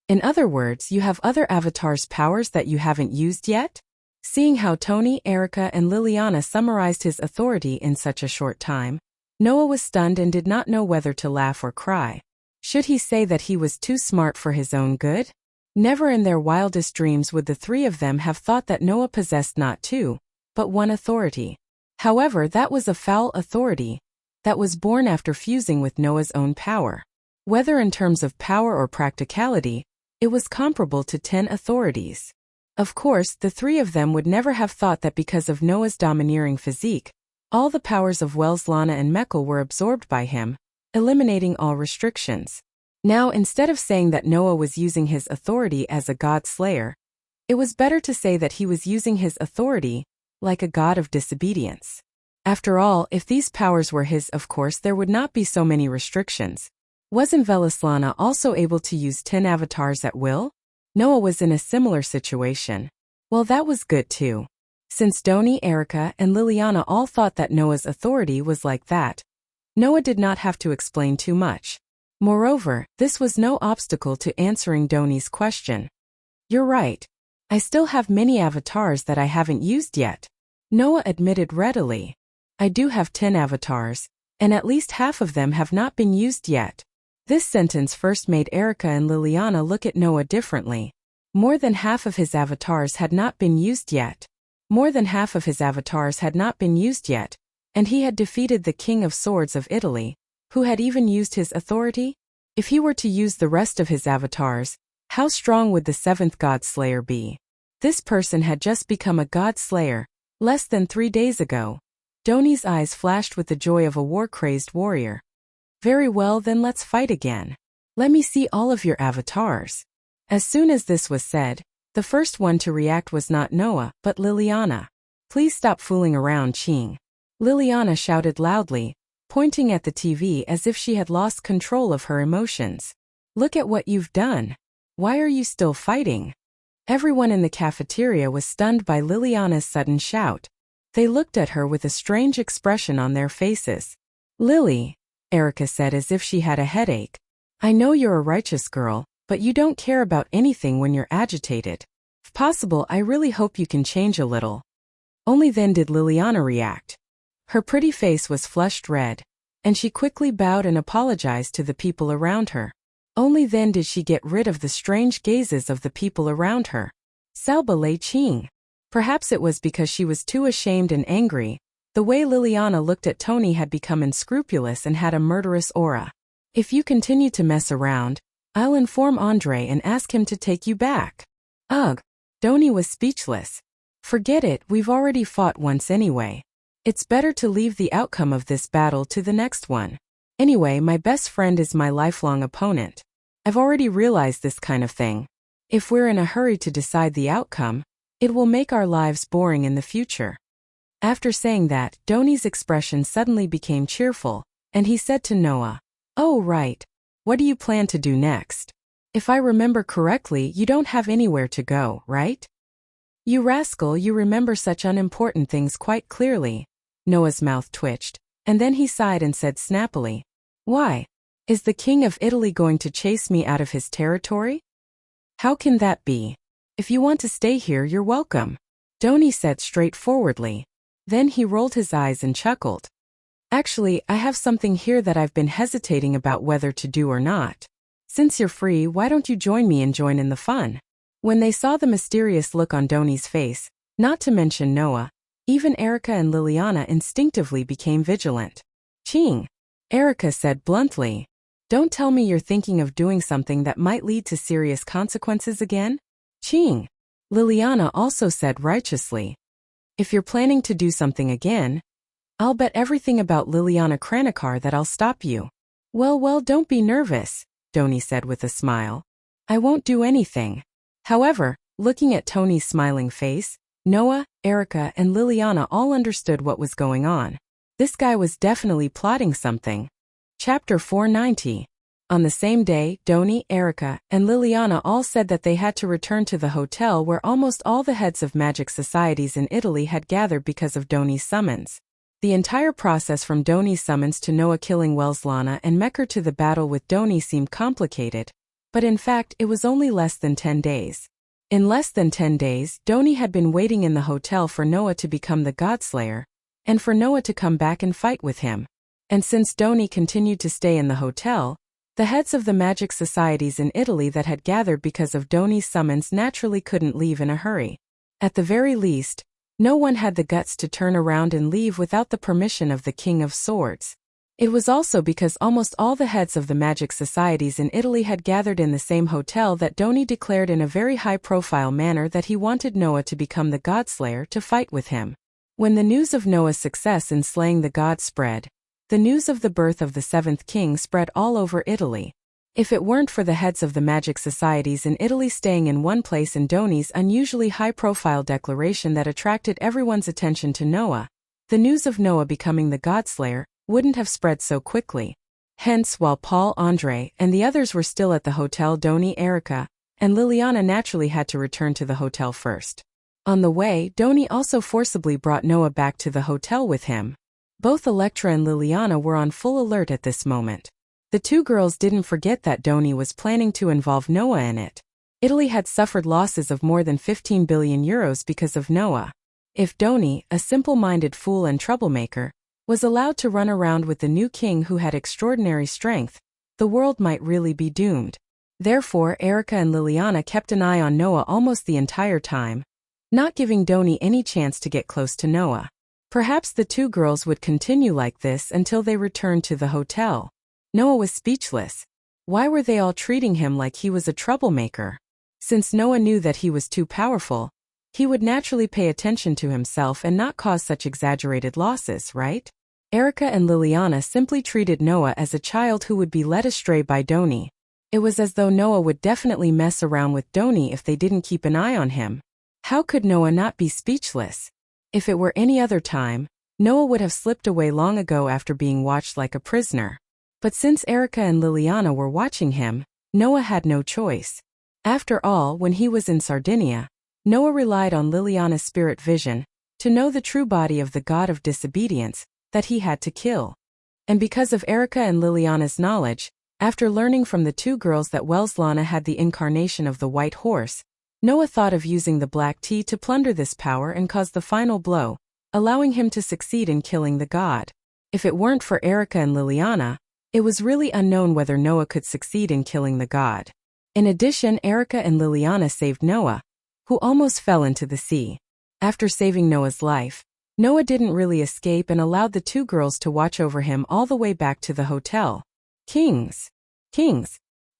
In other words, you have other avatars' powers that you haven't used yet? Seeing how Tony, Erica, and Liliana summarized his authority in such a short time, Noah was stunned and did not know whether to laugh or cry. Should he say that he was too smart for his own good? Never in their wildest dreams would the three of them have thought that Noah possessed not two, but one authority. However, that was a foul authority that was born after fusing with Noah's own power. Whether in terms of power or practicality, it was comparable to 10 authorities. Of course, the three of them would never have thought that because of Noah's domineering physique, all the powers of Wellislana and Mekl were absorbed by him, eliminating all restrictions. Now, instead of saying that Noah was using his authority as a god slayer, it was better to say that he was using his authority like a god of disobedience. After all, if these powers were his, of course there would not be so many restrictions. Wasn't Wellislana also able to use 10 avatars at will? Noah was in a similar situation. Well, that was good too. Since Doni, Erica, and Liliana all thought that Noah's authority was like that, Noah did not have to explain too much. Moreover, this was no obstacle to answering Doni's question. You're right. I still have many avatars that I haven't used yet. Noah admitted readily. I do have 10 avatars, and at least half of them have not been used yet. This sentence first made Erica and Liliana look at Noah differently. More than half of his avatars had not been used yet. More than half of his avatars had not been used yet, and he had defeated the King of Swords of Italy, who had even used his authority? If he were to use the rest of his avatars, how strong would the 7th God Slayer be? This person had just become a God Slayer, less than 3 days ago. Doni's eyes flashed with the joy of a war-crazed warrior. Very well, then let's fight again. Let me see all of your avatars. As soon as this was said, the first one to react was not Noah, but Liliana. Please stop fooling around, Ching. Liliana shouted loudly, pointing at the TV as if she had lost control of her emotions. Look at what you've done. Why are you still fighting? Everyone in the cafeteria was stunned by Liliana's sudden shout. They looked at her with a strange expression on their faces. Lily, Erica said as if she had a headache. I know you're a righteous girl, but you don't care about anything when you're agitated. If possible, I really hope you can change a little. Only then did Liliana react. Her pretty face was flushed red, and she quickly bowed and apologized to the people around her. Only then did she get rid of the strange gazes of the people around her. Salba Lei Ching. Perhaps it was because she was too ashamed and angry. The way Liliana looked at Tony had become unscrupulous and had a murderous aura. If you continue to mess around, I'll inform Andre and ask him to take you back. Ugh. Doni was speechless. Forget it, we've already fought once anyway. It's better to leave the outcome of this battle to the next one. Anyway, my best friend is my lifelong opponent. I've already realized this kind of thing. If we're in a hurry to decide the outcome, it will make our lives boring in the future. After saying that, Doni's expression suddenly became cheerful, and he said to Noah, Oh right. What do you plan to do next? If I remember correctly, you don't have anywhere to go, right? You rascal, you remember such unimportant things quite clearly. Noah's mouth twitched. And then he sighed and said snappily, "Why? Is the king of Italy going to chase me out of his territory? How can that be? If you want to stay here, you're welcome," Doni said straightforwardly. Then he rolled his eyes and chuckled. "Actually, I have something here that I've been hesitating about whether to do or not. Since you're free, why don't you join me and join in the fun?" When they saw the mysterious look on Doni's face, not to mention Noah, even Erica and Liliana instinctively became vigilant. "Ching," Erica said bluntly. "Don't tell me you're thinking of doing something that might lead to serious consequences again?" "Ching," Liliana also said righteously. "If you're planning to do something again, I'll bet everything about Liliana Kranikar that I'll stop you." Well, don't be nervous," Doni said with a smile. "I won't do anything." However, looking at Tony's smiling face, Noah, Erica, and Liliana all understood what was going on. This guy was definitely plotting something. Chapter 490. On the same day, Doni, Erica, and Liliana all said that they had to return to the hotel where almost all the heads of magic societies in Italy had gathered because of Doni's summons. The entire process from Doni's summons to Noah killing Welslana and Mekker to the battle with Doni seemed complicated, but in fact it was only less than 10 days. In less than 10 days, Doni had been waiting in the hotel for Noah to become the Godslayer, and for Noah to come back and fight with him. And since Doni continued to stay in the hotel, the heads of the magic societies in Italy that had gathered because of Doni's summons naturally couldn't leave in a hurry. At the very least, no one had the guts to turn around and leave without the permission of the King of Swords. It was also because almost all the heads of the magic societies in Italy had gathered in the same hotel that Doni declared in a very high-profile manner that he wanted Noah to become the Godslayer to fight with him. When the news of Noah's success in slaying the god spread, the news of the birth of the seventh king spread all over Italy. If it weren't for the heads of the magic societies in Italy staying in one place and Doni's unusually high-profile declaration that attracted everyone's attention to Noah, the news of Noah becoming the Godslayer wouldn't have spread so quickly. Hence, while Paul, Andre, and the others were still at the hotel, Doni, Erica, and Liliana naturally had to return to the hotel first. On the way, Doni also forcibly brought Noah back to the hotel with him. Both Electra and Liliana were on full alert at this moment. The two girls didn't forget that Doni was planning to involve Noah in it. Italy had suffered losses of more than 15 billion euros because of Noah. If Doni, a simple-minded fool and troublemaker, was allowed to run around with the new king who had extraordinary strength, the world might really be doomed. Therefore, Erica and Liliana kept an eye on Noah almost the entire time, not giving Doni any chance to get close to Noah. Perhaps the two girls would continue like this until they returned to the hotel. Noah was speechless. Why were they all treating him like he was a troublemaker? Since Noah knew that he was too powerful, he would naturally pay attention to himself and not cause such exaggerated losses, right? Erica and Liliana simply treated Noah as a child who would be led astray by Doni. It was as though Noah would definitely mess around with Doni if they didn't keep an eye on him. How could Noah not be speechless? If it were any other time, Noah would have slipped away long ago after being watched like a prisoner. But since Erica and Liliana were watching him, Noah had no choice. After all, when he was in Sardinia, Noah relied on Liliana's spirit vision to know the true body of the god of disobedience that he had to kill. And because of Erica and Liliana's knowledge, after learning from the two girls that Welslana had the incarnation of the white horse, Noah thought of using the black tea to plunder this power and cause the final blow, allowing him to succeed in killing the god. If it weren't for Erica and Liliana, it was really unknown whether Noah could succeed in killing the god. In addition, Erica and Liliana saved Noah, who almost fell into the sea. After saving Noah's life, Noah didn't really escape and allowed the two girls to watch over him all the way back to the hotel. Kings.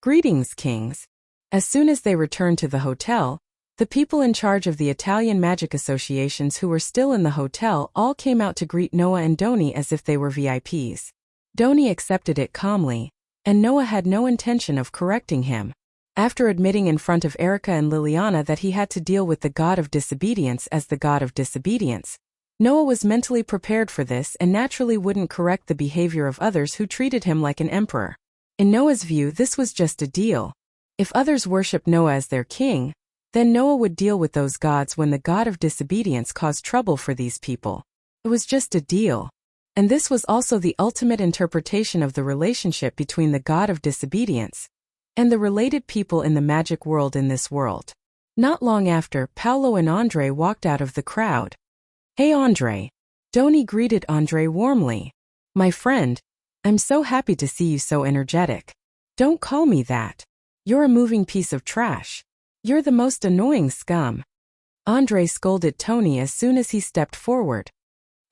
Greetings, kings. As soon as they returned to the hotel, the people in charge of the Italian magic associations who were still in the hotel all came out to greet Noah and Doni as if they were VIPs. Doni accepted it calmly, and Noah had no intention of correcting him. After admitting in front of Erica and Liliana that he had to deal with the god of disobedience as the god of disobedience, Noah was mentally prepared for this and naturally wouldn't correct the behavior of others who treated him like an emperor. In Noah's view, this was just a deal. If others worshipped Noah as their king, then Noah would deal with those gods when the god of disobedience caused trouble for these people. It was just a deal. And this was also the ultimate interpretation of the relationship between the god of disobedience and the related people in the magic world in this world. Not long after, Paolo and Andre walked out of the crowd. "Hey Andre." Doni greeted Andre warmly. "My friend, I'm so happy to see you so energetic." "Don't call me that. You're a moving piece of trash. You're the most annoying scum." Andre scolded Tony as soon as he stepped forward.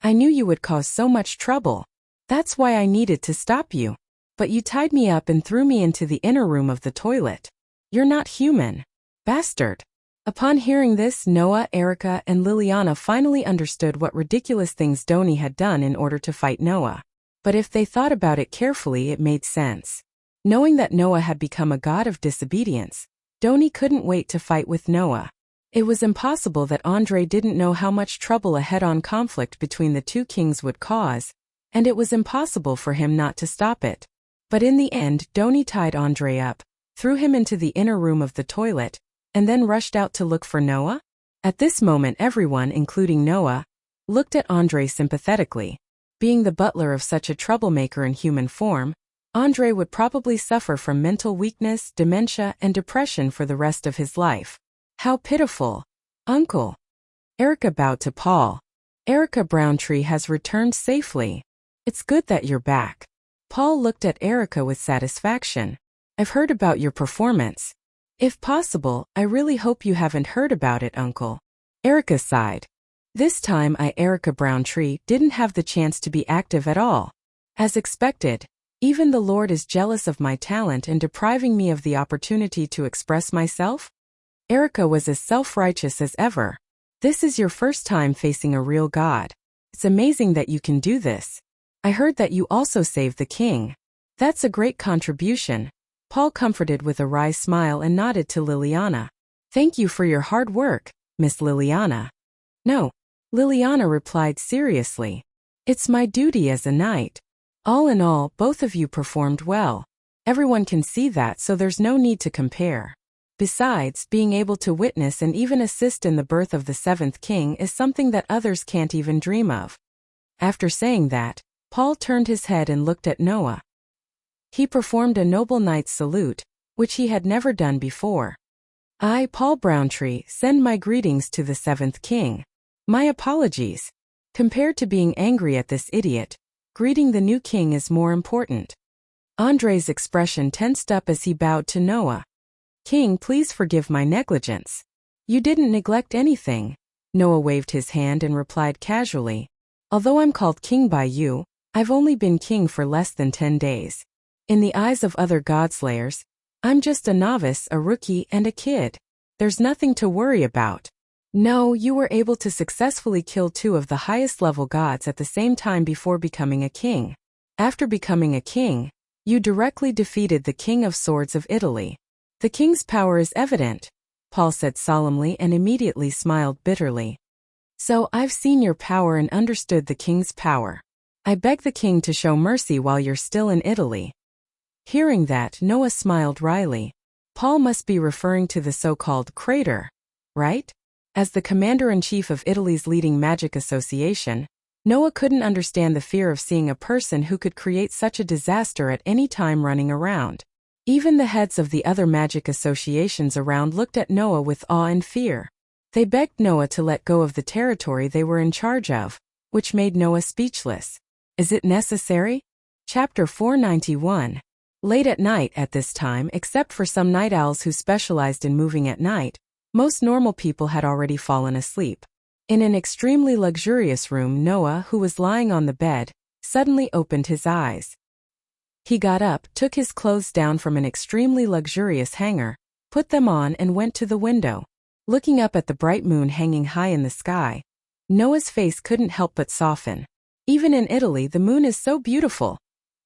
"I knew you would cause so much trouble. That's why I needed to stop you. But you tied me up and threw me into the inner room of the toilet. You're not human. Bastard." Upon hearing this, Noah, Erica, and Liliana finally understood what ridiculous things Doni had done in order to fight Noah. But if they thought about it carefully, it made sense. Knowing that Noah had become a god of disobedience, Doni couldn't wait to fight with Noah. It was impossible that Andre didn't know how much trouble a head-on conflict between the two kings would cause, and it was impossible for him not to stop it. But in the end, Doni tied Andre up, threw him into the inner room of the toilet, and then rushed out to look for Noah? At this moment, everyone, including Noah, looked at Andre sympathetically. Being the butler of such a troublemaker in human form, Andre would probably suffer from mental weakness, dementia, and depression for the rest of his life. "How pitiful, Uncle." Erica bowed to Paul. "Erica Browntree has returned safely. It's good that you're back." Paul looked at Erica with satisfaction. "I've heard about your performance. If possible, I really hope you haven't heard about it, Uncle." Erica sighed. "This time Erica Browntree didn't have the chance to be active at all. As expected, even the Lord is jealous of my talent and depriving me of the opportunity to express myself?" Erica was as self-righteous as ever. "This is your first time facing a real god. It's amazing that you can do this. I heard that you also saved the king. That's a great contribution." Paul comforted with a wry smile and nodded to Liliana. "Thank you for your hard work, Miss Liliana." "No," Liliana replied seriously. "It's my duty as a knight. All in all, both of you performed well. Everyone can see that, so there's no need to compare. Besides, being able to witness and even assist in the birth of the seventh king is something that others can't even dream of." After saying that, Paul turned his head and looked at Noah. He performed a noble knight's salute, which he had never done before. "I, Paul Browntree, send my greetings to the seventh king. My apologies. Compared to being angry at this idiot, greeting the new king is more important." Andre's expression tensed up as he bowed to Noah. "King, please forgive my negligence." "You didn't neglect anything." Noah waved his hand and replied casually. "Although I'm called king by you, I've only been king for less than 10 days. In the eyes of other godslayers, I'm just a novice, a rookie, and a kid. There's nothing to worry about." "No, you were able to successfully kill 2 of the highest level gods at the same time before becoming a king. After becoming a king, you directly defeated the King of Swords of Italy. The king's power is evident," Paul said solemnly and immediately smiled bitterly. "So I've seen your power and understood the king's power. I beg the king to show mercy while you're still in Italy." Hearing that, Noah smiled wryly. Paul must be referring to the so-called crater, right? As the commander-in-chief of Italy's leading magic association, Noah couldn't understand the fear of seeing a person who could create such a disaster at any time running around. Even the heads of the other magic associations around looked at Noah with awe and fear. They begged Noah to let go of the territory they were in charge of, which made Noah speechless. Is it necessary? Chapter 491. Late at night at this time, except for some night owls who specialized in moving at night, most normal people had already fallen asleep. In an extremely luxurious room, Noah, who was lying on the bed, suddenly opened his eyes. He got up, took his clothes down from an extremely luxurious hanger, put them on and went to the window. Looking up at the bright moon hanging high in the sky, Noah's face couldn't help but soften. Even in Italy, the moon is so beautiful.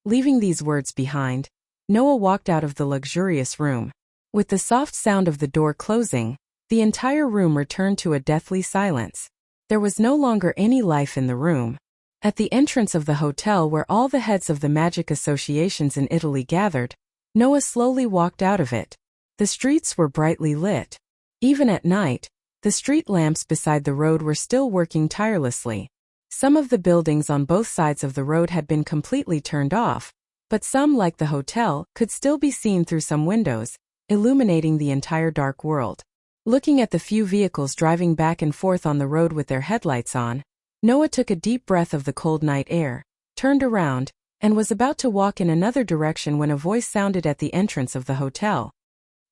Leaving these words behind, Noah walked out of the luxurious room. With the soft sound of the door closing, the entire room returned to a deathly silence. There was no longer any life in the room. At the entrance of the hotel where all the heads of the magic associations in Italy gathered, Noah slowly walked out of it. The streets were brightly lit. Even at night, the street lamps beside the road were still working tirelessly. Some of the buildings on both sides of the road had been completely turned off, but some, like the hotel, could still be seen through some windows, illuminating the entire dark world. Looking at the few vehicles driving back and forth on the road with their headlights on, Noah took a deep breath of the cold night air, turned around, and was about to walk in another direction when a voice sounded at the entrance of the hotel.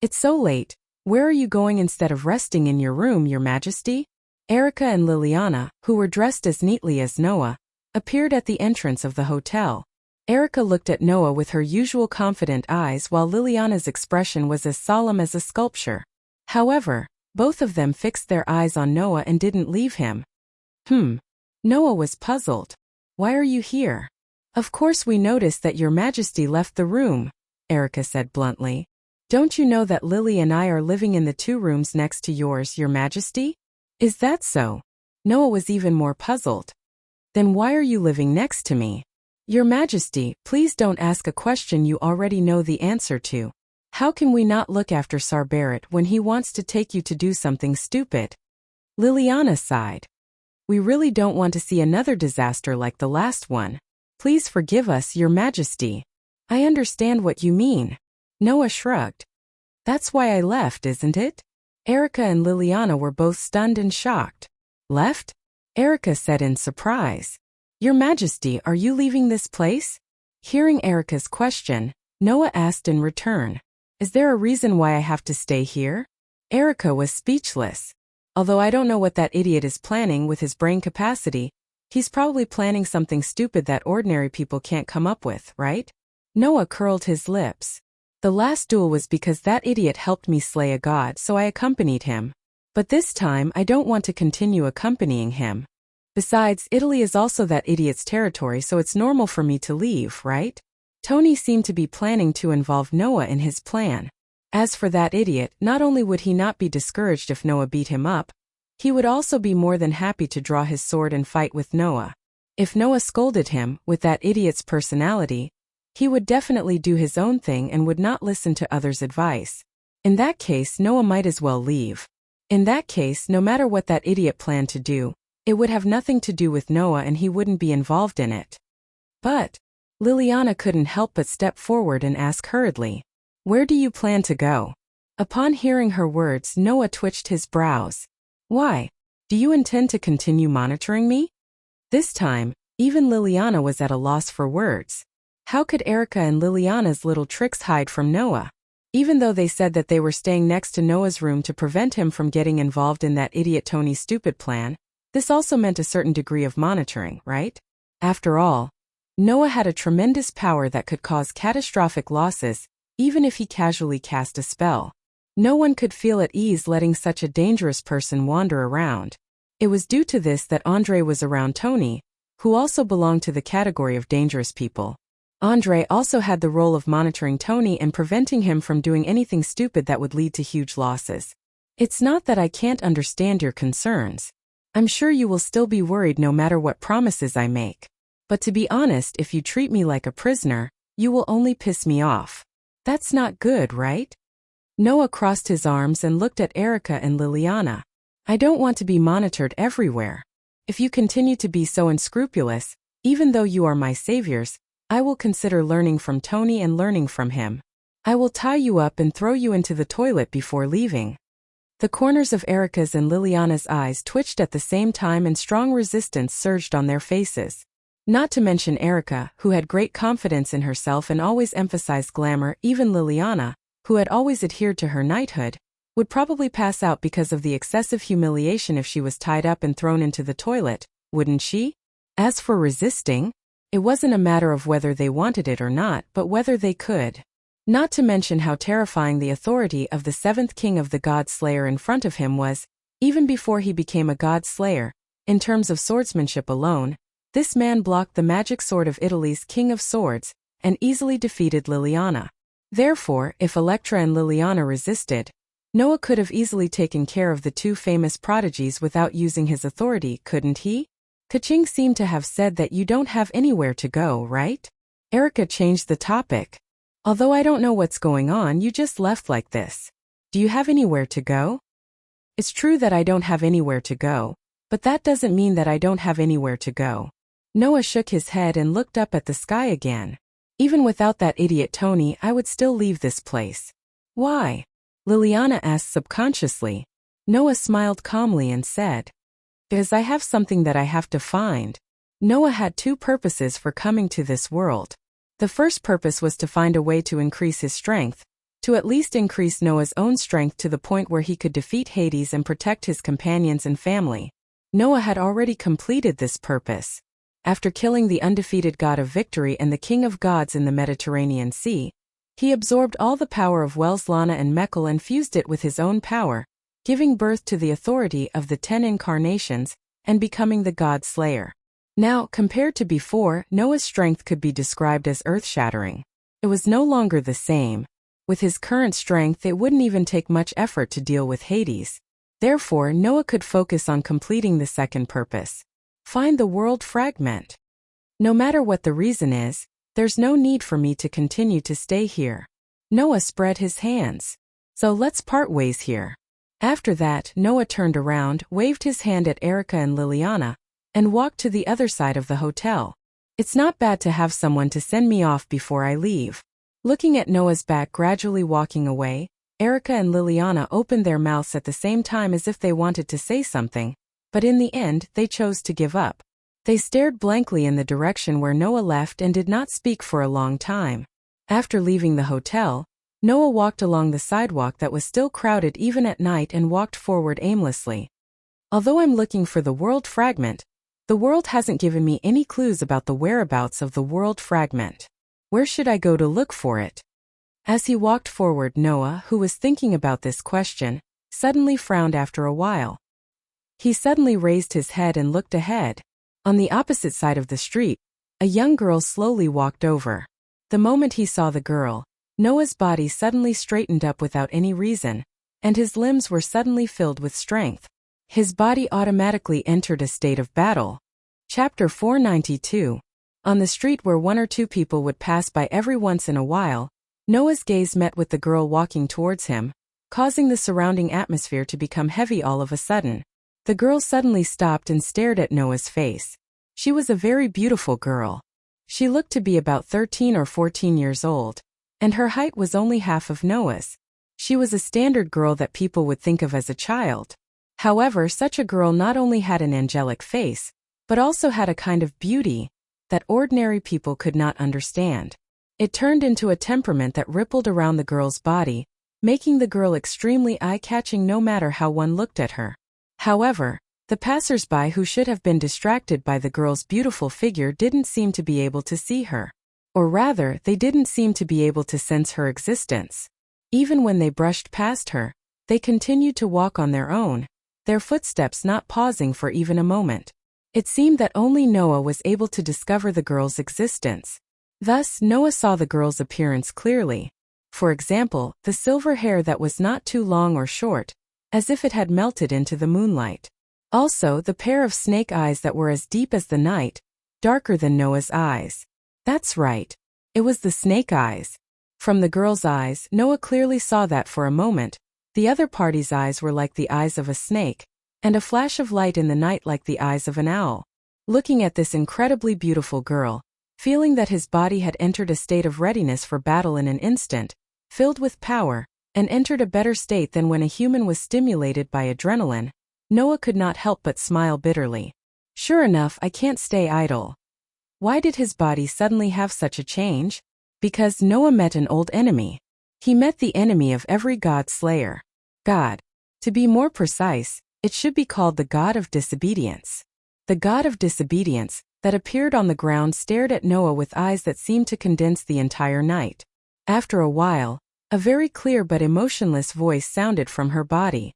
"It's so late. Where are you going instead of resting in your room, Your Majesty?" Erica and Liliana, who were dressed as neatly as Noah, appeared at the entrance of the hotel. Erica looked at Noah with her usual confident eyes while Liliana's expression was as solemn as a sculpture. However, both of them fixed their eyes on Noah and didn't leave him. Noah was puzzled. "Why are you here?" "Of course we noticed that Your Majesty left the room," Erica said bluntly. "Don't you know that Lily and I are living in the 2 rooms next to yours, Your Majesty?" "Is that so?" Noah was even more puzzled. "Then why are you living next to me?" "Your Majesty, please don't ask a question you already know the answer to. How can we not look after Sir Barrett when he wants to take you to do something stupid?" Liliana sighed. "We really don't want to see another disaster like the last one. Please forgive us, Your Majesty." "I understand what you mean." Noah shrugged. "That's why I left, isn't it?" Erica and Liliana were both stunned and shocked. "Left?" Erica said in surprise. "Your Majesty, are you leaving this place?" Hearing Erica's question, Noah asked in return, "Is there a reason why I have to stay here?" Erica was speechless. "Although I don't know what that idiot is planning with his brain capacity, he's probably planning something stupid that ordinary people can't come up with, right?" Noah curled his lips. "The last duel was because that idiot helped me slay a god, so I accompanied him. But this time I don't want to continue accompanying him. Besides, Italy is also that idiot's territory, so it's normal for me to leave, right?" Tony seemed to be planning to involve Noah in his plan. As for that idiot, not only would he not be discouraged if Noah beat him up, he would also be more than happy to draw his sword and fight with Noah. If Noah scolded him, with that idiot's personality, he would definitely do his own thing and would not listen to others' advice. In that case, Noah might as well leave. In that case, no matter what that idiot planned to do, it would have nothing to do with Noah and he wouldn't be involved in it. But Liliana couldn't help but step forward and ask hurriedly, "Where do you plan to go?" Upon hearing her words, Noah twitched his brows. "Why? Do you intend to continue monitoring me?" This time, even Liliana was at a loss for words. How could Erica and Liliana's little tricks hide from Noah? Even though they said that they were staying next to Noah's room to prevent him from getting involved in that idiot Tony's stupid plan, this also meant a certain degree of monitoring, right? After all, Noah had a tremendous power that could cause catastrophic losses, even if he casually cast a spell. No one could feel at ease letting such a dangerous person wander around. It was due to this that Andre was around Tony, who also belonged to the category of dangerous people. Andre also had the role of monitoring Tony and preventing him from doing anything stupid that would lead to huge losses. "It's not that I can't understand your concerns. I'm sure you will still be worried no matter what promises I make. But to be honest, if you treat me like a prisoner, you will only piss me off. That's not good, right?" Noah crossed his arms and looked at Erica and Liliana. "I don't want to be monitored everywhere. If you continue to be so unscrupulous, even though you are my saviors, I will consider learning from Tony and learning from him. I will tie you up and throw you into the toilet before leaving." The corners of Erica's and Liliana's eyes twitched at the same time and strong resistance surged on their faces. Not to mention Erica, who had great confidence in herself and always emphasized glamour. Even Liliana, who had always adhered to her knighthood, would probably pass out because of the excessive humiliation if she was tied up and thrown into the toilet, wouldn't she? As for resisting, it wasn't a matter of whether they wanted it or not, but whether they could. Not to mention how terrifying the authority of the 7th king of the God Slayer in front of him was, even before he became a God Slayer. In terms of swordsmanship alone, this man blocked the magic sword of Italy's King of Swords, and easily defeated Liliana. Therefore, if Electra and Liliana resisted, Noah could have easily taken care of the 2 famous prodigies without using his authority, couldn't he? Kaching seemed to have said that you don't have anywhere to go, right? Erica changed the topic. "Although I don't know what's going on, you just left like this. Do you have anywhere to go?" "It's true that I don't have anywhere to go, But that doesn't mean that I don't have anywhere to go. Noah shook his head and looked up at the sky again. Even without that idiot Tony, I would still leave this place. Why? Liliana asked subconsciously. Noah smiled calmly and said, because I have something that I have to find. Noah had two purposes for coming to this world. The first purpose was to find a way to increase his strength, to at least increase Noah's own strength to the point where he could defeat Hades and protect his companions and family. Noah had already completed this purpose. After killing the undefeated god of victory and the king of gods in the Mediterranean Sea, he absorbed all the power of Welslana and Mekhl and fused it with his own power, giving birth to the authority of the 10 incarnations and becoming the God Slayer. Now, compared to before, Noah's strength could be described as earth-shattering. It was no longer the same. With his current strength, it wouldn't even take much effort to deal with Hades. Therefore, Noah could focus on completing the second purpose. Find the world fragment. No matter what the reason is, there's no need for me to continue to stay here. Noah spread his hands. So let's part ways here. After that, Noah turned around, waved his hand at Erica and Liliana, and walked to the other side of the hotel. It's not bad to have someone to send me off before I leave. Looking at Noah's back gradually walking away, Erica and Liliana opened their mouths at the same time as if they wanted to say something, but in the end, they chose to give up. They stared blankly in the direction where Noah left and did not speak for a long time. After leaving the hotel, Noah walked along the sidewalk that was still crowded even at night and walked forward aimlessly. Although I'm looking for the world fragment, the world hasn't given me any clues about the whereabouts of the world fragment. Where should I go to look for it? As he walked forward, Noah, who was thinking about this question, suddenly frowned after a while. He suddenly raised his head and looked ahead. On the opposite side of the street, a young girl slowly walked over. The moment he saw the girl, Noah's body suddenly straightened up without any reason, and his limbs were suddenly filled with strength. His body automatically entered a state of battle. Chapter 492. On the street where one or two people would pass by every once in a while, Noah's gaze met with the girl walking towards him, causing the surrounding atmosphere to become heavy all of a sudden. The girl suddenly stopped and stared at Noah's face. She was a very beautiful girl. She looked to be about 13 or 14 years old, and her height was only half of Noah's. She was a standard girl that people would think of as a child. However, such a girl not only had an angelic face, but also had a kind of beauty that ordinary people could not understand. It turned into a temperament that rippled around the girl's body, making the girl extremely eye-catching no matter how one looked at her. However, the passers-by who should have been distracted by the girl's beautiful figure didn't seem to be able to see her. Or rather, they didn't seem to be able to sense her existence. Even when they brushed past her, they continued to walk on their own, their footsteps not pausing for even a moment. It seemed that only Noah was able to discover the girl's existence. Thus, Noah saw the girl's appearance clearly. For example, the silver hair that was not too long or short, as if it had melted into the moonlight. Also, the pair of snake eyes that were as deep as the night, darker than Noah's eyes. That's right. It was the snake eyes. From the girl's eyes, Noah clearly saw that for a moment, the other party's eyes were like the eyes of a snake, and a flash of light in the night like the eyes of an owl. Looking at this incredibly beautiful girl, feeling that his body had entered a state of readiness for battle in an instant, filled with power, and entered a better state than when a human was stimulated by adrenaline, Noah could not help but smile bitterly. Sure enough, I can't stay idle. Why did his body suddenly have such a change? Because Noah met an old enemy. He met the enemy of every god slayer. God. To be more precise, it should be called the god of disobedience. The god of disobedience, that appeared on the ground, stared at Noah with eyes that seemed to condense the entire night. After a while, a very clear but emotionless voice sounded from her body.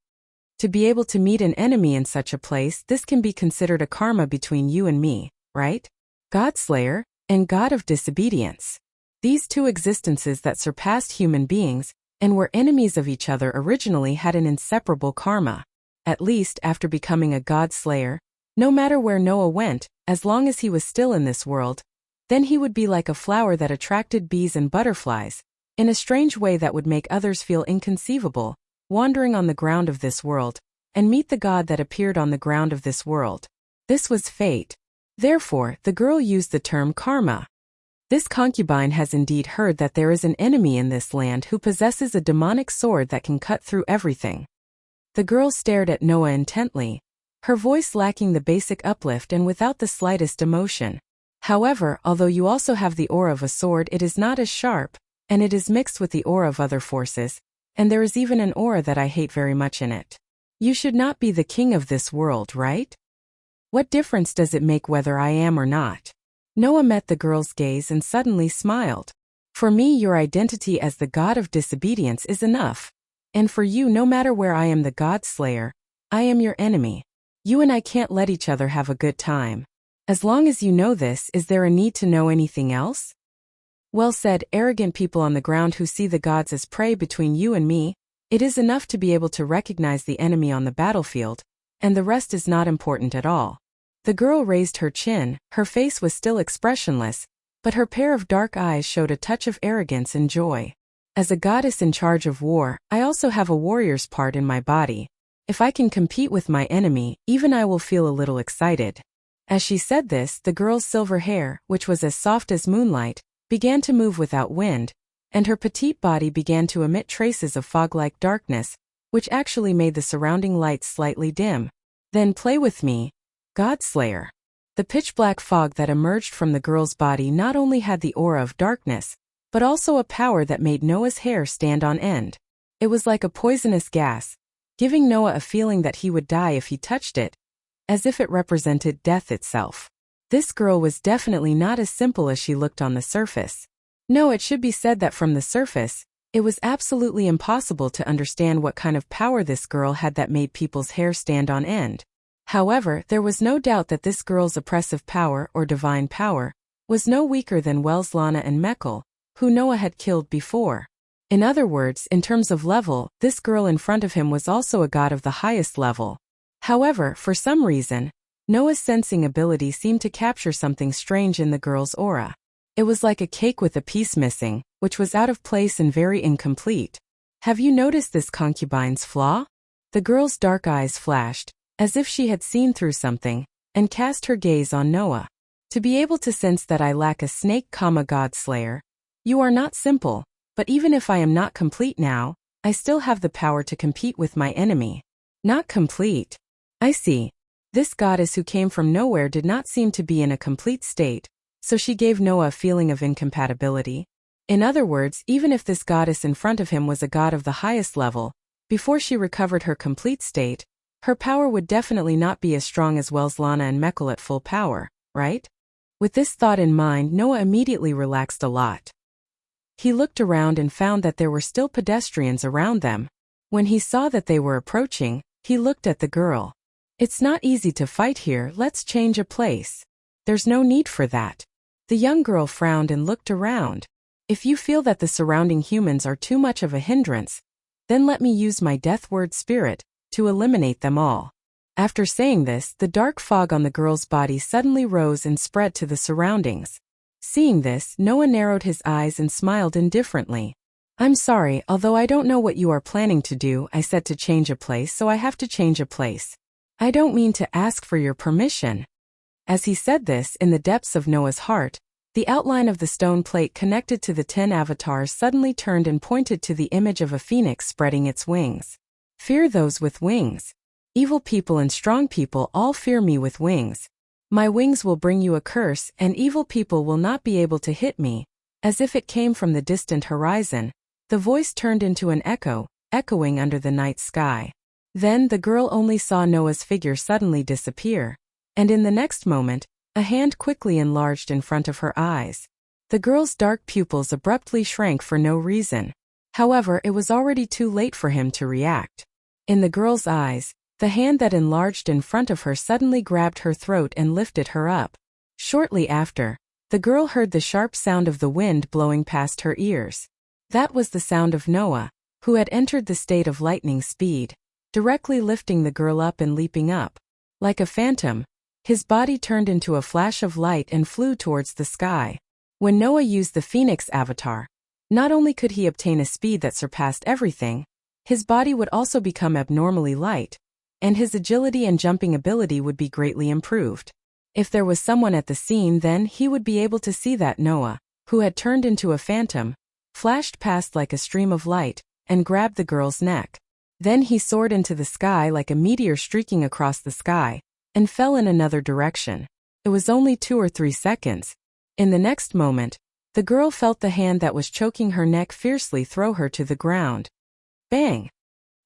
To be able to meet an enemy in such a place, this can be considered a karma between you and me, right? God Slayer and God of disobedience. These two existences that surpassed human beings and were enemies of each other originally had an inseparable karma. At least after becoming a God Slayer, no matter where Noah went, as long as he was still in this world, then he would be like a flower that attracted bees and butterflies, in a strange way that would make others feel inconceivable, wandering on the ground of this world, and meet the god that appeared on the ground of this world. This was fate. Therefore, the girl used the term karma. This concubine has indeed heard that there is an enemy in this land who possesses a demonic sword that can cut through everything. The girl stared at Noah intently, her voice lacking the basic uplift and without the slightest emotion. However, although you also have the aura of a sword, it is not as sharp, and it is mixed with the aura of other forces, and there is even an aura that I hate very much in it. You should not be the king of this world, right? What difference does it make whether I am or not? Noah met the girl's gaze and suddenly smiled. For me, your identity as the god of disobedience is enough. And for you, no matter where I am the god slayer, I am your enemy. You and I can't let each other have a good time. As long as you know this, is there a need to know anything else? Well said, arrogant people on the ground who see the gods as prey between you and me. It is enough to be able to recognize the enemy on the battlefield, and the rest is not important at all. The girl raised her chin, her face was still expressionless, but her pair of dark eyes showed a touch of arrogance and joy. As a goddess in charge of war, I also have a warrior's part in my body. If I can compete with my enemy, even I will feel a little excited. As she said this, the girl's silver hair, which was as soft as moonlight, began to move without wind, and her petite body began to emit traces of fog-like darkness, which actually made the surrounding lights slightly dim. Then play with me, Godslayer. The pitch-black fog that emerged from the girl's body not only had the aura of darkness, but also a power that made Noah's hair stand on end. It was like a poisonous gas, giving Noah a feeling that he would die if he touched it, as if it represented death itself. This girl was definitely not as simple as she looked on the surface. No, it should be said that from the surface, it was absolutely impossible to understand what kind of power this girl had that made people's hair stand on end. However, there was no doubt that this girl's oppressive power, or divine power, was no weaker than Welslana and Mekkel, who Noah had killed before. In other words, in terms of level, this girl in front of him was also a god of the highest level. However, for some reason, Noah's sensing ability seemed to capture something strange in the girl's aura. It was like a cake with a piece missing, which was out of place and very incomplete. Have you noticed this concubine's flaw? The girl's dark eyes flashed, as if she had seen through something, and cast her gaze on Noah. To be able to sense that I lack a snake, god slayer. You are not simple, but even if I am not complete now, I still have the power to compete with my enemy. Not complete. I see. This goddess who came from nowhere did not seem to be in a complete state, so she gave Noah a feeling of incompatibility. In other words, even if this goddess in front of him was a god of the highest level, before she recovered her complete state, her power would definitely not be as strong as Welslana and Mekkel at full power, right? With this thought in mind, Noah immediately relaxed a lot. He looked around and found that there were still pedestrians around them. When he saw that they were approaching, he looked at the girl. It's not easy to fight here, let's change a place. There's no need for that. The young girl frowned and looked around. If you feel that the surrounding humans are too much of a hindrance, then let me use my death word spirit to eliminate them all. After saying this, the dark fog on the girl's body suddenly rose and spread to the surroundings. Seeing this, Noah narrowed his eyes and smiled indifferently. I'm sorry, although I don't know what you are planning to do, I said to change a place, so I have to change a place. I don't mean to ask for your permission. As he said this, in the depths of Noah's heart, the outline of the stone plate connected to the 10 avatars suddenly turned and pointed to the image of a phoenix spreading its wings. Fear those with wings. Evil people and strong people all fear me with wings. My wings will bring you a curse, and evil people will not be able to hit me. As if it came from the distant horizon, the voice turned into an echo, echoing under the night sky. Then the girl only saw Noah's figure suddenly disappear, and in the next moment, a hand quickly enlarged in front of her eyes. The girl's dark pupils abruptly shrank for no reason. However, it was already too late for him to react. In the girl's eyes, the hand that enlarged in front of her suddenly grabbed her throat and lifted her up. Shortly after, the girl heard the sharp sound of the wind blowing past her ears. That was the sound of Noah, who had entered the state of lightning speed, directly lifting the girl up and leaping up. Like a phantom, his body turned into a flash of light and flew towards the sky. When Noah used the Phoenix avatar, not only could he obtain a speed that surpassed everything, his body would also become abnormally light. and his agility and jumping ability would be greatly improved. If there was someone at the scene, then he would be able to see that Noah, who had turned into a phantom, flashed past like a stream of light, and grabbed the girl's neck. Then he soared into the sky like a meteor streaking across the sky, and fell in another direction. It was only 2 or 3 seconds. In the next moment, the girl felt the hand that was choking her neck fiercely throw her to the ground. Bang!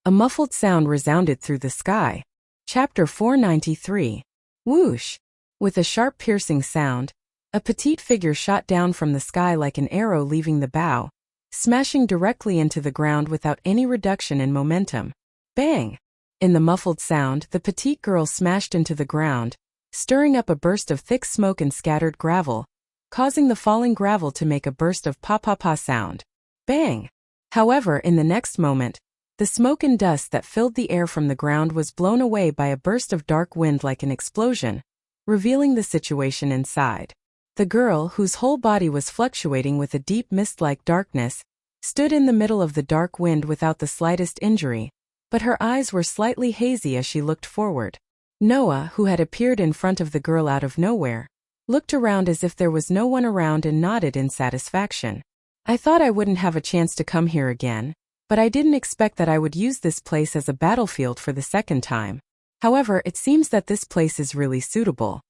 A muffled sound resounded through the sky. Chapter 493. Whoosh! With a sharp piercing sound, a petite figure shot down from the sky like an arrow leaving the bow, smashing directly into the ground without any reduction in momentum. Bang! In the muffled sound, the petite girl smashed into the ground, stirring up a burst of thick smoke and scattered gravel, causing the falling gravel to make a burst of pa-pa-pa sound. Bang! However, in the next moment, the smoke and dust that filled the air from the ground was blown away by a burst of dark wind like an explosion, revealing the situation inside. The girl, whose whole body was fluctuating with a deep mist-like darkness, stood in the middle of the dark wind without the slightest injury, but her eyes were slightly hazy as she looked forward. Noah, who had appeared in front of the girl out of nowhere, looked around as if there was no one around and nodded in satisfaction. I thought I wouldn't have a chance to come here again, but I didn't expect that I would use this place as a battlefield for the second time. However, it seems that this place is really suitable.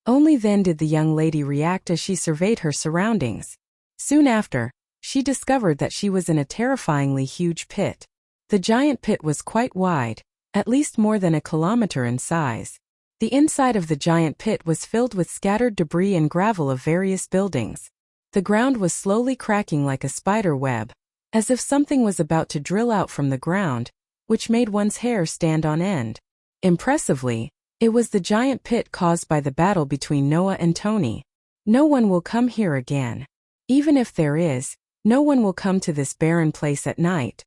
Only then did the young lady react as she surveyed her surroundings. Soon after, she discovered that she was in a terrifyingly huge pit. The giant pit was quite wide, at least more than a kilometer in size. The inside of the giant pit was filled with scattered debris and gravel of various buildings. The ground was slowly cracking like a spider web, as if something was about to drill out from the ground, which made one's hair stand on end. Impressively, it was the giant pit caused by the battle between Noah and Tony. No one will come here again. Even if there is, no one will come to this barren place at night.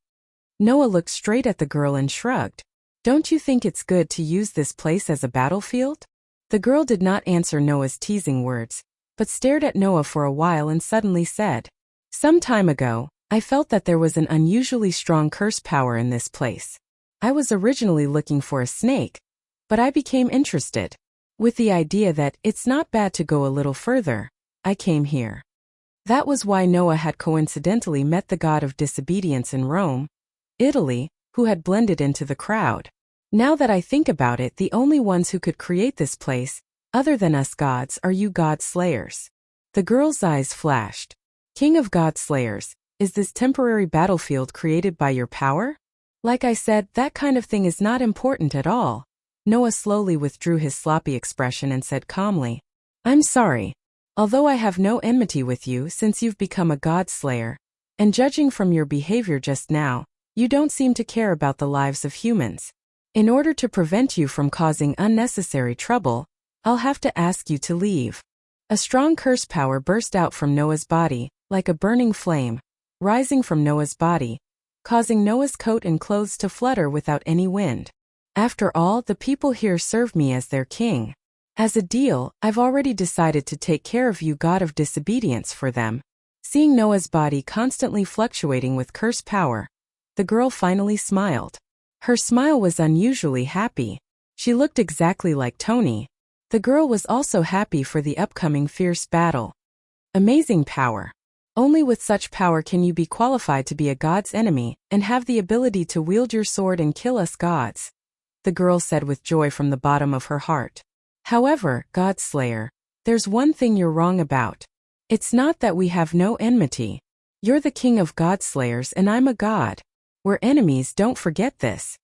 Noah looked straight at the girl and shrugged. Don't you think it's good to use this place as a battlefield? The girl did not answer Noah's teasing words, but stared at Noah for a while and suddenly said, "Some time ago, I felt that there was an unusually strong curse power in this place. I was originally looking for a snake, but I became interested. With the idea that it's not bad to go a little further, I came here." That was why Noah had coincidentally met the god of disobedience in Rome, Italy, who had blended into the crowd. Now that I think about it, the only ones who could create this place, other than us gods, are you god slayers. The girl's eyes flashed. King of god slayers, is this temporary battlefield created by your power? Like I said, that kind of thing is not important at all. Noah slowly withdrew his sloppy expression and said calmly, "I'm sorry. Although I have no enmity with you since you've become a god slayer, and judging from your behavior just now, you don't seem to care about the lives of humans. In order to prevent you from causing unnecessary trouble, I'll have to ask you to leave." A strong curse power burst out from Noah's body, like a burning flame, rising from Noah's body, causing Noah's coat and clothes to flutter without any wind. "After all, the people here serve me as their king. As a deal, I've already decided to take care of you, god of disobedience, for them." Seeing Noah's body constantly fluctuating with curse power, the girl finally smiled. Her smile was unusually happy. She looked exactly like Tony. The girl was also happy for the upcoming fierce battle. Amazing power. Only with such power can you be qualified to be a god's enemy and have the ability to wield your sword and kill us gods, the girl said with joy from the bottom of her heart. "However, God Slayer, there's one thing you're wrong about. It's not that we have no enmity. You're the king of god slayers and I'm a god. We're enemies, don't forget this."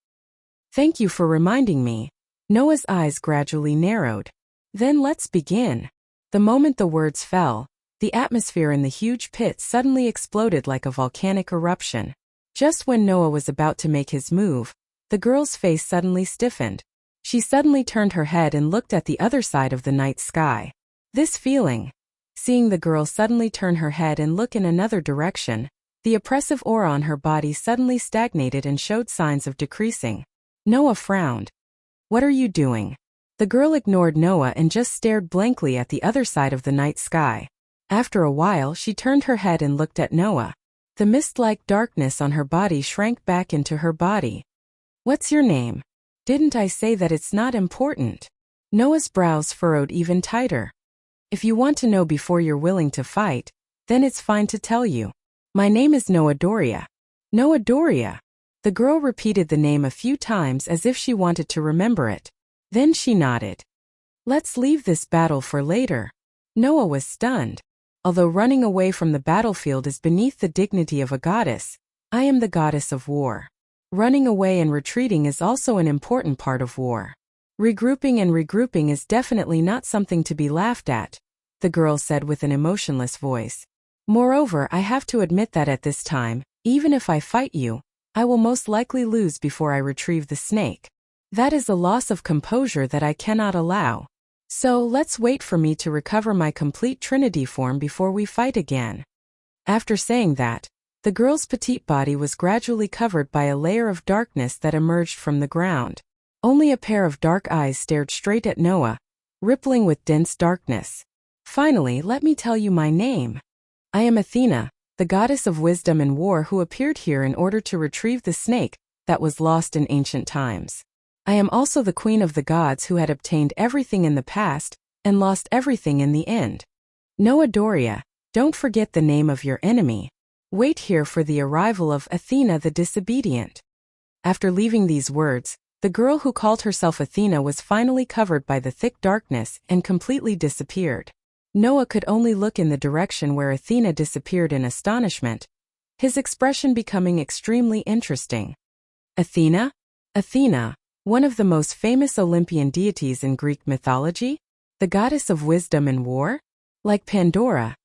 "Thank you for reminding me." Noah's eyes gradually narrowed. "Then let's begin." The moment the words fell, the atmosphere in the huge pit suddenly exploded like a volcanic eruption. Just when Noah was about to make his move, the girl's face suddenly stiffened. She suddenly turned her head and looked at the other side of the night sky. This feeling, seeing the girl suddenly turn her head and look in another direction, the oppressive aura on her body suddenly stagnated and showed signs of decreasing. Noah frowned. "What are you doing?" The girl ignored Noah and just stared blankly at the other side of the night sky. After a while, she turned her head and looked at Noah. The mist-like darkness on her body shrank back into her body. "What's your name?" Didn't I say that it's not important? Noah's brows furrowed even tighter. If you want to know before you're willing to fight, then it's fine to tell you. My name is Noah Doria. Noah Doria. The girl repeated the name a few times as if she wanted to remember it. Then she nodded. Let's leave this battle for later. Noah was stunned. Although running away from the battlefield is beneath the dignity of a goddess, I am the goddess of war. Running away and retreating is also an important part of war. Regrouping and regrouping is definitely not something to be laughed at, the girl said with an emotionless voice. Moreover, I have to admit that at this time, even if I fight you, I will most likely lose before I retrieve the snake. That is a loss of composure that I cannot allow. So let's wait for me to recover my complete Trinity form before we fight again. After saying that, the girl's petite body was gradually covered by a layer of darkness that emerged from the ground. Only a pair of dark eyes stared straight at Noah, rippling with dense darkness. Finally, let me tell you my name. I am Athena, the goddess of wisdom and war who appeared here in order to retrieve the snake that was lost in ancient times. I am also the queen of the gods who had obtained everything in the past and lost everything in the end. Noah Doria, don't forget the name of your enemy. Wait here for the arrival of Athena the disobedient. After leaving these words, the girl who called herself Athena was finally covered by the thick darkness and completely disappeared. Noah could only look in the direction where Athena disappeared in astonishment, his expression becoming extremely interesting. Athena? Athena, one of the most famous Olympian deities in Greek mythology? The goddess of wisdom and war? Like Pandora,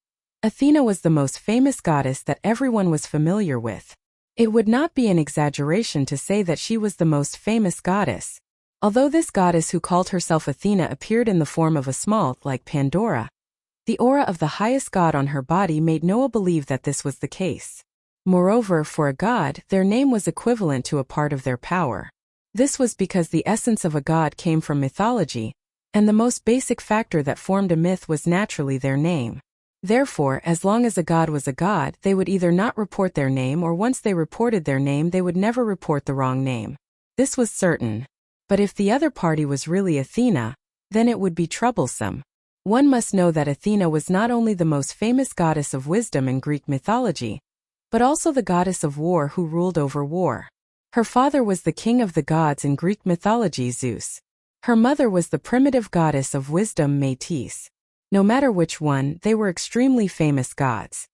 Athena was the most famous goddess that everyone was familiar with. It would not be an exaggeration to say that she was the most famous goddess. Although this goddess who called herself Athena appeared in the form of a small, like Pandora, the aura of the highest god on her body made Noah believe that this was the case. Moreover, for a god, their name was equivalent to a part of their power. This was because the essence of a god came from mythology, and the most basic factor that formed a myth was naturally their name. Therefore, as long as a god was a god, they would either not report their name, or once they reported their name they would never report the wrong name. This was certain. But if the other party was really Athena, then it would be troublesome. One must know that Athena was not only the most famous goddess of wisdom in Greek mythology, but also the goddess of war who ruled over war. Her father was the king of the gods in Greek mythology, Zeus. Her mother was the primitive goddess of wisdom, Metis. No matter which one, they were extremely famous gods.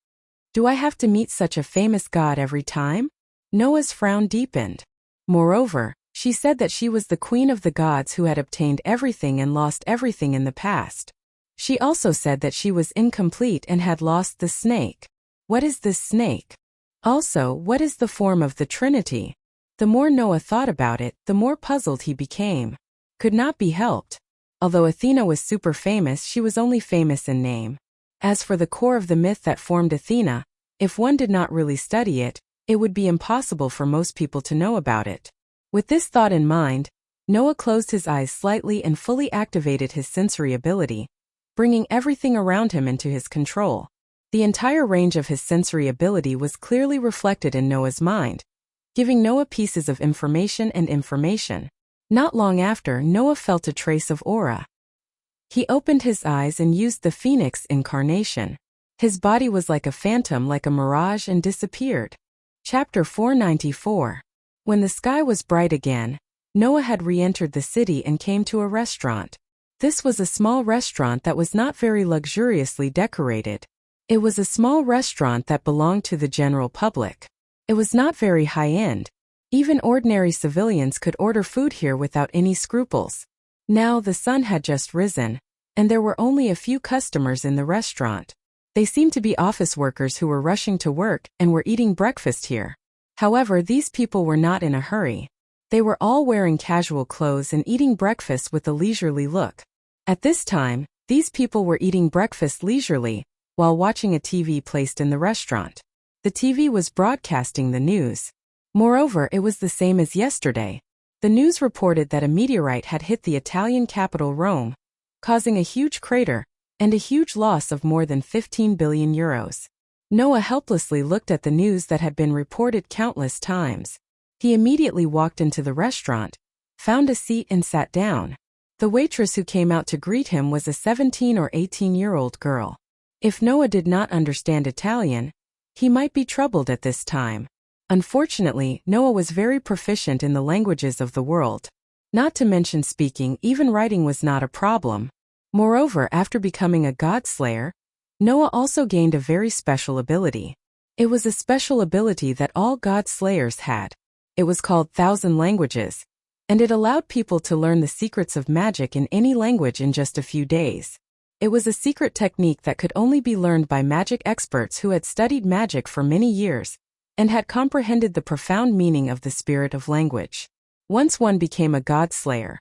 Do I have to meet such a famous god every time? Noah's frown deepened. Moreover, she said that she was the queen of the gods who had obtained everything and lost everything in the past. She also said that she was incomplete and had lost the snake. What is this snake? Also, what is the form of the Trinity? The more Noah thought about it, the more puzzled he became. Could not be helped. Although Athena was super famous, she was only famous in name. As for the core of the myth that formed Athena, if one did not really study it, it would be impossible for most people to know about it. With this thought in mind, Noah closed his eyes slightly and fully activated his sensory ability, bringing everything around him into his control. The entire range of his sensory ability was clearly reflected in Noah's mind, giving Noah pieces of information and information. Not long after, Noah felt a trace of aura. He opened his eyes and used the phoenix incarnation. His body was like a phantom, like a mirage, and disappeared. Chapter 494. When the sky was bright again, Noah had re-entered the city and came to a restaurant. This was a small restaurant that was not very luxuriously decorated. It was a small restaurant that belonged to the general public. It was not very high-end. Even ordinary civilians could order food here without any scruples. Now the sun had just risen, and there were only a few customers in the restaurant. They seemed to be office workers who were rushing to work and were eating breakfast here. However, these people were not in a hurry. They were all wearing casual clothes and eating breakfast with a leisurely look. At this time, these people were eating breakfast leisurely, while watching a TV placed in the restaurant. The TV was broadcasting the news. Moreover, it was the same as yesterday. The news reported that a meteorite had hit the Italian capital Rome, causing a huge crater and a huge loss of more than 15 billion euros. Noah helplessly looked at the news that had been reported countless times. He immediately walked into the restaurant, found a seat and sat down. The waitress who came out to greet him was a 17 or 18-year-old girl. If Noah did not understand Italian, he might be troubled at this time. Unfortunately, Noah was very proficient in the languages of the world. Not to mention speaking, even writing was not a problem. Moreover, after becoming a god-slayer, Noah also gained a very special ability. It was a special ability that all god-slayers had. It was called Thousand Languages, and it allowed people to learn the secrets of magic in any language in just a few days. It was a secret technique that could only be learned by magic experts who had studied magic for many years and had comprehended the profound meaning of the spirit of language. Once one became a god-slayer,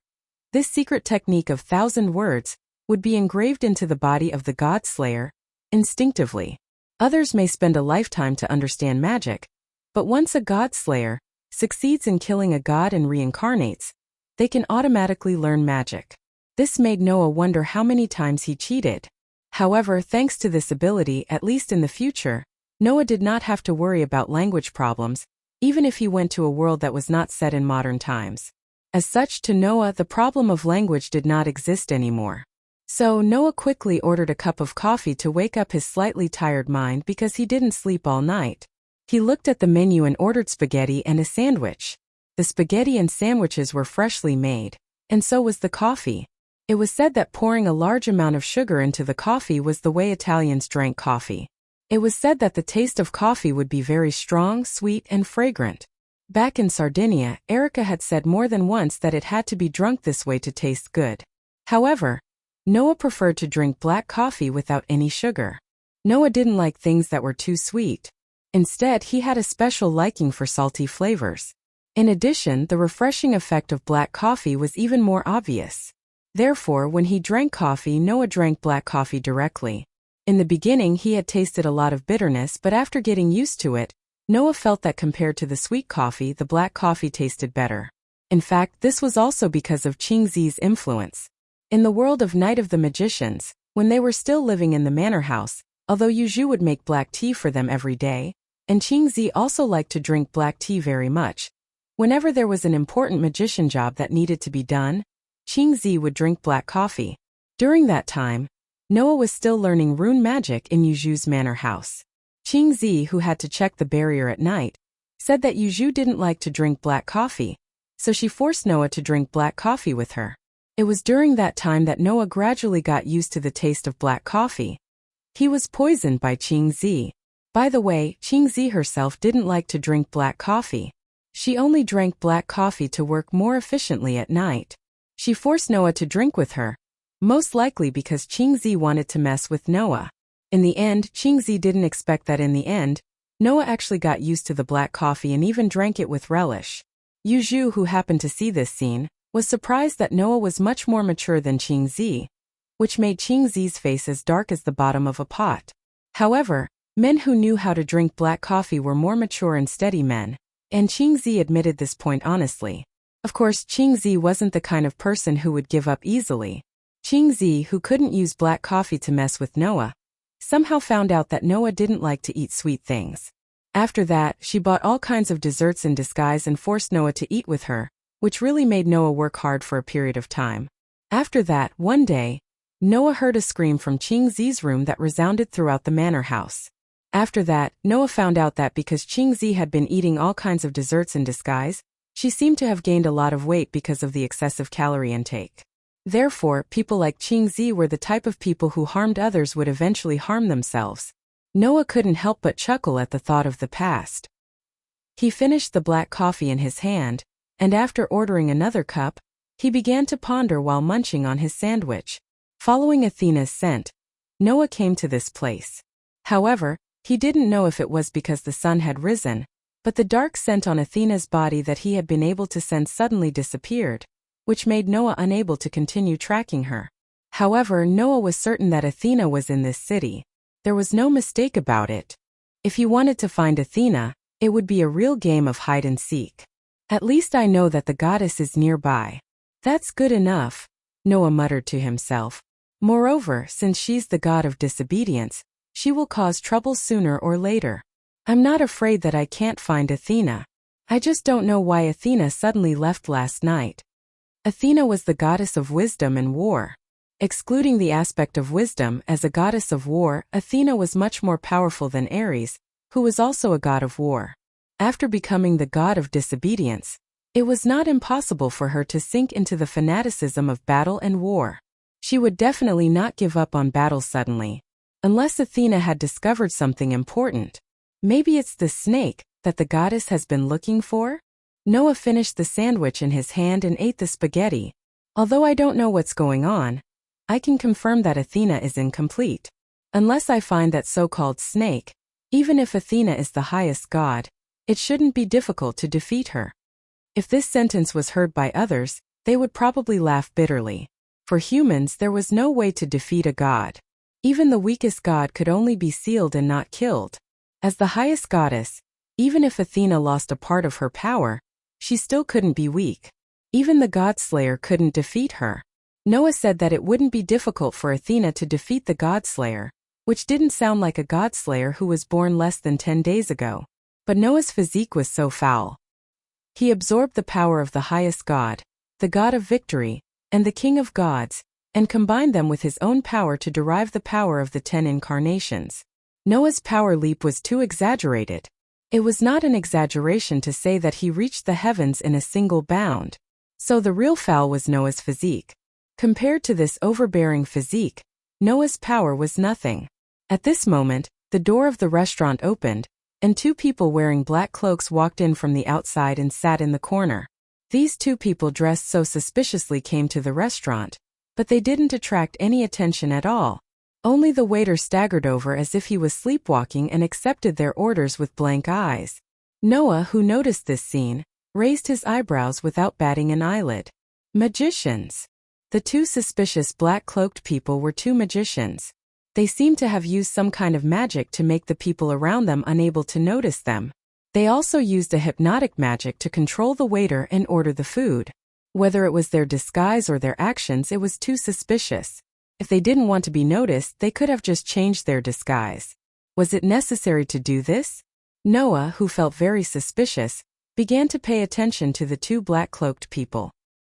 this secret technique of 1,000 words would be engraved into the body of the god-slayer, instinctively. Others may spend a lifetime to understand magic, but once a god-slayer succeeds in killing a god and reincarnates, they can automatically learn magic. This made Noah wonder how many times he cheated. However, thanks to this ability, at least in the future, Noah did not have to worry about language problems, even if he went to a world that was not set in modern times. As such, to Noah, the problem of language did not exist anymore. So Noah quickly ordered a cup of coffee to wake up his slightly tired mind because he didn't sleep all night. He looked at the menu and ordered spaghetti and a sandwich. The spaghetti and sandwiches were freshly made, and so was the coffee. It was said that pouring a large amount of sugar into the coffee was the way Italians drank coffee. It was said that the taste of coffee would be very strong, sweet, and fragrant. Back in Sardinia, Erica had said more than once that it had to be drunk this way to taste good. However, Noah preferred to drink black coffee without any sugar. Noah didn't like things that were too sweet. Instead, he had a special liking for salty flavors. In addition, the refreshing effect of black coffee was even more obvious. Therefore, when he drank coffee, Noah drank black coffee directly. In the beginning, he had tasted a lot of bitterness, but after getting used to it, Noah felt that compared to the sweet coffee, the black coffee tasted better. In fact, this was also because of Qingzi's influence. In the world of Night of the Magicians, when they were still living in the manor house, although Yuzhu would make black tea for them every day, and Qingzi also liked to drink black tea very much, whenever there was an important magician job that needed to be done, Qingzi would drink black coffee. During that time, Noah was still learning rune magic in Yuzhu's manor house. Qingzi, who had to check the barrier at night, said that Yuzhu didn't like to drink black coffee, so she forced Noah to drink black coffee with her. It was during that time that Noah gradually got used to the taste of black coffee. He was poisoned by Qingzi. By the way, Qingzi herself didn't like to drink black coffee. She only drank black coffee to work more efficiently at night. She forced Noah to drink with her, most likely because Qingzi wanted to mess with Noah. In the end, Qingzi didn't expect that in the end, Noah actually got used to the black coffee and even drank it with relish. Yuzhu, who happened to see this scene, was surprised that Noah was much more mature than Qingzi, which made Qingzi's face as dark as the bottom of a pot. However, men who knew how to drink black coffee were more mature and steady men, and Qingzi admitted this point honestly. Of course, Qingzi wasn't the kind of person who would give up easily. Qingzi, who couldn't use black coffee to mess with Noah, somehow found out that Noah didn't like to eat sweet things. After that, she bought all kinds of desserts in disguise and forced Noah to eat with her, which really made Noah work hard for a period of time. After that, one day, Noah heard a scream from Qingzi's room that resounded throughout the manor house. After that, Noah found out that because Qingzi had been eating all kinds of desserts in disguise, she seemed to have gained a lot of weight because of the excessive calorie intake. Therefore, people like Qingzi were the type of people who harmed others would eventually harm themselves. Noah couldn't help but chuckle at the thought of the past. He finished the black coffee in his hand, and after ordering another cup, he began to ponder while munching on his sandwich. Following Athena's scent, Noah came to this place. However, he didn't know if it was because the sun had risen, but the dark scent on Athena's body that he had been able to sense suddenly disappeared, which made Noah unable to continue tracking her. However, Noah was certain that Athena was in this city. There was no mistake about it. If he wanted to find Athena, it would be a real game of hide and seek. At least I know that the goddess is nearby. That's good enough, Noah muttered to himself. Moreover, since she's the god of disobedience, she will cause trouble sooner or later. I'm not afraid that I can't find Athena. I just don't know why Athena suddenly left last night. Athena was the goddess of wisdom and war. Excluding the aspect of wisdom as a goddess of war, Athena was much more powerful than Ares, who was also a god of war. After becoming the god of disobedience, it was not impossible for her to sink into the fanaticism of battle and war. She would definitely not give up on battle suddenly, unless Athena had discovered something important. Maybe it's the snake that the goddess has been looking for? Noah finished the sandwich in his hand and ate the spaghetti. Although I don't know what's going on, I can confirm that Athena is incomplete. Unless I find that so-called snake, even if Athena is the highest god, it shouldn't be difficult to defeat her. If this sentence was heard by others, they would probably laugh bitterly. For humans, there was no way to defeat a god. Even the weakest god could only be sealed and not killed. As the highest goddess, even if Athena lost a part of her power, she still couldn't be weak. Even the God-Slayer couldn't defeat her. Noah said that it wouldn't be difficult for Athena to defeat the God-Slayer, which didn't sound like a God-Slayer who was born less than 10 days ago. But Noah's physique was so foul. He absorbed the power of the highest god, the god of victory, and the king of gods, and combined them with his own power to derive the power of the 10 incarnations. Noah's power leap was too exaggerated. It was not an exaggeration to say that he reached the heavens in a single bound. So the real foul was Noah's physique. Compared to this overbearing physique, Noah's power was nothing. At this moment, the door of the restaurant opened, and two people wearing black cloaks walked in from the outside and sat in the corner. These two people dressed so suspiciously came to the restaurant, but they didn't attract any attention at all. Only the waiter staggered over as if he was sleepwalking and accepted their orders with blank eyes. Noah, who noticed this scene, raised his eyebrows without batting an eyelid. Magicians. The two suspicious black-cloaked people were two magicians. They seemed to have used some kind of magic to make the people around them unable to notice them. They also used a hypnotic magic to control the waiter and order the food. Whether it was their disguise or their actions, it was too suspicious. If they didn't want to be noticed, they could have just changed their disguise. Was it necessary to do this? Noah, who felt very suspicious, began to pay attention to the two black-cloaked people.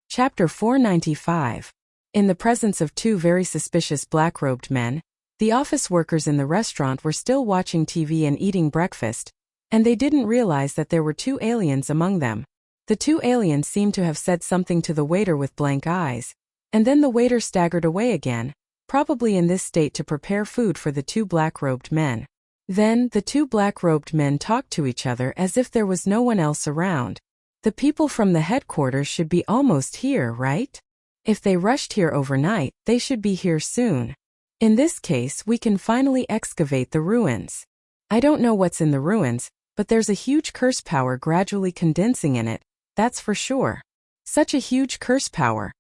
Chapter 495. In the presence of two very suspicious black-robed men, the office workers in the restaurant were still watching TV and eating breakfast, and they didn't realize that there were two aliens among them. The two aliens seemed to have said something to the waiter with blank eyes, and then the waiter staggered away again, probably in this state to prepare food for the two black-robed men. Then, the two black-robed men talked to each other as if there was no one else around. The people from the headquarters should be almost here, right? If they rushed here overnight, they should be here soon. In this case, we can finally excavate the ruins. I don't know what's in the ruins, but there's a huge curse power gradually condensing in it, that's for sure. Such a huge curse power.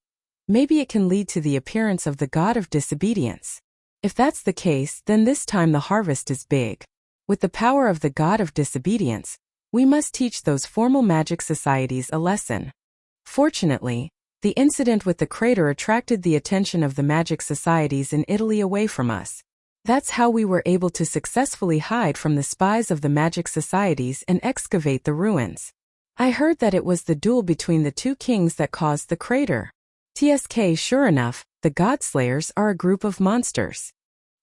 Maybe it can lead to the appearance of the god of disobedience. If that's the case, then this time the harvest is big. With the power of the god of disobedience, we must teach those formal magic societies a lesson. Fortunately, the incident with the crater attracted the attention of the magic societies in Italy away from us. That's how we were able to successfully hide from the spies of the magic societies and excavate the ruins. I heard that it was the duel between the two kings that caused the crater. TSK, sure enough, the God-Slayers are a group of monsters.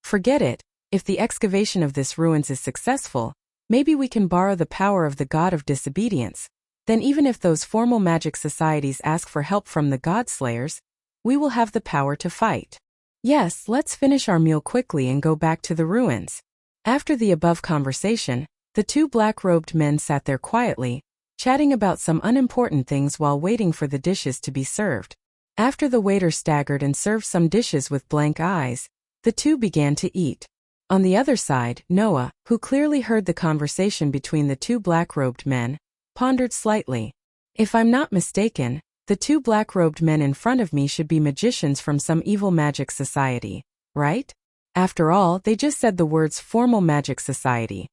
Forget it, if the excavation of this ruins is successful, maybe we can borrow the power of the god of disobedience. Then even if those formal magic societies ask for help from the God-Slayers, we will have the power to fight. Yes, let's finish our meal quickly and go back to the ruins. After the above conversation, the two black-robed men sat there quietly, chatting about some unimportant things while waiting for the dishes to be served. After the waiter staggered and served some dishes with blank eyes, the two began to eat. On the other side, Noah, who clearly heard the conversation between the two black-robed men, pondered slightly. If I'm not mistaken, the two black-robed men in front of me should be magicians from some evil magic society, right? After all, they just said the words formal magic society,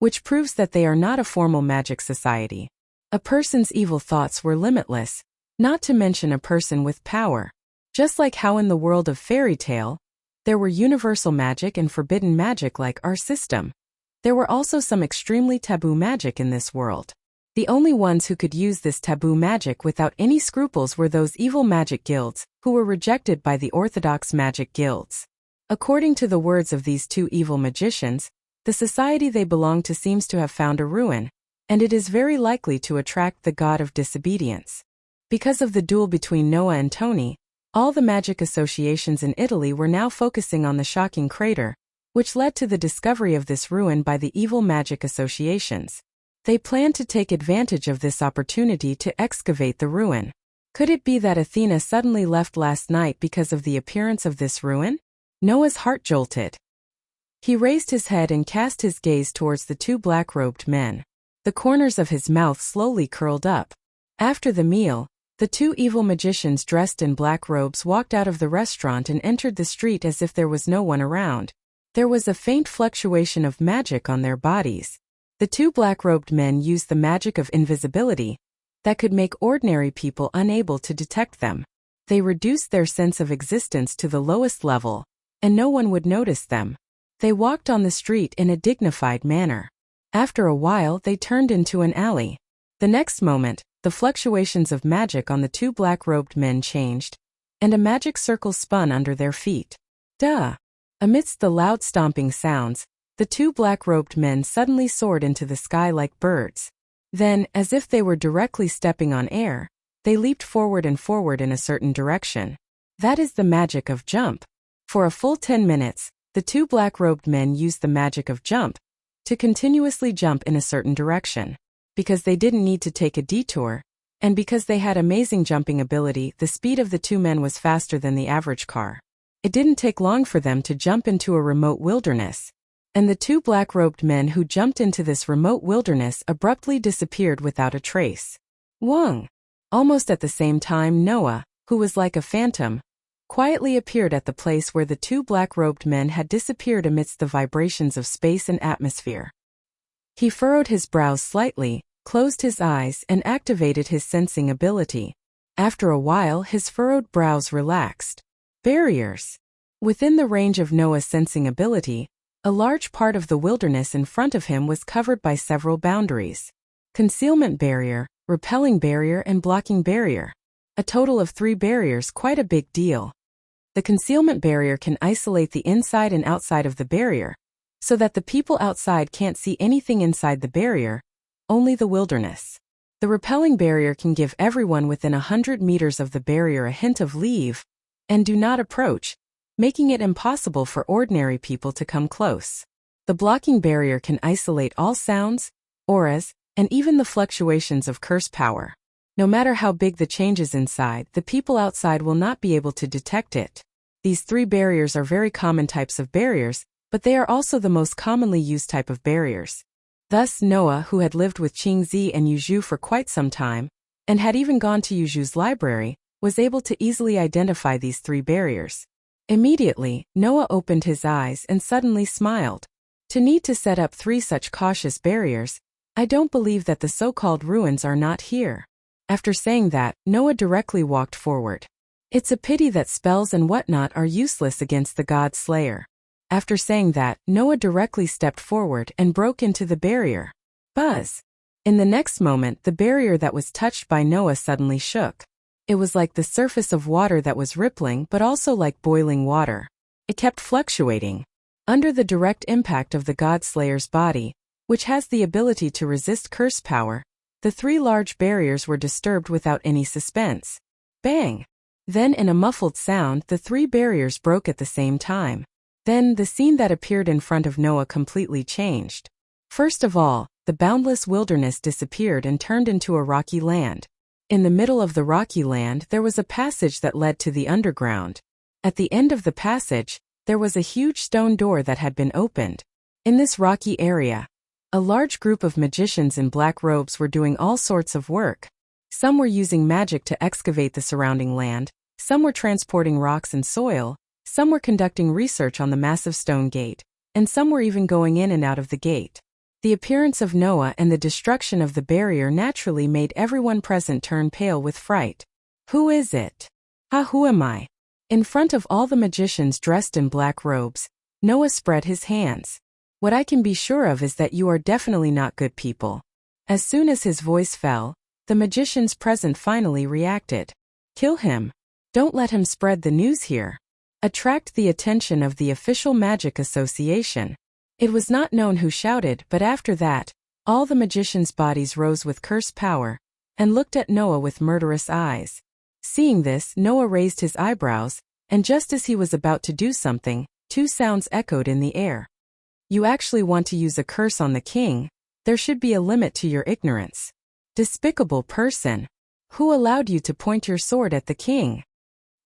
which proves that they are not a formal magic society. A person's evil thoughts were limitless, not to mention a person with power. Just like how in the world of fairy tale, there were universal magic and forbidden magic like our system. There were also some extremely taboo magic in this world. The only ones who could use this taboo magic without any scruples were those evil magic guilds, who were rejected by the orthodox magic guilds. According to the words of these two evil magicians, the society they belong to seems to have found a ruin, and it is very likely to attract the god of disobedience. Because of the duel between Noah and Tony, all the magic associations in Italy were now focusing on the shocking crater, which led to the discovery of this ruin by the evil magic associations. They planned to take advantage of this opportunity to excavate the ruin. Could it be that Athena suddenly left last night because of the appearance of this ruin? Noah's heart jolted. He raised his head and cast his gaze towards the two black-robed men. The corners of his mouth slowly curled up. After the meal, the two evil magicians dressed in black robes walked out of the restaurant and entered the street as if there was no one around. There was a faint fluctuation of magic on their bodies. The two black-robed men used the magic of invisibility that could make ordinary people unable to detect them. They reduced their sense of existence to the lowest level, and no one would notice them. They walked on the street in a dignified manner. After a while, they turned into an alley. The next moment, the fluctuations of magic on the two black-robed men changed, and a magic circle spun under their feet. Duh! Amidst the loud stomping sounds, the two black-robed men suddenly soared into the sky like birds. Then, as if they were directly stepping on air, they leaped forward in a certain direction. That is the magic of jump. For a full 10 minutes, the two black-robed men used the magic of jump to continuously jump in a certain direction. Because they didn't need to take a detour, and because they had amazing jumping ability, the speed of the two men was faster than the average car. It didn't take long for them to jump into a remote wilderness. And the two black-robed men who jumped into this remote wilderness abruptly disappeared without a trace. Wong! Almost at the same time, Noah, who was like a phantom, quietly appeared at the place where the two black-robed men had disappeared amidst the vibrations of space and atmosphere. He furrowed his brows slightly, closed his eyes, and activated his sensing ability. After a while, his furrowed brows relaxed. Barriers! Within the range of Noah's sensing ability, a large part of the wilderness in front of him was covered by several boundaries. Concealment barrier, repelling barrier, and blocking barrier. A total of 3 barriers, quite a big deal. The concealment barrier can isolate the inside and outside of the barrier, so that the people outside can't see anything inside the barrier, only the wilderness. The repelling barrier can give everyone within 100 meters of the barrier a hint of leave and do not approach, making it impossible for ordinary people to come close. The blocking barrier can isolate all sounds, auras, and even the fluctuations of curse power. No matter how big the changes inside, the people outside will not be able to detect it. These 3 barriers are very common types of barriers, but they are also the most commonly used type of barriers. Thus Noah, who had lived with Qingzi and Yuzhu for quite some time, and had even gone to Yuzhu's library, was able to easily identify these 3 barriers. Immediately, Noah opened his eyes and suddenly smiled. To need to set up 3 such cautious barriers, I don't believe that the so-called ruins are not here. After saying that, Noah directly walked forward. It's a pity that spells and whatnot are useless against the god Slayer. After saying that, Noah directly stepped forward and broke into the barrier. Buzz! In the next moment, the barrier that was touched by Noah suddenly shook. It was like the surface of water that was rippling, but also like boiling water. It kept fluctuating. Under the direct impact of the god Slayer's body, which has the ability to resist curse power, the 3 large barriers were disturbed without any suspense. Bang! Then in a muffled sound, the 3 barriers broke at the same time. Then the scene that appeared in front of Noah completely changed. First of all, the boundless wilderness disappeared and turned into a rocky land. In the middle of the rocky land, there was a passage that led to the underground. At the end of the passage, there was a huge stone door that had been opened. In this rocky area, a large group of magicians in black robes were doing all sorts of work. Some were using magic to excavate the surrounding land, some were transporting rocks and soil, some were conducting research on the massive stone gate, and some were even going in and out of the gate. The appearance of Noah and the destruction of the barrier naturally made everyone present turn pale with fright. Who is it? Who am I? In front of all the magicians dressed in black robes, Noah spread his hands. What I can be sure of is that you are definitely not good people. As soon as his voice fell, the magicians present finally reacted. Kill him. Don't let him spread the news here. Attract the attention of the official magic association. It was not known who shouted, but after that, all the magicians' bodies rose with curse power, and looked at Noah with murderous eyes. Seeing this, Noah raised his eyebrows, and just as he was about to do something, two sounds echoed in the air. You actually want to use a curse on the king? There should be a limit to your ignorance. Despicable person. Who allowed you to point your sword at the king?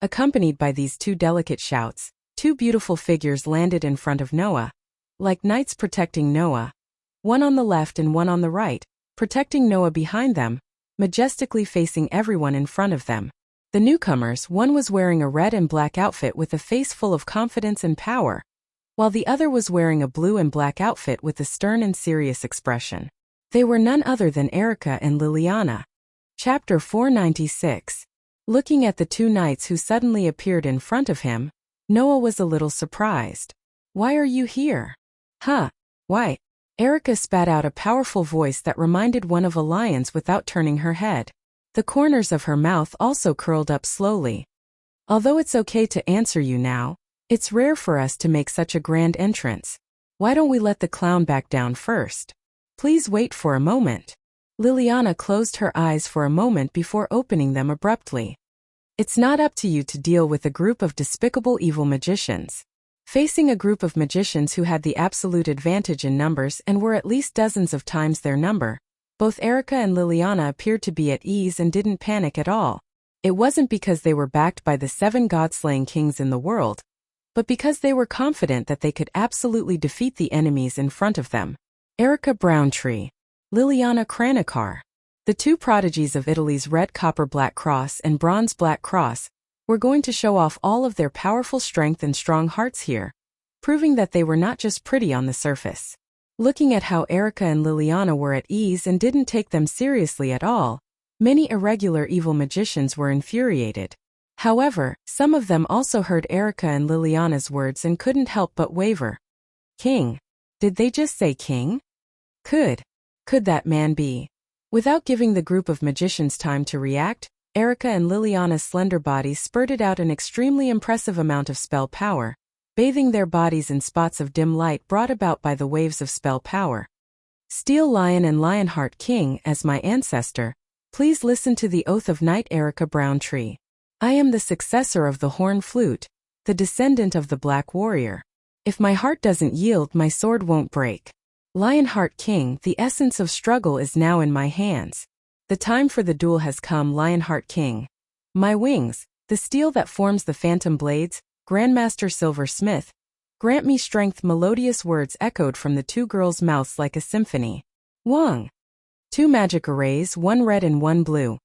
Accompanied by these two delicate shouts, two beautiful figures landed in front of Noah, like knights protecting Noah. One on the left and one on the right, protecting Noah behind them, majestically facing everyone in front of them. The newcomers, one was wearing a red and black outfit with a face full of confidence and power, while the other was wearing a blue and black outfit with a stern and serious expression. They were none other than Erica and Liliana. Chapter 496. Looking at the two knights who suddenly appeared in front of him, Noah was a little surprised. Why are you here? Why? Erica spat out a powerful voice that reminded one of a lion's without turning her head. The corners of her mouth also curled up slowly. Although it's okay to answer you now, it's rare for us to make such a grand entrance. Why don't we let the clown back down first? Please wait for a moment. Liliana closed her eyes for a moment before opening them abruptly. It's not up to you to deal with a group of despicable evil magicians. Facing a group of magicians who had the absolute advantage in numbers and were at least dozens of times their number, both Erica and Liliana appeared to be at ease and didn't panic at all. It wasn't because they were backed by the 7 god-slaying kings in the world, but because they were confident that they could absolutely defeat the enemies in front of them. Erica Browntree, Liliana Kranikar, the two prodigies of Italy's red copper black cross and bronze black cross, were going to show off all of their powerful strength and strong hearts here, proving that they were not just pretty on the surface. Looking at how Erica and Liliana were at ease and didn't take them seriously at all, many irregular evil magicians were infuriated. However, some of them also heard Erica and Liliana's words and couldn't help but waver. King? Did they just say king? Could that man be? Without giving the group of magicians time to react, Erica and Liliana's slender bodies spurted out an extremely impressive amount of spell power, bathing their bodies in spots of dim light brought about by the waves of spell power. Steel Lion and Lionheart King, as my ancestor, please listen to the oath of Knight Erica Browntree. I am the successor of the Horn Flute, the descendant of the Black Warrior. If my heart doesn't yield, my sword won't break. Lionheart King, the essence of struggle is now in my hands. The time for the duel has come, Lionheart King. My wings, the steel that forms the phantom blades, Grandmaster Silversmith, grant me strength. Melodious words echoed from the two girls' mouths like a symphony. Wong. Two magic arrays, one red and one blue,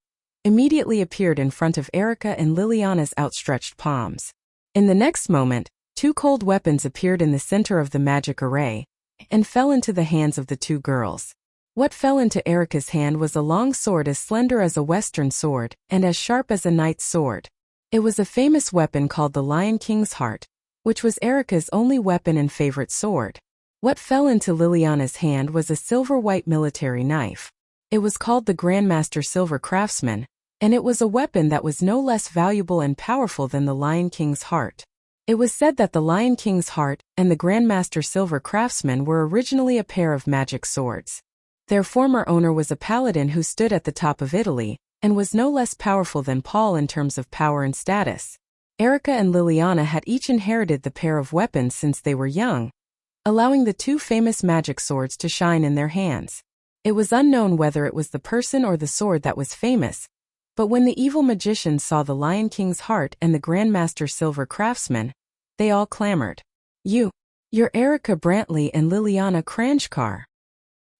immediately appeared in front of Erica and Liliana's outstretched palms. In the next moment, two cold weapons appeared in the center of the magic array, and fell into the hands of the two girls. What fell into Erica's hand was a long sword as slender as a western sword, and as sharp as a knight's sword. It was a famous weapon called the Lion King's Heart, which was Erica's only weapon and favorite sword. What fell into Liliana's hand was a silver-white military knife. It was called the Grandmaster Silver Craftsman, and it was a weapon that was no less valuable and powerful than the Lion King's Heart. It was said that the Lion King's Heart and the Grandmaster Silver Craftsman were originally a pair of magic swords. Their former owner was a paladin who stood at the top of Italy, and was no less powerful than Paul in terms of power and status. Erica and Liliana had each inherited the pair of weapons since they were young, allowing the two famous magic swords to shine in their hands. It was unknown whether it was the person or the sword that was famous, but when the evil magicians saw the Lion King's Heart and the Grandmaster Silver Craftsman, they all clamored. You're Erica Brantley and Liliana Kranjkar.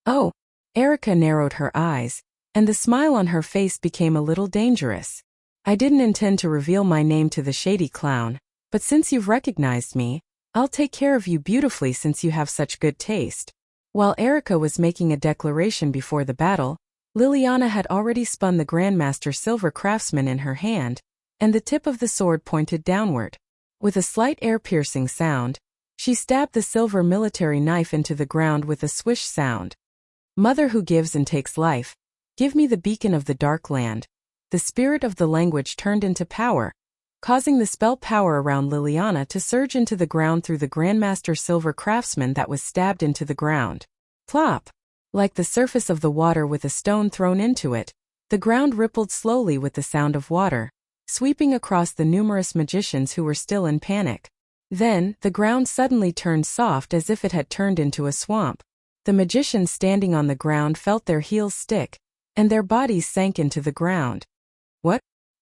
Oh. Erica narrowed her eyes, and the smile on her face became a little dangerous. I didn't intend to reveal my name to the shady clown, but since you've recognized me, I'll take care of you beautifully since you have such good taste. While Erica was making a declaration before the battle, Liliana had already spun the Grandmaster Silver Craftsman in her hand, and the tip of the sword pointed downward. With a slight air-piercing sound, she stabbed the silver military knife into the ground with a swish sound. Mother who gives and takes life, give me the beacon of the dark land. The spirit of the language turned into power, causing the spell power around Liliana to surge into the ground through the Grandmaster Silver Craftsman that was stabbed into the ground. Plop! Like the surface of the water with a stone thrown into it, the ground rippled slowly with the sound of water, sweeping across the numerous magicians who were still in panic. Then, the ground suddenly turned soft as if it had turned into a swamp. The magicians standing on the ground felt their heels stick, and their bodies sank into the ground.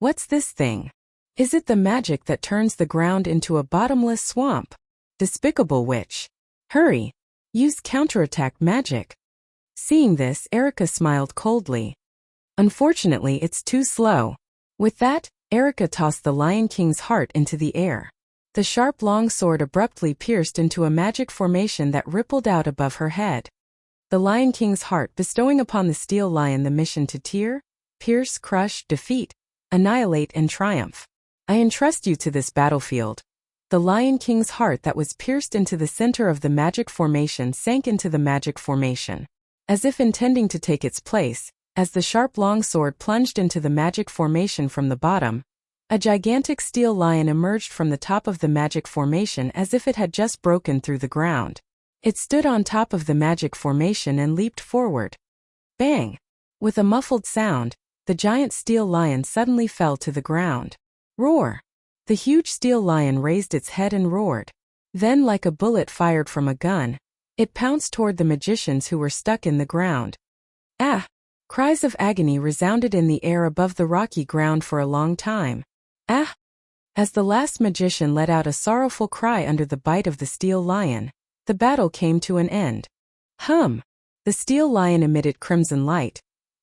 What's this thing? Is it the magic that turns the ground into a bottomless swamp? Despicable witch! Hurry! Use counterattack magic! Seeing this, Erica smiled coldly. Unfortunately, it's too slow. With that, Erica tossed the Lion King's heart into the air. The sharp long sword abruptly pierced into a magic formation that rippled out above her head. The Lion King's heart bestowing upon the steel lion the mission to tear, pierce, crush, defeat, annihilate and triumph. I entrust you to this battlefield. The Lion King's heart that was pierced into the center of the magic formation sank into the magic formation. As if intending to take its place, as the sharp long sword plunged into the magic formation from the bottom, a gigantic steel lion emerged from the top of the magic formation as if it had just broken through the ground. It stood on top of the magic formation and leaped forward. Bang! With a muffled sound, the giant steel lion suddenly fell to the ground. Roar! The huge steel lion raised its head and roared. Then, like a bullet fired from a gun, it pounced toward the magicians who were stuck in the ground. Ah! Cries of agony resounded in the air above the rocky ground for a long time. Ah! As the last magician let out a sorrowful cry under the bite of the steel lion, the battle came to an end. Hum! The steel lion emitted crimson light,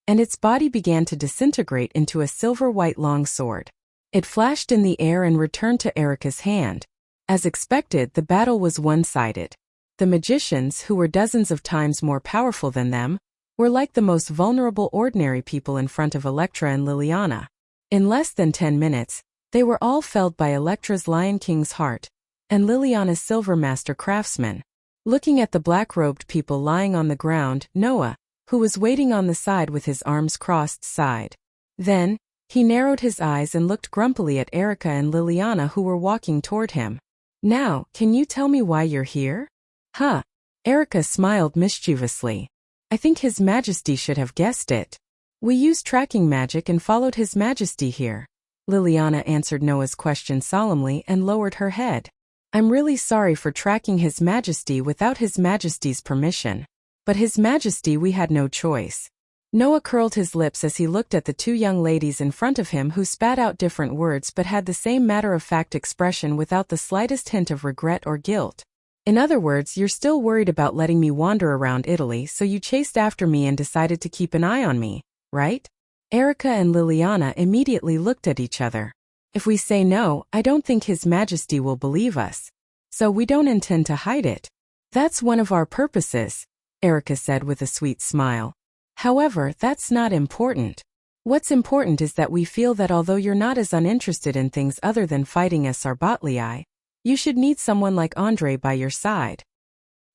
and its body began to disintegrate into a silver-white longsword. It flashed in the air and returned to Erica's hand. As expected, the battle was one-sided. The magicians, who were dozens of times more powerful than them, were like the most vulnerable ordinary people in front of Electra and Liliana. In less than 10 minutes, they were all felled by Electra's Lion King's heart, and Liliana's Silver Master Craftsman. Looking at the black-robed people lying on the ground, Noah, who was waiting on the side with his arms crossed, sighed. Then, he narrowed his eyes and looked grumpily at Erica and Liliana who were walking toward him. Now, can you tell me why you're here? Huh. Erica smiled mischievously. I think His Majesty should have guessed it. We used tracking magic and followed His Majesty here. Liliana answered Noah's question solemnly and lowered her head. I'm really sorry for tracking His Majesty without His Majesty's permission. But His Majesty, we had no choice. Noah curled his lips as he looked at the two young ladies in front of him who spat out different words but had the same matter-of-fact expression without the slightest hint of regret or guilt. In other words, you're still worried about letting me wander around Italy, so you chased after me and decided to keep an eye on me, right? Erica and Liliana immediately looked at each other. If we say no, I don't think His Majesty will believe us. So we don't intend to hide it. That's one of our purposes, Erica said with a sweet smile. However, that's not important. What's important is that we feel that although you're not as uninterested in things other than fighting as Sarbatlii, you should need someone like Andre by your side.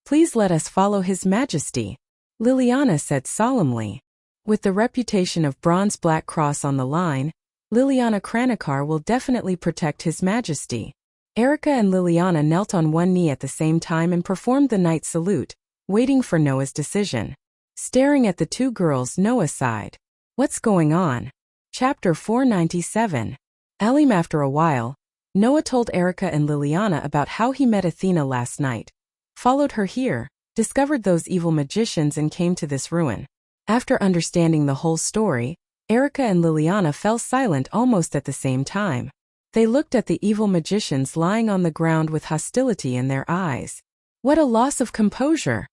Please let us follow His Majesty, Liliana said solemnly. With the reputation of Bronze Black Cross on the line, Liliana Kranikar will definitely protect His Majesty. Erica and Liliana knelt on one knee at the same time and performed the knight salute, waiting for Noah's decision. Staring at the two girls, Noah sighed. What's going on? Chapter 497. Alim. After a while, Noah told Erica and Liliana about how he met Athena last night, followed her here, discovered those evil magicians and came to this ruin. After understanding the whole story, Erica and Liliana fell silent almost at the same time. They looked at the evil magicians lying on the ground with hostility in their eyes. What a loss of composure!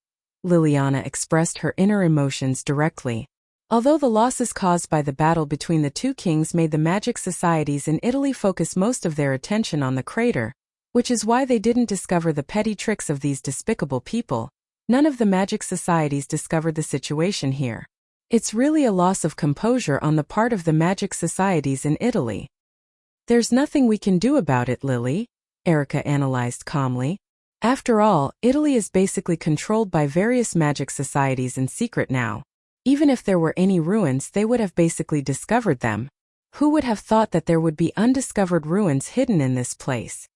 Liliana expressed her inner emotions directly. Although the losses caused by the battle between the two kings made the magic societies in Italy focus most of their attention on the crater, which is why they didn't discover the petty tricks of these despicable people, none of the magic societies discovered the situation here. It's really a loss of composure on the part of the magic societies in Italy. There's nothing we can do about it, Lily, Erica analyzed calmly. After all, Italy is basically controlled by various magic societies in secret now. Even if there were any ruins, they would have basically discovered them. Who would have thought that there would be undiscovered ruins hidden in this place?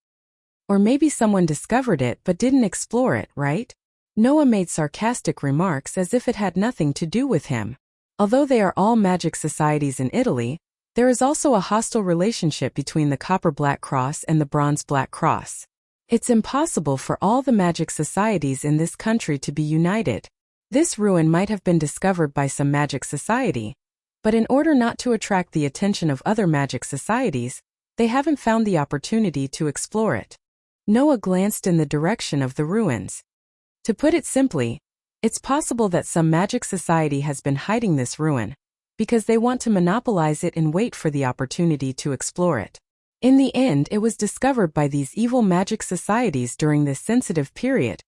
Or maybe someone discovered it but didn't explore it, right? Noah made sarcastic remarks as if it had nothing to do with him. Although they are all magic societies in Italy, there is also a hostile relationship between the Copper Black Cross and the Bronze Black Cross. It's impossible for all the magic societies in this country to be united. This ruin might have been discovered by some magic society, but in order not to attract the attention of other magic societies, they haven't found the opportunity to explore it. Noah glanced in the direction of the ruins. To put it simply, it's possible that some magic society has been hiding this ruin, because they want to monopolize it and wait for the opportunity to explore it. In the end, it was discovered by these evil magic societies during this sensitive period.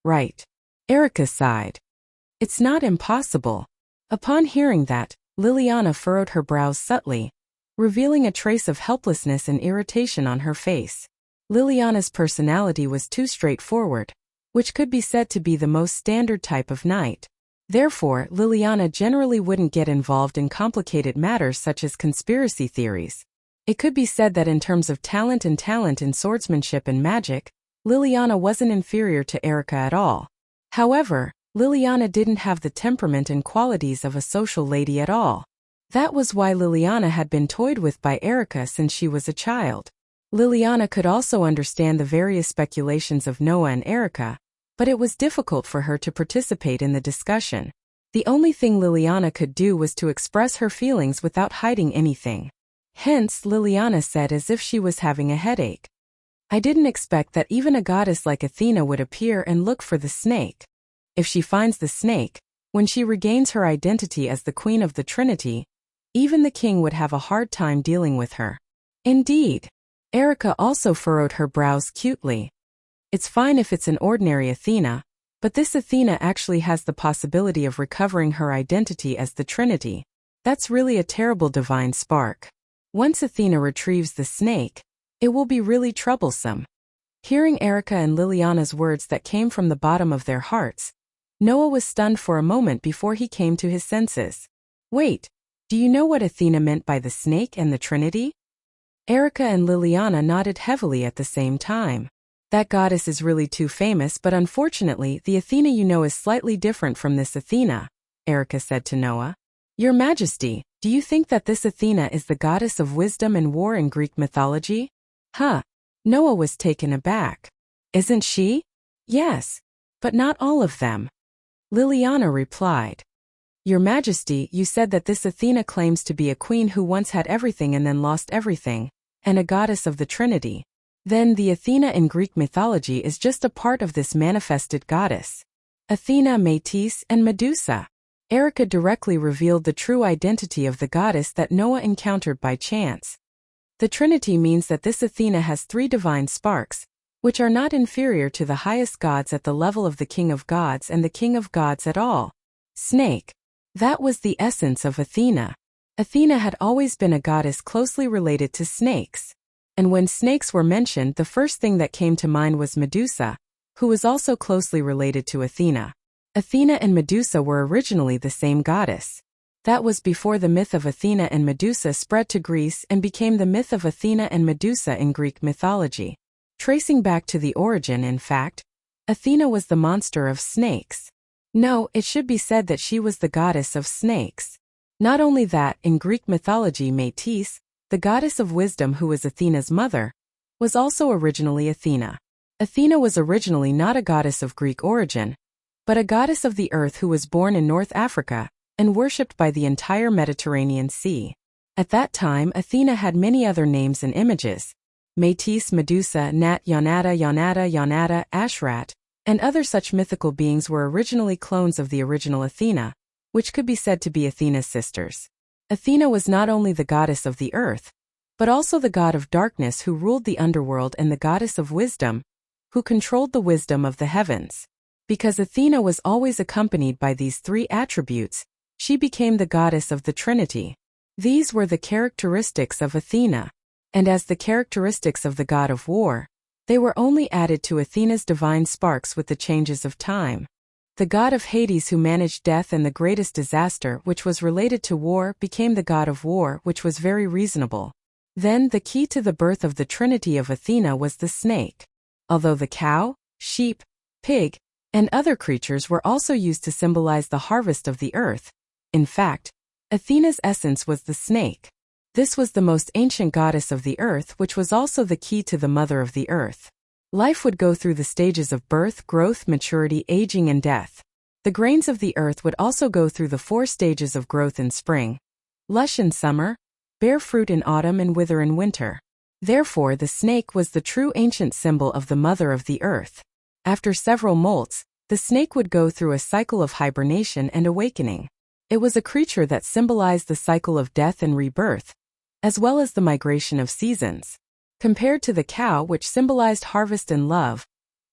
Right. Erica sighed. It's not impossible. Upon hearing that, Liliana furrowed her brows subtly, revealing a trace of helplessness and irritation on her face. Liliana's personality was too straightforward, which could be said to be the most standard type of knight. Therefore, Liliana generally wouldn't get involved in complicated matters such as conspiracy theories. It could be said that in terms of talent in swordsmanship and magic, Liliana wasn't inferior to Erica at all. However, Liliana didn't have the temperament and qualities of a social lady at all. That was why Liliana had been toyed with by Erica since she was a child. Liliana could also understand the various speculations of Noah and Erica, but it was difficult for her to participate in the discussion. The only thing Liliana could do was to express her feelings without hiding anything. Hence, Liliana said as if she was having a headache. I didn't expect that even a goddess like Athena would appear and look for the snake. If she finds the snake, when she regains her identity as the Queen of the Trinity, even the king would have a hard time dealing with her. Indeed. Erica also furrowed her brows cutely. It's fine if it's an ordinary Athena, but this Athena actually has the possibility of recovering her identity as the Trinity. That's really a terrible divine spark. Once Athena retrieves the snake, it will be really troublesome. Hearing Erica and Liliana's words that came from the bottom of their hearts, Noah was stunned for a moment before he came to his senses. Wait, do you know what Athena meant by the snake and the Trinity? Erica and Liliana nodded heavily at the same time. That goddess is really too famous, but unfortunately the Athena you know is slightly different from this Athena, Erica said to Noah. Your Majesty, do you think that this Athena is the goddess of wisdom and war in Greek mythology? Huh. Noah was taken aback. Isn't she? Yes, but not all of them. Liliana replied. Your Majesty, you said that this Athena claims to be a queen who once had everything and then lost everything, and a goddess of the Trinity. Then the Athena in Greek mythology is just a part of this manifested goddess. Athena, Métis, and Medusa. Erica directly revealed the true identity of the goddess that Noah encountered by chance. The Trinity means that this Athena has 3 divine sparks, which are not inferior to the highest gods at the level of the King of Gods and the King of Gods at all. Snake. That was the essence of Athena. Athena had always been a goddess closely related to snakes. And when snakes were mentioned, the first thing that came to mind was Medusa, who was also closely related to Athena. Athena and Medusa were originally the same goddess. That was before the myth of Athena and Medusa spread to Greece and became the myth of Athena and Medusa in Greek mythology. Tracing back to the origin, in fact, Athena was the monster of snakes. No, it should be said that she was the goddess of snakes. Not only that, in Greek mythology, Métis, the goddess of wisdom who was Athena's mother, was also originally Athena. Athena was originally not a goddess of Greek origin, but a goddess of the earth who was born in North Africa and worshipped by the entire Mediterranean Sea. At that time, Athena had many other names and images. Métis, Medusa, Nat, Yonata, Ashrat, and other such mythical beings were originally clones of the original Athena, which could be said to be Athena's sisters. Athena was not only the goddess of the earth, but also the god of darkness who ruled the underworld and the goddess of wisdom, who controlled the wisdom of the heavens. Because Athena was always accompanied by these 3 attributes, she became the goddess of the Trinity. These were the characteristics of Athena. And as the characteristics of the god of war, They were only added to Athena's divine sparks with the changes of time. The god of Hades who managed death and the greatest disaster which was related to war became the god of war, which was very reasonable. Then the key to the birth of the trinity of Athena was the snake. Although the cow, sheep, pig, and other creatures were also used to symbolize the harvest of the earth, in fact, Athena's essence was the snake. This was the most ancient goddess of the earth, which was also the key to the mother of the earth. Life would go through the stages of birth, growth, maturity, aging, and death. The grains of the earth would also go through the 4 stages of growth in spring, lush in summer, bear fruit in autumn, and wither in winter. Therefore, the snake was the true ancient symbol of the mother of the earth. After several molts, the snake would go through a cycle of hibernation and awakening. It was a creature that symbolized the cycle of death and rebirth, as well as the migration of seasons. Compared to the cow, which symbolized harvest and love,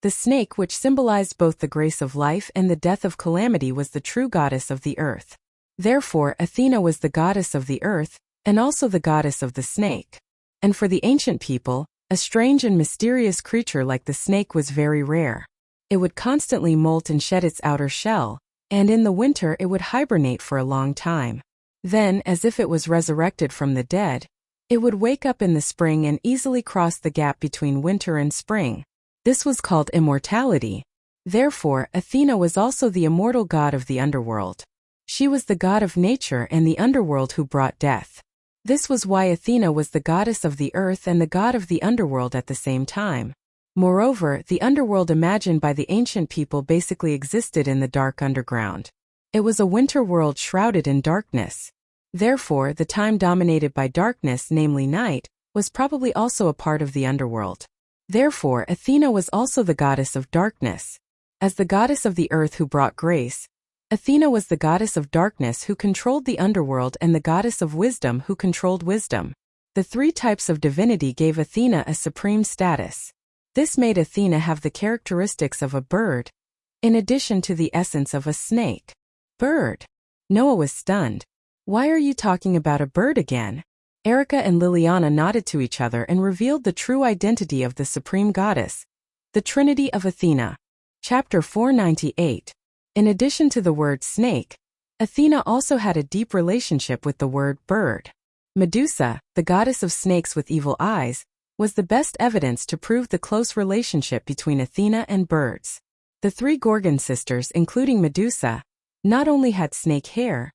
the snake, which symbolized both the grace of life and the death of calamity, was the true goddess of the earth. Therefore, Athena was the goddess of the earth, and also the goddess of the snake. And for the ancient people, a strange and mysterious creature like the snake was very rare. It would constantly molt and shed its outer shell, and in the winter it would hibernate for a long time. Then, as if it was resurrected from the dead, it would wake up in the spring and easily cross the gap between winter and spring. This was called immortality. Therefore, Athena was also the immortal god of the underworld. She was the god of nature and the underworld who brought death. This was why Athena was the goddess of the earth and the god of the underworld at the same time. Moreover, the underworld imagined by the ancient people basically existed in the dark underground. It was a winter world shrouded in darkness. Therefore, the time dominated by darkness, namely night, was probably also a part of the underworld. Therefore, Athena was also the goddess of darkness. As the goddess of the earth who brought grace, Athena was the goddess of darkness who controlled the underworld and the goddess of wisdom who controlled wisdom. The 3 types of divinity gave Athena a supreme status. This made Athena have the characteristics of a bird, in addition to the essence of a snake. Bird. Noah was stunned. Why are you talking about a bird again? Erica and Liliana nodded to each other and revealed the true identity of the supreme goddess, the Trinity of Athena. Chapter 498. In addition to the word snake, Athena also had a deep relationship with the word bird. Medusa, the goddess of snakes with evil eyes, was the best evidence to prove the close relationship between Athena and birds. The 3 Gorgon sisters, including Medusa, not only had snake hair,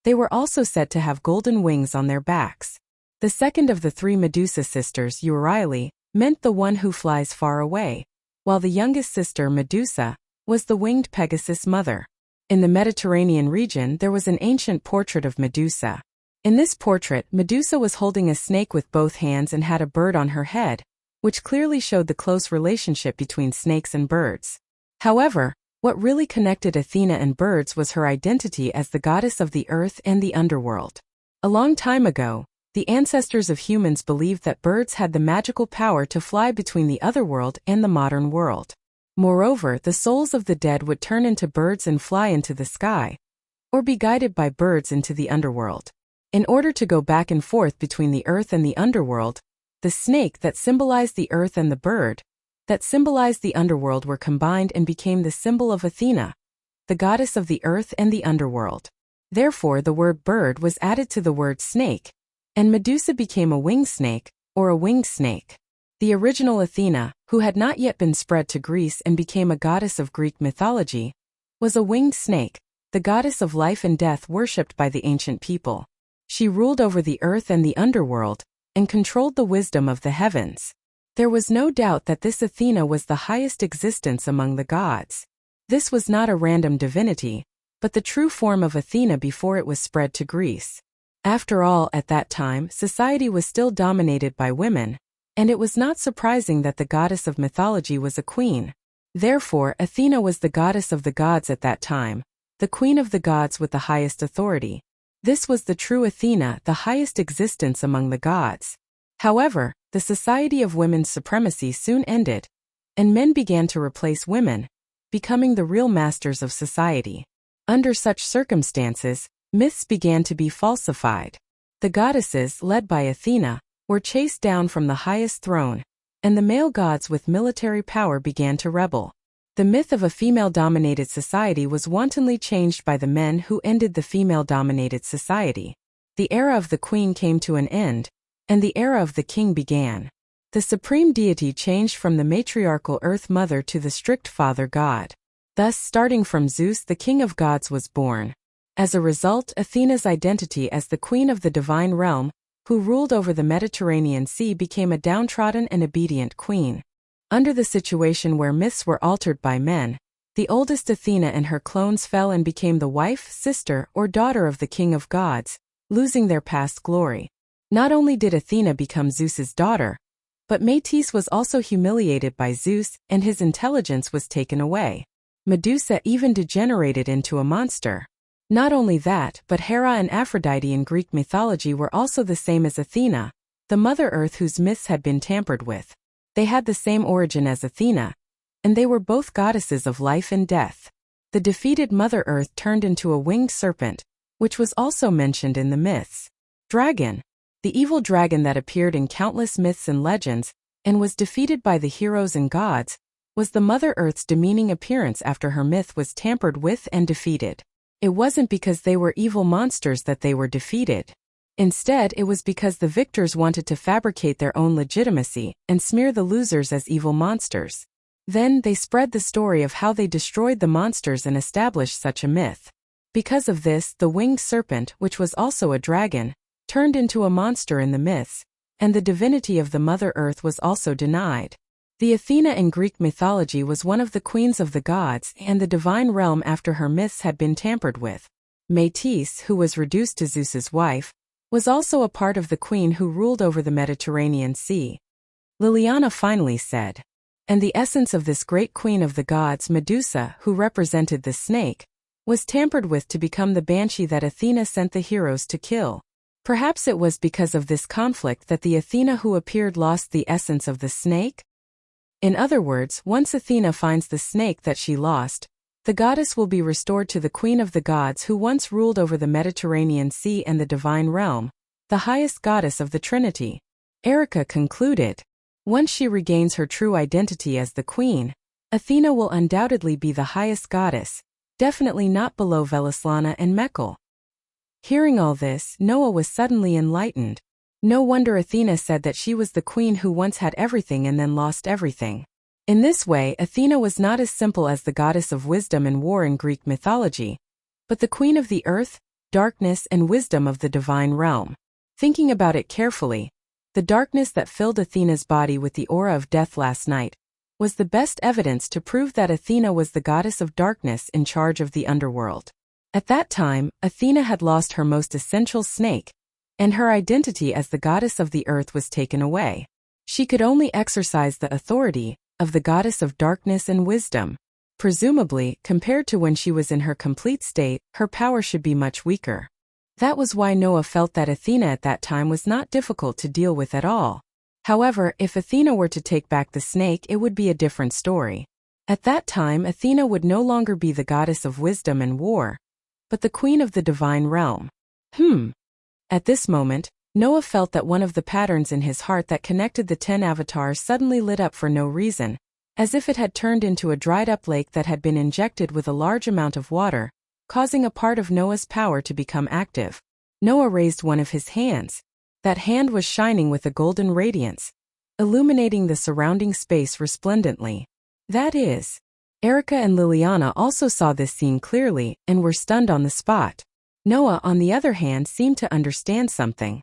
they were also said to have golden wings on their backs. The second of the 3 Medusa sisters, Euryale, meant the one who flies far away, while the youngest sister, Medusa, was the winged Pegasus mother. In the Mediterranean region there was an ancient portrait of Medusa. In this portrait, Medusa was holding a snake with both hands and had a bird on her head, which clearly showed the close relationship between snakes and birds. However, what really connected Athena and birds was her identity as the goddess of the earth and the underworld. A long time ago, the ancestors of humans believed that birds had the magical power to fly between the otherworld and the modern world. Moreover, the souls of the dead would turn into birds and fly into the sky, or be guided by birds into the underworld. In order to go back and forth between the earth and the underworld, the snake that symbolized the earth and the bird that symbolized the underworld were combined and became the symbol of Athena, the goddess of the earth and the underworld. Therefore, the word bird was added to the word snake, and Medusa became a winged snake, or a winged snake. The original Athena, who had not yet been spread to Greece and became a goddess of Greek mythology, was a winged snake, the goddess of life and death worshipped by the ancient people. She ruled over the earth and the underworld, and controlled the wisdom of the heavens. There was no doubt that this Athena was the highest existence among the gods. This was not a random divinity, but the true form of Athena before it was spread to Greece. After all, at that time, society was still dominated by women, and it was not surprising that the goddess of mythology was a queen. Therefore, Athena was the goddess of the gods at that time, the queen of the gods with the highest authority. This was the true Athena, the highest existence among the gods. However, the society of women's supremacy soon ended, and men began to replace women, becoming the real masters of society. Under such circumstances, myths began to be falsified. The goddesses, led by Athena, were chased down from the highest throne, and the male gods with military power began to rebel. The myth of a female-dominated society was wantonly changed by the men who ended the female-dominated society. The era of the queen came to an end, and the era of the king began. The supreme deity changed from the matriarchal Earth Mother to the strict Father God. Thus, starting from Zeus, the king of gods was born. As a result, Athena's identity as the queen of the divine realm, who ruled over the Mediterranean Sea, became a downtrodden and obedient queen. Under the situation where myths were altered by men, the oldest Athena and her clones fell and became the wife, sister, or daughter of the king of gods, losing their past glory. Not only did Athena become Zeus's daughter, but Metis was also humiliated by Zeus, and his intelligence was taken away. Medusa even degenerated into a monster. Not only that, but Hera and Aphrodite in Greek mythology were also the same as Athena, the Mother Earth whose myths had been tampered with. They had the same origin as Athena, and they were both goddesses of life and death. The defeated Mother Earth turned into a winged serpent, which was also mentioned in the myths. Dragon. The evil dragon that appeared in countless myths and legends, and was defeated by the heroes and gods, was the Mother Earth's demeaning appearance after her myth was tampered with and defeated. It wasn't because they were evil monsters that they were defeated. Instead, it was because the victors wanted to fabricate their own legitimacy and smear the losers as evil monsters. Then, they spread the story of how they destroyed the monsters and established such a myth. Because of this, the winged serpent, which was also a dragon, turned into a monster in the myths, and the divinity of the Mother Earth was also denied. The Athena in Greek mythology was one of the queens of the gods and the divine realm after her myths had been tampered with. Metis, who was reduced to Zeus's wife, was also a part of the queen who ruled over the Mediterranean Sea. Liliana finally said, and the essence of this great queen of the gods, Medusa, who represented the snake, was tampered with to become the banshee that Athena sent the heroes to kill. Perhaps it was because of this conflict that the Athena who appeared lost the essence of the snake? In other words, once Athena finds the snake that she lost, the goddess will be restored to the queen of the gods who once ruled over the Mediterranean Sea and the divine realm, the highest goddess of the Trinity. Erica concluded, once she regains her true identity as the queen, Athena will undoubtedly be the highest goddess, definitely not below Velislana and Mekhl. Hearing all this, Noah was suddenly enlightened. No wonder Athena said that she was the queen who once had everything and then lost everything. In this way, Athena was not as simple as the goddess of wisdom and war in Greek mythology, but the queen of the earth, darkness, and wisdom of the divine realm. Thinking about it carefully, the darkness that filled Athena's body with the aura of death last night was the best evidence to prove that Athena was the goddess of darkness in charge of the underworld. At that time, Athena had lost her most essential snake, and her identity as the goddess of the earth was taken away. She could only exercise the authority of the goddess of darkness and wisdom. Presumably, compared to when she was in her complete state, her power should be much weaker. That was why Noah felt that Athena at that time was not difficult to deal with at all. However, if Athena were to take back the snake, it would be a different story. At that time, Athena would no longer be the goddess of wisdom and war, but the queen of the divine realm. At this moment, Noah felt that one of the patterns in his heart that connected the 10 avatars suddenly lit up for no reason, as if it had turned into a dried-up lake that had been injected with a large amount of water, causing a part of Noah's power to become active. Noah raised one of his hands. That hand was shining with a golden radiance, illuminating the surrounding space resplendently. That is, Erica and Liliana also saw this scene clearly and were stunned on the spot. Noah, on the other hand, seemed to understand something.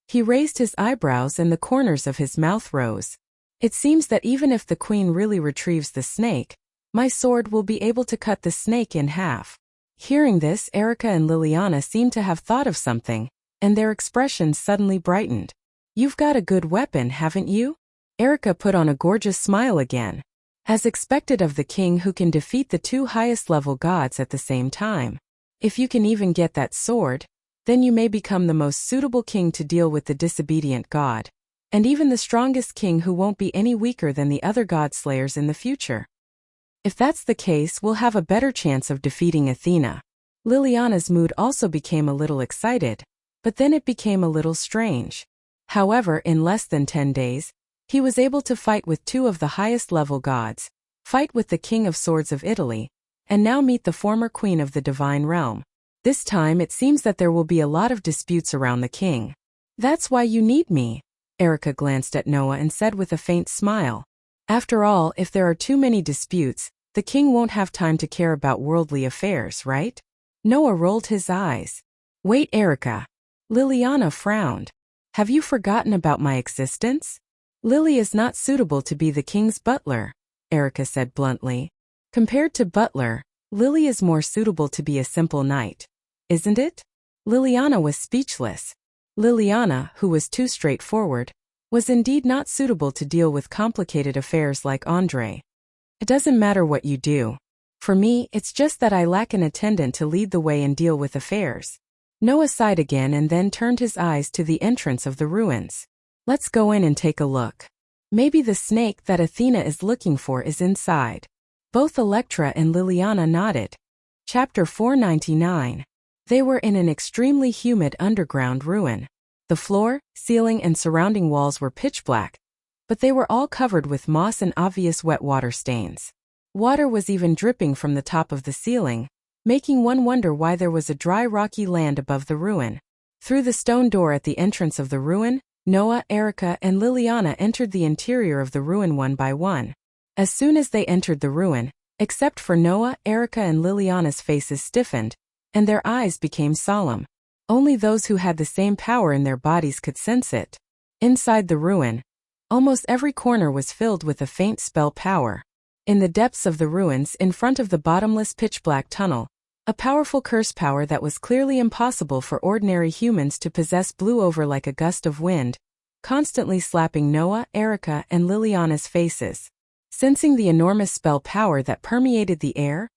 He raised his eyebrows and the corners of his mouth rose. It seems that even if the queen really retrieves the snake, my sword will be able to cut the snake in half. Hearing this, Erica and Liliana seemed to have thought of something, and their expressions suddenly brightened. You've got a good weapon, haven't you? Erica put on a gorgeous smile again. As expected of the king who can defeat the two highest level gods at the same time. If you can even get that sword, then you may become the most suitable king to deal with the disobedient god, and even the strongest king who won't be any weaker than the other god slayers in the future. If that's the case, we'll have a better chance of defeating Athena. Liliana's mood also became a little excited, but then it became a little strange. However, in less than 10 days, He was able to fight with two of the highest level gods, fight with the King of Swords of Italy, and now meet the former Queen of the Divine Realm. This time it seems that there will be a lot of disputes around the king. That's why you need me. Erica glanced at Noah and said with a faint smile. After all, if there are too many disputes, the king won't have time to care about worldly affairs, right? Noah rolled his eyes. Wait, Erica. Liliana frowned. Have you forgotten about my existence? Lily is not suitable to be the king's butler, Erica said bluntly. Compared to butler, Lily is more suitable to be a simple knight. Isn't it? Liliana was speechless. Liliana, who was too straightforward, was indeed not suitable to deal with complicated affairs like Andre. It doesn't matter what you do. For me, it's just that I lack an attendant to lead the way and deal with affairs. Noah sighed again and then turned his eyes to the entrance of the ruins. Let's go in and take a look. Maybe the snake that Athena is looking for is inside. Both Electra and Liliana nodded. Chapter 499. They were in an extremely humid underground ruin. The floor, ceiling and surrounding walls were pitch black, but they were all covered with moss and obvious wet water stains. Water was even dripping from the top of the ceiling, making one wonder why there was a dry rocky land above the ruin. Through the stone door at the entrance of the ruin, Noah, Erica and Liliana entered the interior of the ruin one by one. As soon as they entered the ruin, except for Noah, Erica and Liliana's faces stiffened, and their eyes became solemn. Only those who had the same power in their bodies could sense it. Inside the ruin, almost every corner was filled with a faint spell power. In the depths of the ruins, in front of the bottomless pitch-black tunnel, a powerful curse power that was clearly impossible for ordinary humans to possess blew over like a gust of wind, constantly slapping Noah, Erica, and Liliana's faces. Sensing the enormous spell power that permeated the air,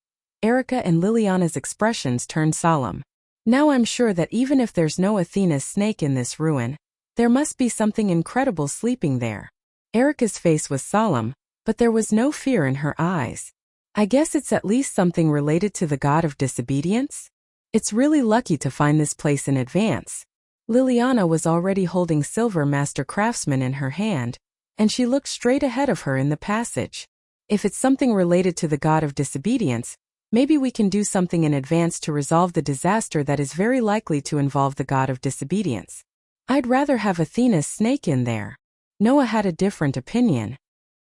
Erica and Liliana's expressions turned solemn. Now I'm sure that even if there's no Athena's snake in this ruin, there must be something incredible sleeping there. Erica's face was solemn, but there was no fear in her eyes. I guess it's at least something related to the god of disobedience? It's really lucky to find this place in advance. Liliana was already holding Silver Master Craftsman in her hand, and she looked straight ahead of her in the passage. If it's something related to the god of disobedience, maybe we can do something in advance to resolve the disaster that is very likely to involve the god of disobedience. I'd rather have Athena's snake in there. Noah had a different opinion.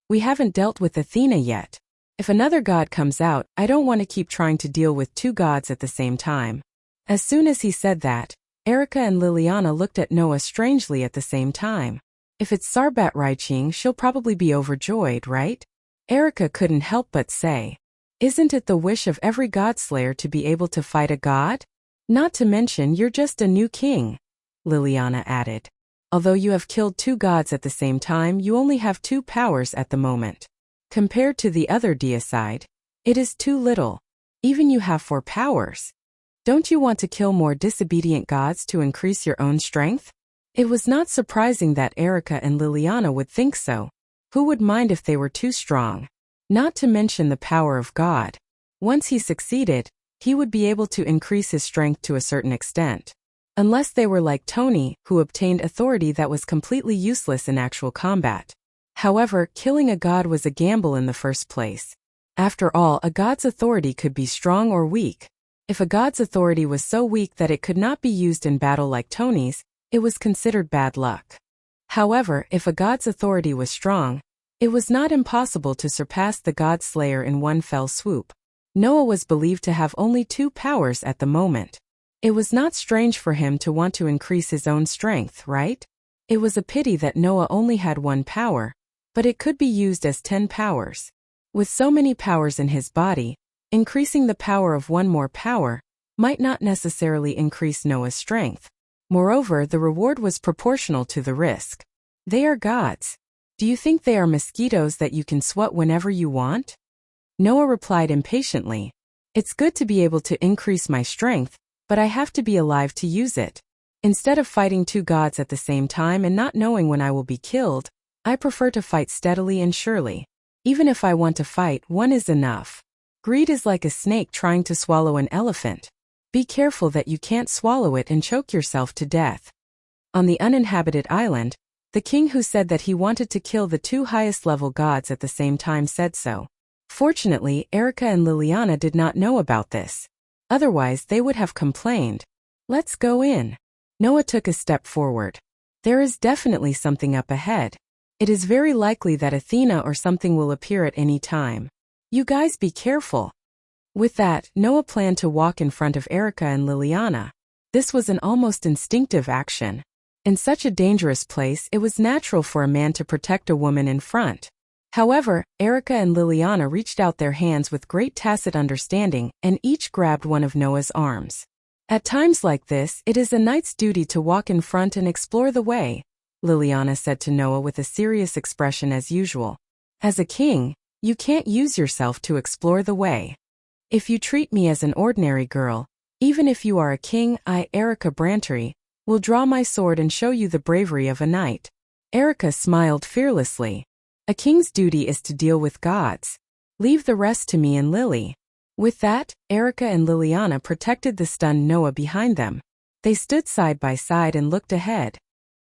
We haven't dealt with Athena yet. If another god comes out, I don't want to keep trying to deal with two gods at the same time. As soon as he said that, Erica and Liliana looked at Noah strangely at the same time. If it's Sarbat Raiching, she'll probably be overjoyed, right? Erica couldn't help but say. Isn't it the wish of every godslayer to be able to fight a god? Not to mention you're just a new king, Liliana added. Although you have killed two gods at the same time, you only have two powers at the moment. Compared to the other deicide, it is too little. Even you have 4 powers. Don't you want to kill more disobedient gods to increase your own strength? It was not surprising that Erica and Liliana would think so. Who would mind if they were too strong? Not to mention the power of God. Once he succeeded, he would be able to increase his strength to a certain extent. Unless they were like Tony, who obtained authority that was completely useless in actual combat. However, killing a god was a gamble in the first place. After all, a god's authority could be strong or weak. If a god's authority was so weak that it could not be used in battle like Tony's, it was considered bad luck. However, if a god's authority was strong, it was not impossible to surpass the god slayer in one fell swoop. Noah was believed to have only 2 powers at the moment. It was not strange for him to want to increase his own strength, right? It was a pity that Noah only had 1 power, but it could be used as 10 powers. With so many powers in his body, increasing the power of 1 more power might not necessarily increase Noah's strength. Moreover, the reward was proportional to the risk. They are gods. Do you think they are mosquitoes that you can swat whenever you want? Noah replied impatiently. It's good to be able to increase my strength, but I have to be alive to use it. Instead of fighting 2 gods at the same time and not knowing when I will be killed, I prefer to fight steadily and surely. Even if I want to fight, 1 is enough. Greed is like a snake trying to swallow an elephant. Be careful that you can't swallow it and choke yourself to death. On the uninhabited island, The king who said that he wanted to kill the two highest-level gods at the same time said so. Fortunately, Erica and Liliana did not know about this. Otherwise, they would have complained. Let's go in. Noah took a step forward. There is definitely something up ahead. It is very likely that Athena or something will appear at any time. You guys be careful. With that, Noah planned to walk in front of Erica and Liliana. This was an almost instinctive action. In such a dangerous place, it was natural for a man to protect a woman in front. However, Erica and Liliana reached out their hands with great tacit understanding and each grabbed one of Noah's arms. At times like this, it is a knight's duty to walk in front and explore the way, Liliana said to Noah with a serious expression as usual. As a king, you can't use yourself to explore the way. If you treat me as an ordinary girl, even if you are a king, I, Erica Brantery, will draw my sword and show you the bravery of a knight. Erica smiled fearlessly. A king's duty is to deal with gods. Leave the rest to me and Lily. With that, Erica and Liliana protected the stunned Noah behind them. They stood side by side and looked ahead.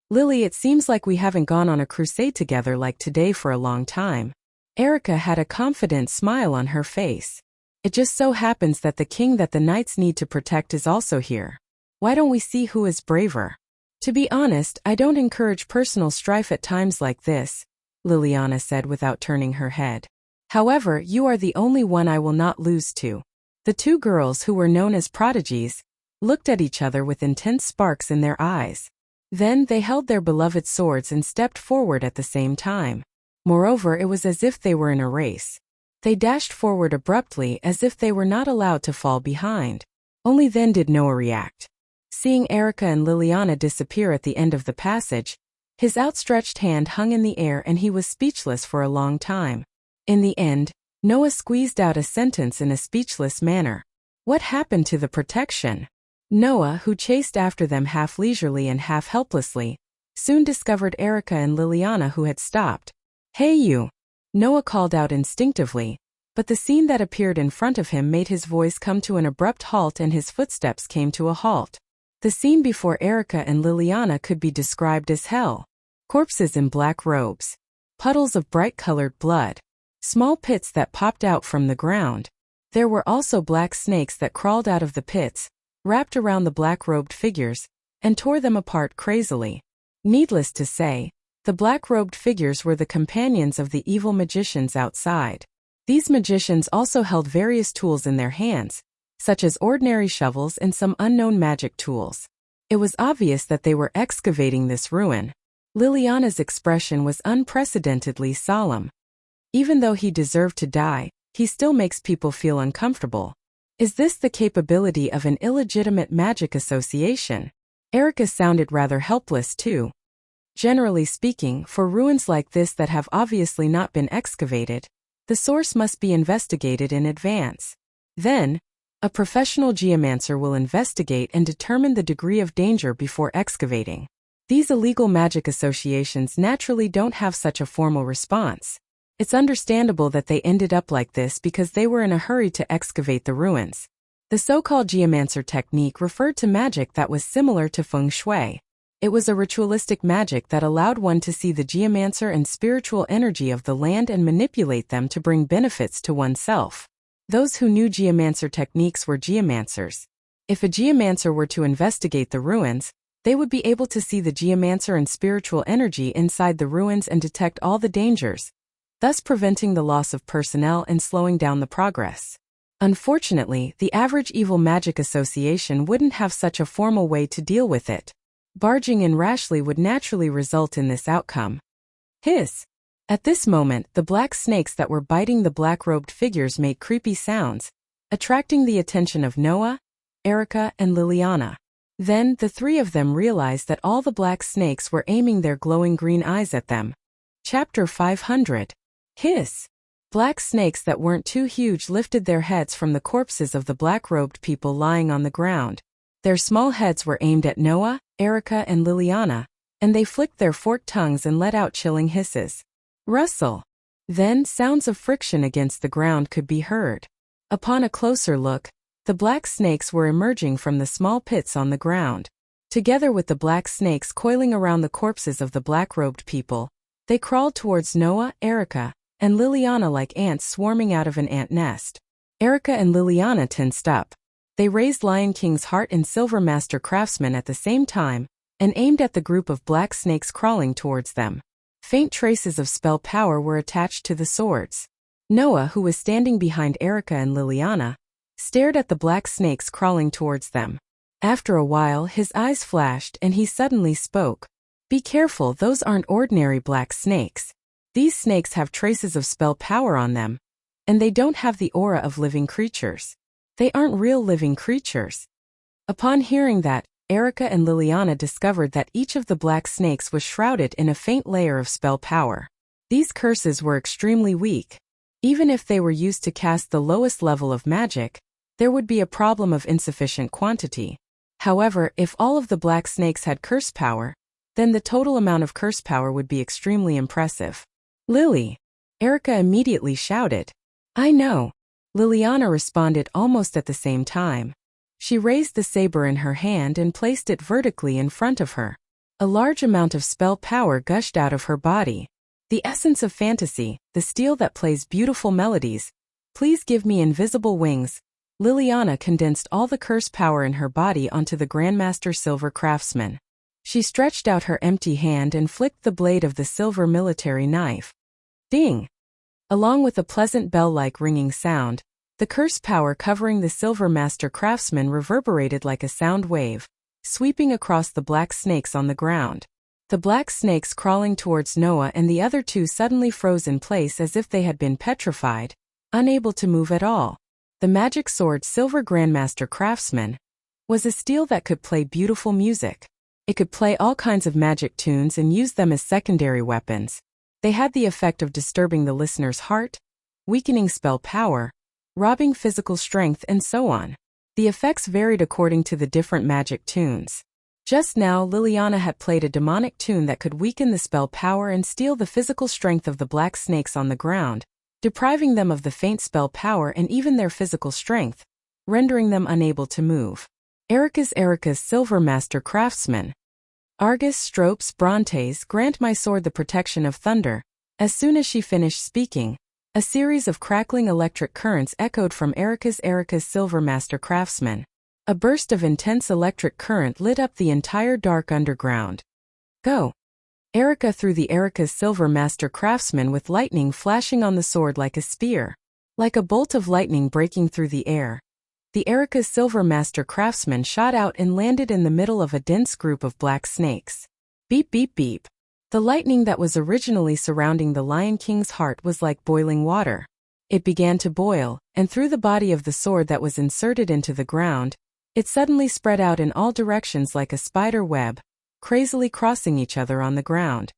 Lily, it seems like we haven't gone on a crusade together like today for a long time. Erica had a confident smile on her face. It just so happens that the king that the knights need to protect is also here. Why don't we see who is braver? To be honest, I don't encourage personal strife at times like this, Liliana said without turning her head. However, you are the only one I will not lose to. The two girls, who were known as prodigies, looked at each other with intense sparks in their eyes. Then they held their beloved swords and stepped forward at the same time. Moreover, it was as if they were in a race. They dashed forward abruptly as if they were not allowed to fall behind. Only then did Noah react. Seeing Erica and Liliana disappear at the end of the passage, his outstretched hand hung in the air and he was speechless for a long time. In the end, Noah squeezed out a sentence in a speechless manner. What happened to the protection? Noah, who chased after them half leisurely and half helplessly, soon discovered Erica and Liliana, who had stopped. Hey you! Noah called out instinctively, but the scene that appeared in front of him made his voice come to an abrupt halt and his footsteps came to a halt. The scene before Erica and Liliana could be described as hell. Corpses in black robes. Puddles of bright-colored blood. Small pits that popped out from the ground. There were also black snakes that crawled out of the pits, wrapped around the black-robed figures, and tore them apart crazily. Needless to say, the black-robed figures were the companions of the evil magicians outside. These magicians also held various tools in their hands, such as ordinary shovels and some unknown magic tools. It was obvious that they were excavating this ruin. Liliana's expression was unprecedentedly solemn. Even though he deserved to die, he still makes people feel uncomfortable. Is this the capability of an illegitimate magic association? Erica sounded rather helpless too. Generally speaking, for ruins like this that have obviously not been excavated, the source must be investigated in advance. Then, a professional geomancer will investigate and determine the degree of danger before excavating. These illegal magic associations naturally don't have such a formal response. It's understandable that they ended up like this because they were in a hurry to excavate the ruins. The so-called geomancer technique referred to magic that was similar to feng shui. It was a ritualistic magic that allowed one to see the geomancer and spiritual energy of the land and manipulate them to bring benefits to oneself. Those who knew geomancer techniques were geomancers. If a geomancer were to investigate the ruins, they would be able to see the geomancer and spiritual energy inside the ruins and detect all the dangers, thus preventing the loss of personnel and slowing down the progress. Unfortunately, the average evil magic association wouldn't have such a formal way to deal with it. Barging in rashly would naturally result in this outcome. Hiss! At this moment, the black snakes that were biting the black-robed figures made creepy sounds, attracting the attention of Noah, Erica, and Liliana. Then, the three of them realized that all the black snakes were aiming their glowing green eyes at them. Chapter 500. Hiss! Black snakes that weren't too huge lifted their heads from the corpses of the black-robed people lying on the ground. Their small heads were aimed at Noah, Erica, and Liliana, and they flicked their forked tongues and let out chilling hisses. Rustle! Then sounds of friction against the ground could be heard. Upon a closer look, the black snakes were emerging from the small pits on the ground. Together with the black snakes coiling around the corpses of the black-robed people, they crawled towards Noah, Erica, and Liliana like ants swarming out of an ant nest. Erica and Liliana tensed up. They raised Lion King's heart and Silver Master Craftsman at the same time, and aimed at the group of black snakes crawling towards them. Faint traces of spell power were attached to the swords. Noah, who was standing behind Erica and Liliana, stared at the black snakes crawling towards them. After a while, his eyes flashed and he suddenly spoke. "Be careful, those aren't ordinary black snakes. These snakes have traces of spell power on them, and they don't have the aura of living creatures. They aren't real living creatures." Upon hearing that, Erica and Liliana discovered that each of the black snakes was shrouded in a faint layer of spell power. These curses were extremely weak. Even if they were used to cast the lowest level of magic, there would be a problem of insufficient quantity. However, if all of the black snakes had curse power, then the total amount of curse power would be extremely impressive. "Lily!" Erica immediately shouted. "I know." Liliana responded almost at the same time. She raised the saber in her hand and placed it vertically in front of her. A large amount of spell power gushed out of her body. "The essence of fantasy, the steel that plays beautiful melodies. Please give me invisible wings." Liliana condensed all the curse power in her body onto the Grandmaster Silver Craftsman. She stretched out her empty hand and flicked the blade of the silver military knife. Ding! Along with a pleasant bell-like ringing sound, the curse power covering the Silver Master Craftsman reverberated like a sound wave, sweeping across the black snakes on the ground. The black snakes crawling towards Noah and the other two suddenly froze in place as if they had been petrified, unable to move at all. The magic sword Silver Grandmaster Craftsman was a steel that could play beautiful music. It could play all kinds of magic tunes and use them as secondary weapons. They had the effect of disturbing the listener's heart, weakening spell power, robbing physical strength, and so on. The effects varied according to the different magic tunes. Just now, Liliana had played a demonic tune that could weaken the spell power and steal the physical strength of the black snakes on the ground, depriving them of the faint spell power and even their physical strength, rendering them unable to move. Erica's Silver Master Craftsman. "Argus, Stropes, Brontes, grant my sword the protection of thunder." As soon as she finished speaking, a series of crackling electric currents echoed from Erica's Silver Master Craftsman. A burst of intense electric current lit up the entire dark underground. "Go!" Erica threw the Silver Master Craftsman with lightning flashing on the sword like a spear. Like a bolt of lightning breaking through the air, the Silver Master Craftsman shot out and landed in the middle of a dense group of black snakes. Beep beep beep. The lightning that was originally surrounding the Lion King's heart was like boiling water. It began to boil, and through the body of the sword that was inserted into the ground, it suddenly spread out in all directions like a spider web, crazily crossing each other on the ground.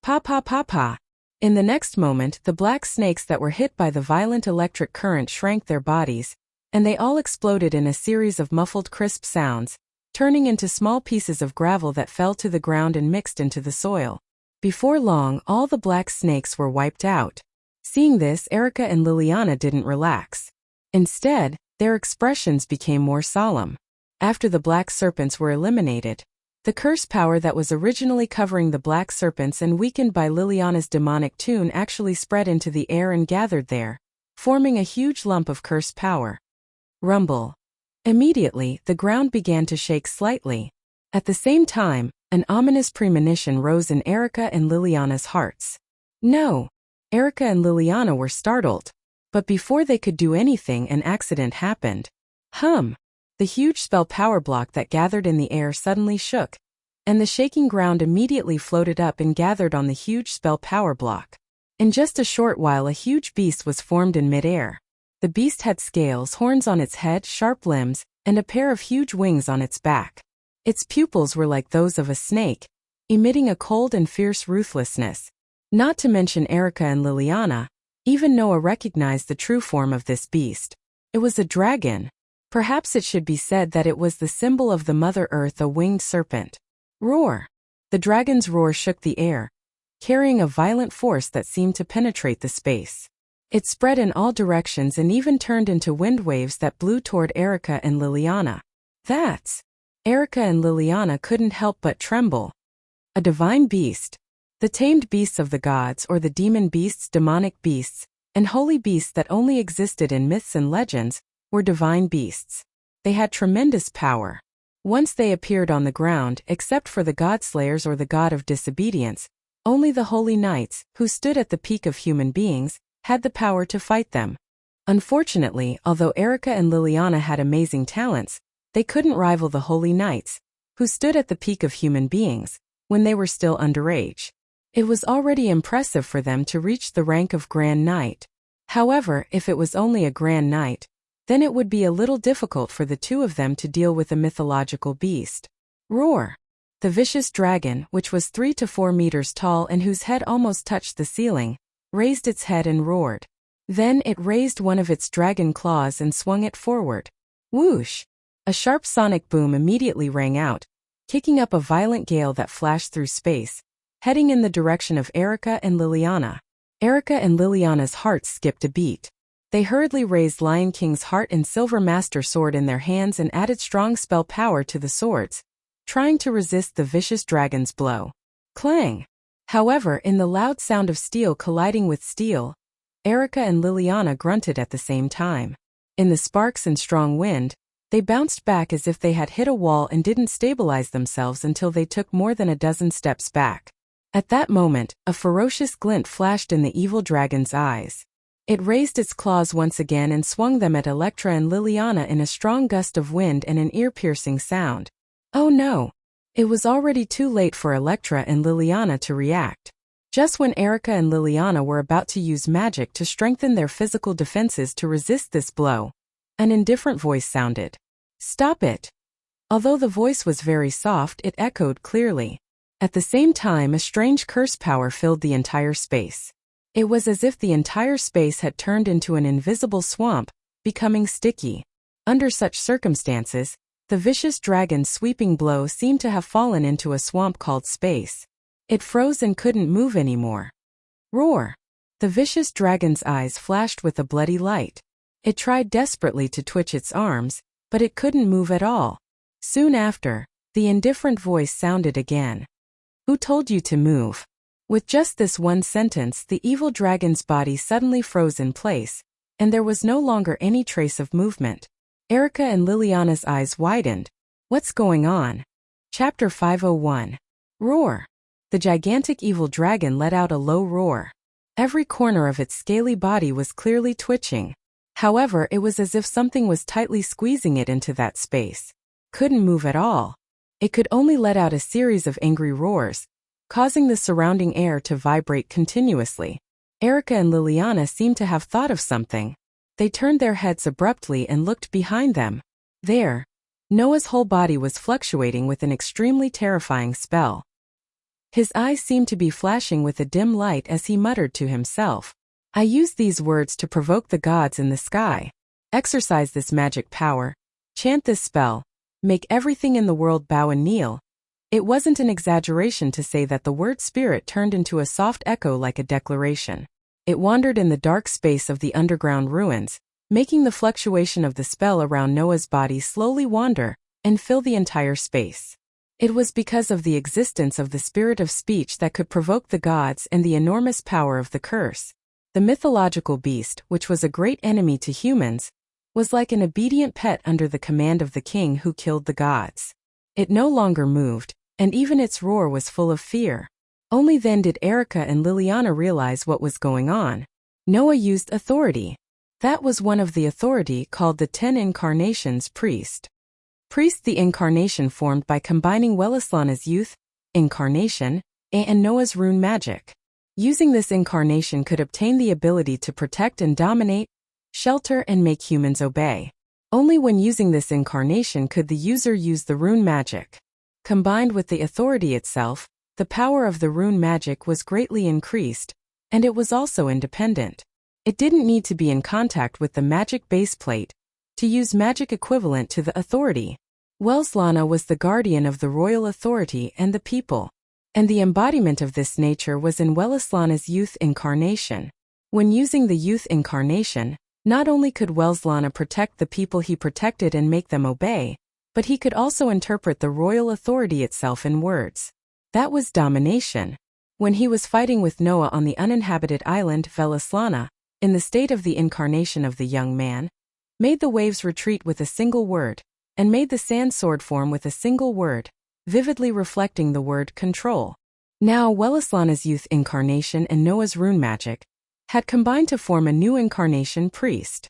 Pa pa pa pa. In the next moment, the black snakes that were hit by the violent electric current shrank their bodies, and they all exploded in a series of muffled crisp sounds, turning into small pieces of gravel that fell to the ground and mixed into the soil. Before long, all the black snakes were wiped out. Seeing this, Erica and Liliana didn't relax. Instead, their expressions became more solemn. After the black serpents were eliminated, the curse power that was originally covering the black serpents and weakened by Liliana's demonic tune actually spread into the air and gathered there, forming a huge lump of curse power. Rumble. Immediately, the ground began to shake slightly. At the same time, an ominous premonition rose in Erica and Liliana's hearts. No! Erica and Liliana were startled. But before they could do anything, an accident happened. The huge spell power block that gathered in the air suddenly shook, and the shaking ground immediately floated up and gathered on the huge spell power block. In just a short while, a huge beast was formed in midair. The beast had scales, horns on its head, sharp limbs, and a pair of huge wings on its back. Its pupils were like those of a snake, emitting a cold and fierce ruthlessness. Not to mention Erica and Liliana, even Noah recognized the true form of this beast. It was a dragon. Perhaps it should be said that it was the symbol of the Mother Earth, a winged serpent. Roar! The dragon's roar shook the air, carrying a violent force that seemed to penetrate the space. It spread in all directions and even turned into wind waves that blew toward Erica and Liliana. That's... Erica and Liliana couldn't help but tremble. A divine beast. The tamed beasts of the gods, or the demon beasts, demonic beasts, and holy beasts that only existed in myths and legends, were divine beasts. They had tremendous power. Once they appeared on the ground, except for the god-slayers or the god of disobedience, only the holy knights, who stood at the peak of human beings, had the power to fight them. Unfortunately, although Erica and Liliana had amazing talents, they couldn't rival the holy knights, who stood at the peak of human beings, when they were still underage. It was already impressive for them to reach the rank of Grand Knight. However, if it was only a Grand Knight, then it would be a little difficult for the two of them to deal with a mythological beast. Roar! The vicious dragon, which was 3 to 4 meters tall and whose head almost touched the ceiling, raised its head and roared. Then it raised one of its dragon claws and swung it forward. Whoosh! A sharp sonic boom immediately rang out, kicking up a violent gale that flashed through space, heading in the direction of Erica and Liliana. Erica and Liliana's hearts skipped a beat. They hurriedly raised Lion King's heart and silver master sword in their hands and added strong spell power to the swords, trying to resist the vicious dragon's blow. Clang! However, in the loud sound of steel colliding with steel, Erica and Liliana grunted at the same time. In the sparks and strong wind, they bounced back as if they had hit a wall and didn't stabilize themselves until they took more than a dozen steps back. At that moment, a ferocious glint flashed in the evil dragon's eyes. It raised its claws once again and swung them at Electra and Liliana in a strong gust of wind and an ear-piercing sound. Oh no! It was already too late for Electra and Liliana to react. Just when Erica and Liliana were about to use magic to strengthen their physical defenses to resist this blow, an indifferent voice sounded. Stop it! Although the voice was very soft, it echoed clearly. At the same time, a strange curse power filled the entire space. It was as if the entire space had turned into an invisible swamp, becoming sticky. Under such circumstances, the vicious dragon's sweeping blow seemed to have fallen into a swamp called space. It froze and couldn't move anymore. Roar! The vicious dragon's eyes flashed with a bloody light. It tried desperately to twitch its arms, but it couldn't move at all. Soon after, the indifferent voice sounded again. Who told you to move? With just this one sentence, the evil dragon's body suddenly froze in place, and there was no longer any trace of movement. Erica and Liliana's eyes widened. What's going on? Chapter 501. Roar! The gigantic evil dragon let out a low roar. Every corner of its scaly body was clearly twitching. However, it was as if something was tightly squeezing it into that space. Couldn't move at all. It could only let out a series of angry roars, causing the surrounding air to vibrate continuously. Erica and Liliana seemed to have thought of something. They turned their heads abruptly and looked behind them. There, Noah's whole body was fluctuating with an extremely terrifying spell. His eyes seemed to be flashing with a dim light as he muttered to himself. I use these words to provoke the gods in the sky. Exercise this magic power. Chant this spell. Make everything in the world bow and kneel. It wasn't an exaggeration to say that the word spirit turned into a soft echo like a declaration. It wandered in the dark space of the underground ruins, making the fluctuation of the spell around Noah's body slowly wander and fill the entire space. It was because of the existence of the spirit of speech that could provoke the gods and the enormous power of the curse. The mythological beast, which was a great enemy to humans, was like an obedient pet under the command of the king who killed the gods. It no longer moved, and even its roar was full of fear. Only then did Erica and Liliana realize what was going on. Noah used authority. That was one of the authority called the 10 Incarnations Priest. Priest, the incarnation formed by combining Wellislana's youth, incarnation, and Noah's rune magic. Using this incarnation could obtain the ability to protect and dominate, shelter and make humans obey. Only when using this incarnation could the user use the rune magic. Combined with the authority itself, the power of the rune magic was greatly increased, and it was also independent. It didn't need to be in contact with the magic baseplate to use magic equivalent to the authority. Wellislana was the guardian of the royal authority and the people, and the embodiment of this nature was in Wellislana's youth incarnation. When using the youth incarnation, not only could Wellislana protect the people he protected and make them obey, but he could also interpret the royal authority itself in words. That was domination. When he was fighting with Noah on the uninhabited island Velislana, in the state of the incarnation of the young man, made the waves retreat with a single word, and made the sand sword form with a single word, vividly reflecting the word control. Now Welislana's youth incarnation and Noah's rune magic had combined to form a new incarnation priest.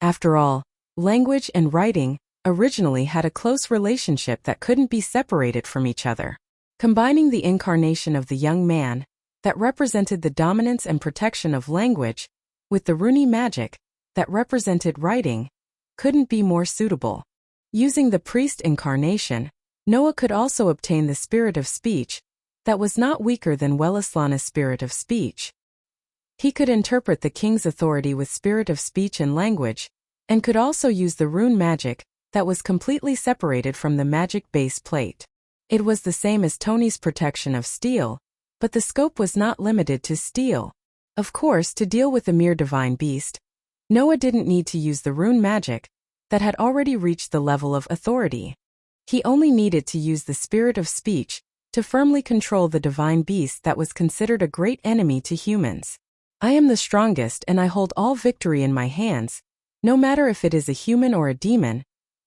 After all, language and writing originally had a close relationship that couldn't be separated from each other. Combining the incarnation of the young man, that represented the dominance and protection of language, with the rune magic, that represented writing, couldn't be more suitable. Using the priest incarnation, Noah could also obtain the spirit of speech, that was not weaker than Welislana's spirit of speech. He could interpret the king's authority with spirit of speech and language, and could also use the rune magic, that was completely separated from the magic base plate. It was the same as Tony's protection of steel, but the scope was not limited to steel. Of course, to deal with the mere divine beast, Noah didn't need to use the rune magic, that had already reached the level of authority. He only needed to use the spirit of speech, to firmly control the divine beast that was considered a great enemy to humans. I am the strongest and I hold all victory in my hands, no matter if it is a human or a demon.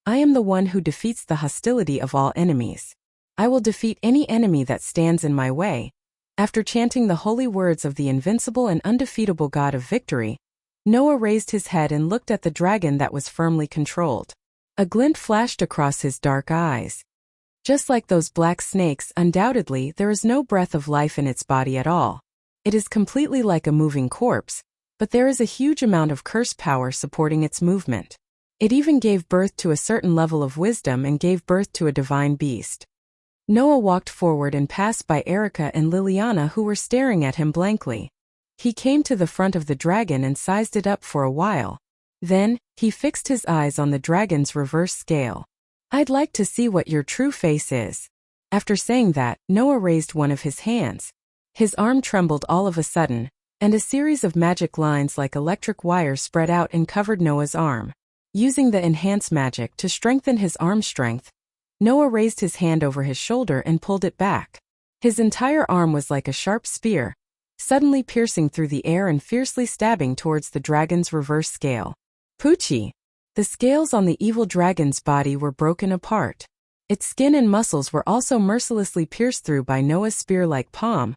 I am the one who defeats the hostility of all enemies. I will defeat any enemy that stands in my way. After chanting the holy words of the invincible and undefeatable God of victory, Noah raised his head and looked at the dragon that was firmly controlled. A glint flashed across his dark eyes. Just like those black snakes, undoubtedly there is no breath of life in its body at all. It is completely like a moving corpse, but there is a huge amount of curse power supporting its movement. It even gave birth to a certain level of wisdom and gave birth to a divine beast. Noah walked forward and passed by Erica and Liliana, who were staring at him blankly. He came to the front of the dragon and sized it up for a while. Then, he fixed his eyes on the dragon's reverse scale. "I'd like to see what your true face is." After saying that, Noah raised one of his hands. His arm trembled all of a sudden, and a series of magic lines like electric wires spread out and covered Noah's arm. Using the enhanced magic to strengthen his arm strength, Noah raised his hand over his shoulder and pulled it back. His entire arm was like a sharp spear, suddenly piercing through the air and fiercely stabbing towards the dragon's reverse scale. Poochie! The scales on the evil dragon's body were broken apart. Its skin and muscles were also mercilessly pierced through by Noah's spear-like palm,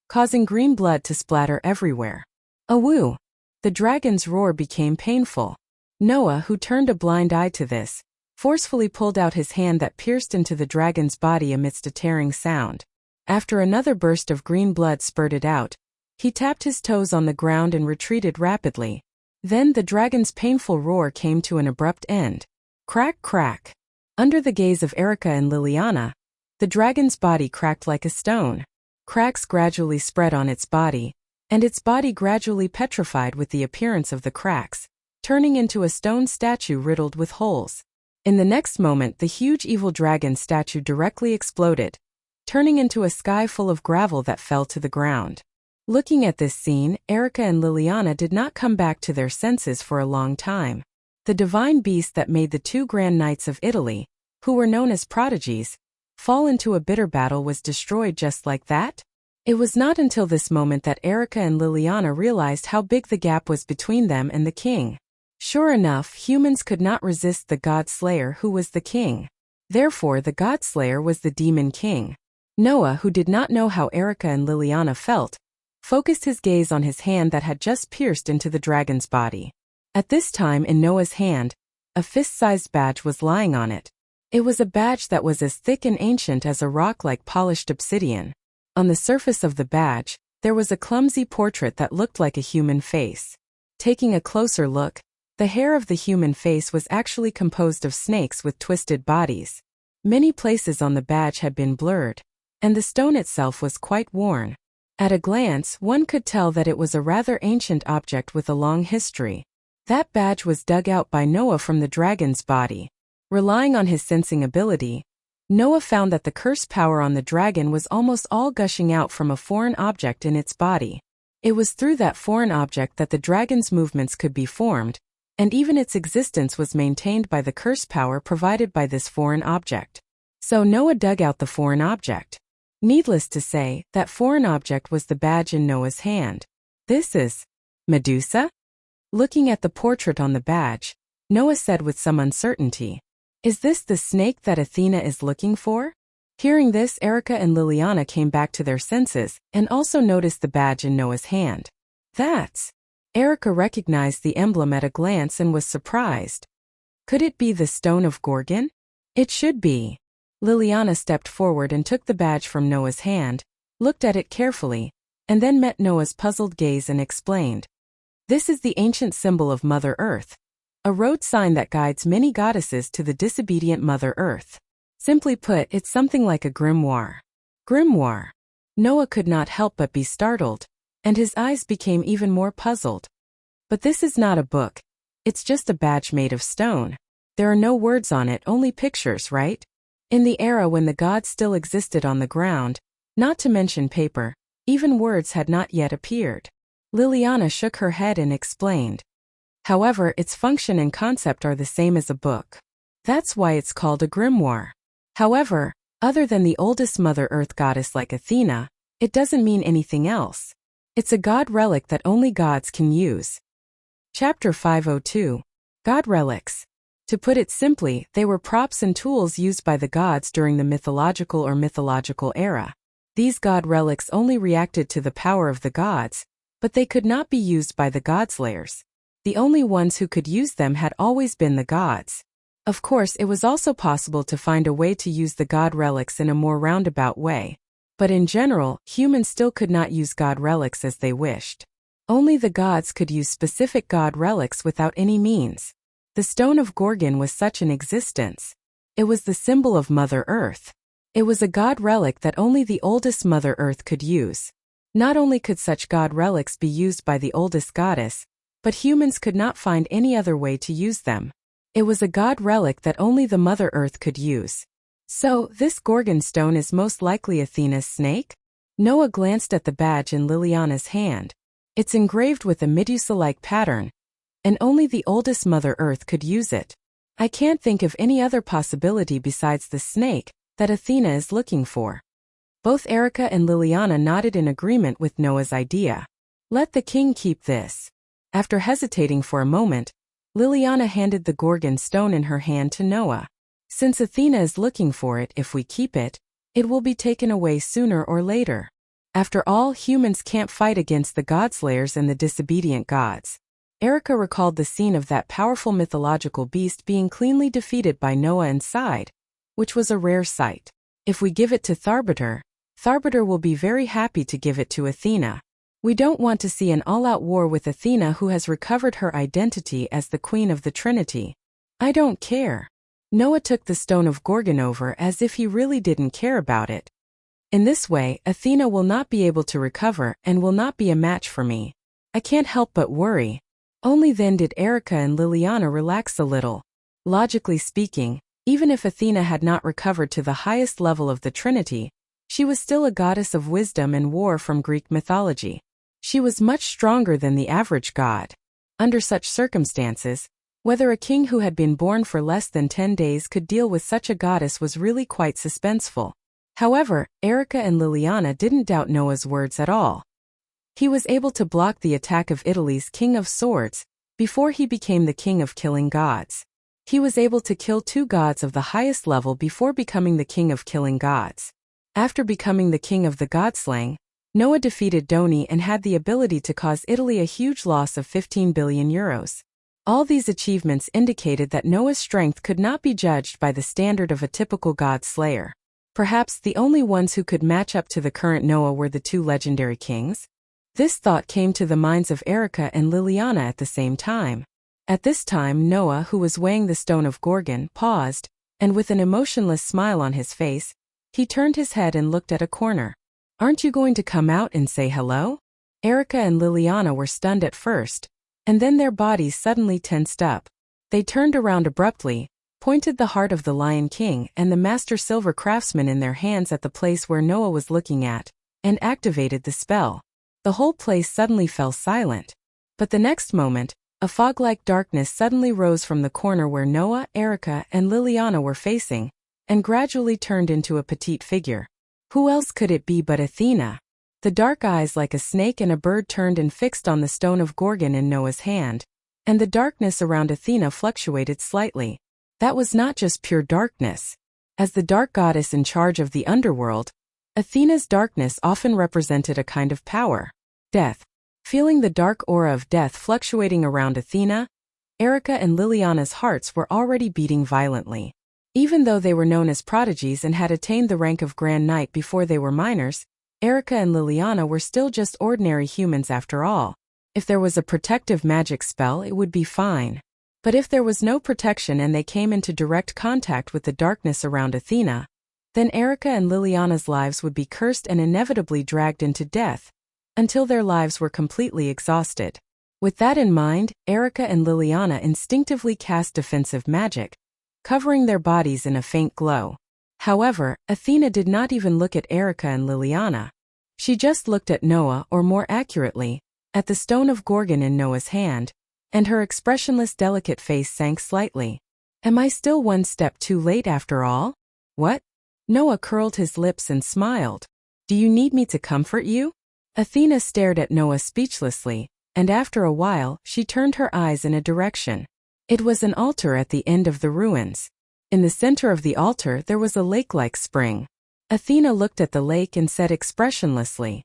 causing green blood to splatter everywhere. Awoo! The dragon's roar became painful. Noah, who turned a blind eye to this, forcefully pulled out his hand that pierced into the dragon's body amidst a tearing sound. After another burst of green blood spurted out, he tapped his toes on the ground and retreated rapidly. Then the dragon's painful roar came to an abrupt end. Crack, crack. Under the gaze of Erica and Liliana, the dragon's body cracked like a stone. Cracks gradually spread on its body, and its body gradually petrified with the appearance of the cracks, turning into a stone statue riddled with holes. In the next moment, the huge evil dragon statue directly exploded, turning into a sky full of gravel that fell to the ground. Looking at this scene, Erica and Liliana did not come back to their senses for a long time. The divine beast that made the two grand knights of Italy, who were known as prodigies, fall into a bitter battle was destroyed just like that? It was not until this moment that Erica and Liliana realized how big the gap was between them and the king. Sure enough, humans could not resist the God Slayer who was the king. Therefore, the God Slayer was the demon king. Noah, who did not know how Erica and Liliana felt, focused his gaze on his hand that had just pierced into the dragon's body. At this time in Noah's hand, a fist-sized badge was lying on it. It was a badge that was as thick and ancient as a rock like polished obsidian. On the surface of the badge, there was a clumsy portrait that looked like a human face. Taking a closer look, the hair of the human face was actually composed of snakes with twisted bodies. Many places on the badge had been blurred, and the stone itself was quite worn. At a glance, one could tell that it was a rather ancient object with a long history. That badge was dug out by Noah from the dragon's body. Relying on his sensing ability, Noah found that the curse power on the dragon was almost all gushing out from a foreign object in its body. It was through that foreign object that the dragon's movements could be formed, and even its existence was maintained by the curse power provided by this foreign object. So Noah dug out the foreign object. Needless to say, that foreign object was the badge in Noah's hand. This is Medusa? Looking at the portrait on the badge, Noah said with some uncertainty, "Is this the snake that Athena is looking for?" Hearing this, Erica and Liliana came back to their senses and also noticed the badge in Noah's hand. That's... Erica recognized the emblem at a glance and was surprised. Could it be the Stone of Gorgon? It should be. Liliana stepped forward and took the badge from Noah's hand, looked at it carefully, and then met Noah's puzzled gaze and explained. This is the ancient symbol of Mother Earth, a road sign that guides many goddesses to the disobedient Mother Earth. Simply put, it's something like a grimoire. Grimoire. Noah could not help but be startled, and his eyes became even more puzzled. But this is not a book. It's just a badge made of stone. There are no words on it, only pictures, right? In the era when the gods still existed on the ground, not to mention paper, even words had not yet appeared. Liliana shook her head and explained. However, its function and concept are the same as a book. That's why it's called a grimoire. However, other than the oldest Mother Earth goddess like Athena, it doesn't mean anything else. It's a god relic that only gods can use. Chapter 502. God Relics. To put it simply, they were props and tools used by the gods during the mythological era. These god relics only reacted to the power of the gods, but they could not be used by the godslayers. The only ones who could use them had always been the gods. Of course, it was also possible to find a way to use the god relics in a more roundabout way, but in general, humans still could not use god relics as they wished. Only the gods could use specific god relics without any means. The Stone of Gorgon was such an existence. It was the symbol of Mother Earth. It was a god relic that only the oldest Mother Earth could use. Not only could such god relics be used by the oldest goddess, but humans could not find any other way to use them. It was a god relic that only the Mother Earth could use. So, this Gorgon stone is most likely Athena's snake? Noah glanced at the badge in Liliana's hand. It's engraved with a Medusa-like pattern, and only the oldest Mother Earth could use it. I can't think of any other possibility besides the snake that Athena is looking for. Both Erica and Liliana nodded in agreement with Noah's idea. Let the king keep this. After hesitating for a moment, Liliana handed the Gorgon stone in her hand to Noah. Since Athena is looking for it, if we keep it, it will be taken away sooner or later. After all, humans can't fight against the godslayers and the disobedient gods. Erica recalled the scene of that powerful mythological beast being cleanly defeated by Noah and sighed, which was a rare sight. If we give it to Tharbiter will be very happy to give it to Athena. We don't want to see an all-out war with Athena, who has recovered her identity as the Queen of the Trinity. I don't care. Noah took the Stone of Gorgon over as if he really didn't care about it. In this way, Athena will not be able to recover and will not be a match for me. I can't help but worry. Only then did Erica and Liliana relax a little. Logically speaking, even if Athena had not recovered to the highest level of the Trinity, she was still a goddess of wisdom and war from Greek mythology. She was much stronger than the average god. Under such circumstances, whether a king who had been born for less than 10 days could deal with such a goddess was really quite suspenseful. However, Erica and Liliana didn't doubt Noah's words at all. He was able to block the attack of Italy's King of Swords before he became the king of killing gods. He was able to kill 2 gods of the highest level before becoming the king of killing gods. After becoming the king of the godslaying, Noah defeated Doni and had the ability to cause Italy a huge loss of 15 billion euros. All these achievements indicated that Noah's strength could not be judged by the standard of a typical god slayer. Perhaps the only ones who could match up to the current Noah were the 2 legendary kings? This thought came to the minds of Erica and Liliana at the same time. At this time, Noah, who was weighing the Stone of Gorgon, paused, and with an emotionless smile on his face, he turned his head and looked at a corner. Aren't you going to come out and say hello? Erica and Liliana were stunned at first, and then their bodies suddenly tensed up. They turned around abruptly, pointed the heart of the Lion King and the Master Silver Craftsman in their hands at the place where Noah was looking at, and activated the spell. The whole place suddenly fell silent. But the next moment, A fog-like darkness suddenly rose from the corner where Noah, Erica, and Liliana were facing, and gradually turned into a petite figure. Who else could it be but Athena? The dark eyes like a snake and a bird turned and fixed on the stone of Gorgon in Noah's hand, and the darkness around Athena fluctuated slightly. That was not just pure darkness. As the dark goddess in charge of the underworld, Athena's darkness often represented a kind of power. Death. Feeling the dark aura of death fluctuating around Athena, Erica and Liliana's hearts were already beating violently. Even though they were known as prodigies and had attained the rank of Grand Knight before they were minors, Erica and Liliana were still just ordinary humans after all. If there was a protective magic spell, it would be fine. But if there was no protection and they came into direct contact with the darkness around Athena, then Erica and Liliana's lives would be cursed and inevitably dragged into death, until their lives were completely exhausted. With that in mind, Erica and Liliana instinctively cast defensive magic, covering their bodies in a faint glow. However, Athena did not even look at Erica and Liliana. She just looked at Noah, or more accurately, at the stone of Gorgon in Noah's hand, and her expressionless delicate face sank slightly. Am I still one step too late after all? What? Noah curled his lips and smiled. Do you need me to comfort you? Athena stared at Noah speechlessly, and after a while, she turned her eyes in a direction. It was an altar at the end of the ruins. In the center of the altar there was a lake-like spring. Athena looked at the lake and said expressionlessly,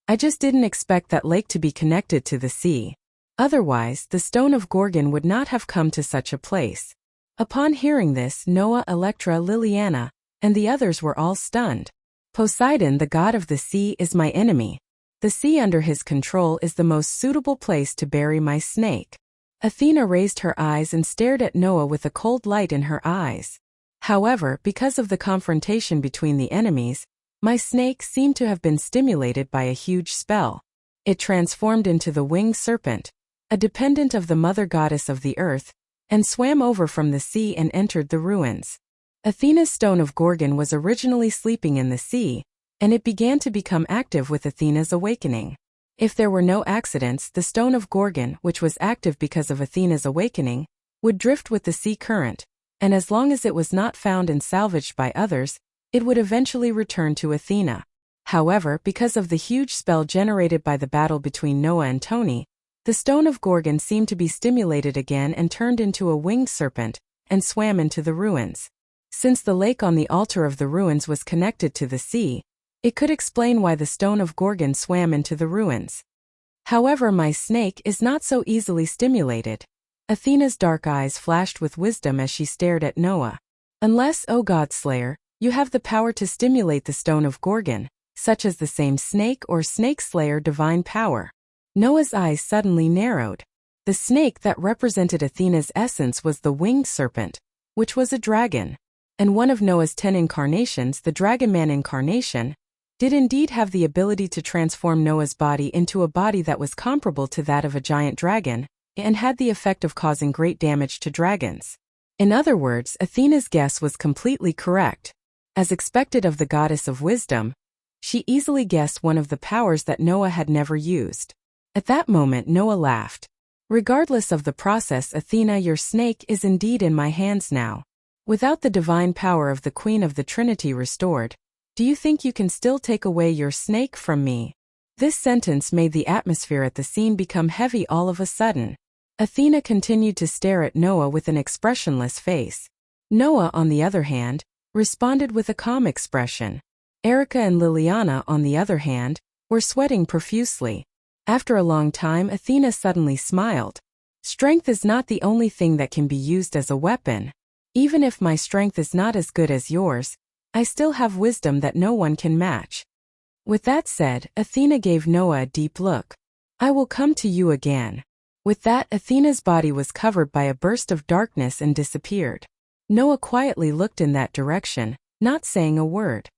I just didn't expect that lake to be connected to the sea. Otherwise, the stone of Gorgon would not have come to such a place. Upon hearing this, Noah, Electra, Liliana, and the others were all stunned. Poseidon, the god of the sea, is my enemy. The sea under his control is the most suitable place to bury my snake. Athena raised her eyes and stared at Noah with a cold light in her eyes. However, because of the confrontation between the enemies, my snake seemed to have been stimulated by a huge spell. It transformed into the winged serpent, a dependent of the mother goddess of the earth, and swam over from the sea and entered the ruins. Athena's stone of Gorgon was originally sleeping in the sea, and it began to become active with Athena's awakening. If there were no accidents, the stone of Gorgon, which was active because of Athena's awakening, would drift with the sea current, and as long as it was not found and salvaged by others, it would eventually return to Athena. However, because of the huge spell generated by the battle between Noah and Tony, the stone of Gorgon seemed to be stimulated again and turned into a winged serpent, and swam into the ruins. Since the lake on the altar of the ruins was connected to the sea, it could explain why the stone of Gorgon swam into the ruins. However, my snake is not so easily stimulated. Athena's dark eyes flashed with wisdom as she stared at Noah. Unless, O God-slayer, you have the power to stimulate the stone of Gorgon, such as the same snake or snake-slayer divine power. Noah's eyes suddenly narrowed. The snake that represented Athena's essence was the winged serpent, which was a dragon. And one of Noah's 10 incarnations, the Dragon Man incarnation, did indeed have the ability to transform Noah's body into a body that was comparable to that of a giant dragon, and had the effect of causing great damage to dragons. In other words, Athena's guess was completely correct. As expected of the goddess of wisdom, she easily guessed one of the powers that Noah had never used. At that moment Noah laughed. Regardless of the process, Athena, your snake is indeed in my hands now. Without the divine power of the Queen of the Trinity restored, do you think you can still take away your snake from me? This sentence made the atmosphere at the scene become heavy all of a sudden. Athena continued to stare at Noah with an expressionless face. Noah, on the other hand, responded with a calm expression. Erica and Liliana, on the other hand, were sweating profusely. After a long time, Athena suddenly smiled. Strength is not the only thing that can be used as a weapon. Even if my strength is not as good as yours, I still have wisdom that no one can match. With that said, Athena gave Noah a deep look. I will come to you again. With that, Athena's body was covered by a burst of darkness and disappeared. Noah quietly looked in that direction, not saying a word.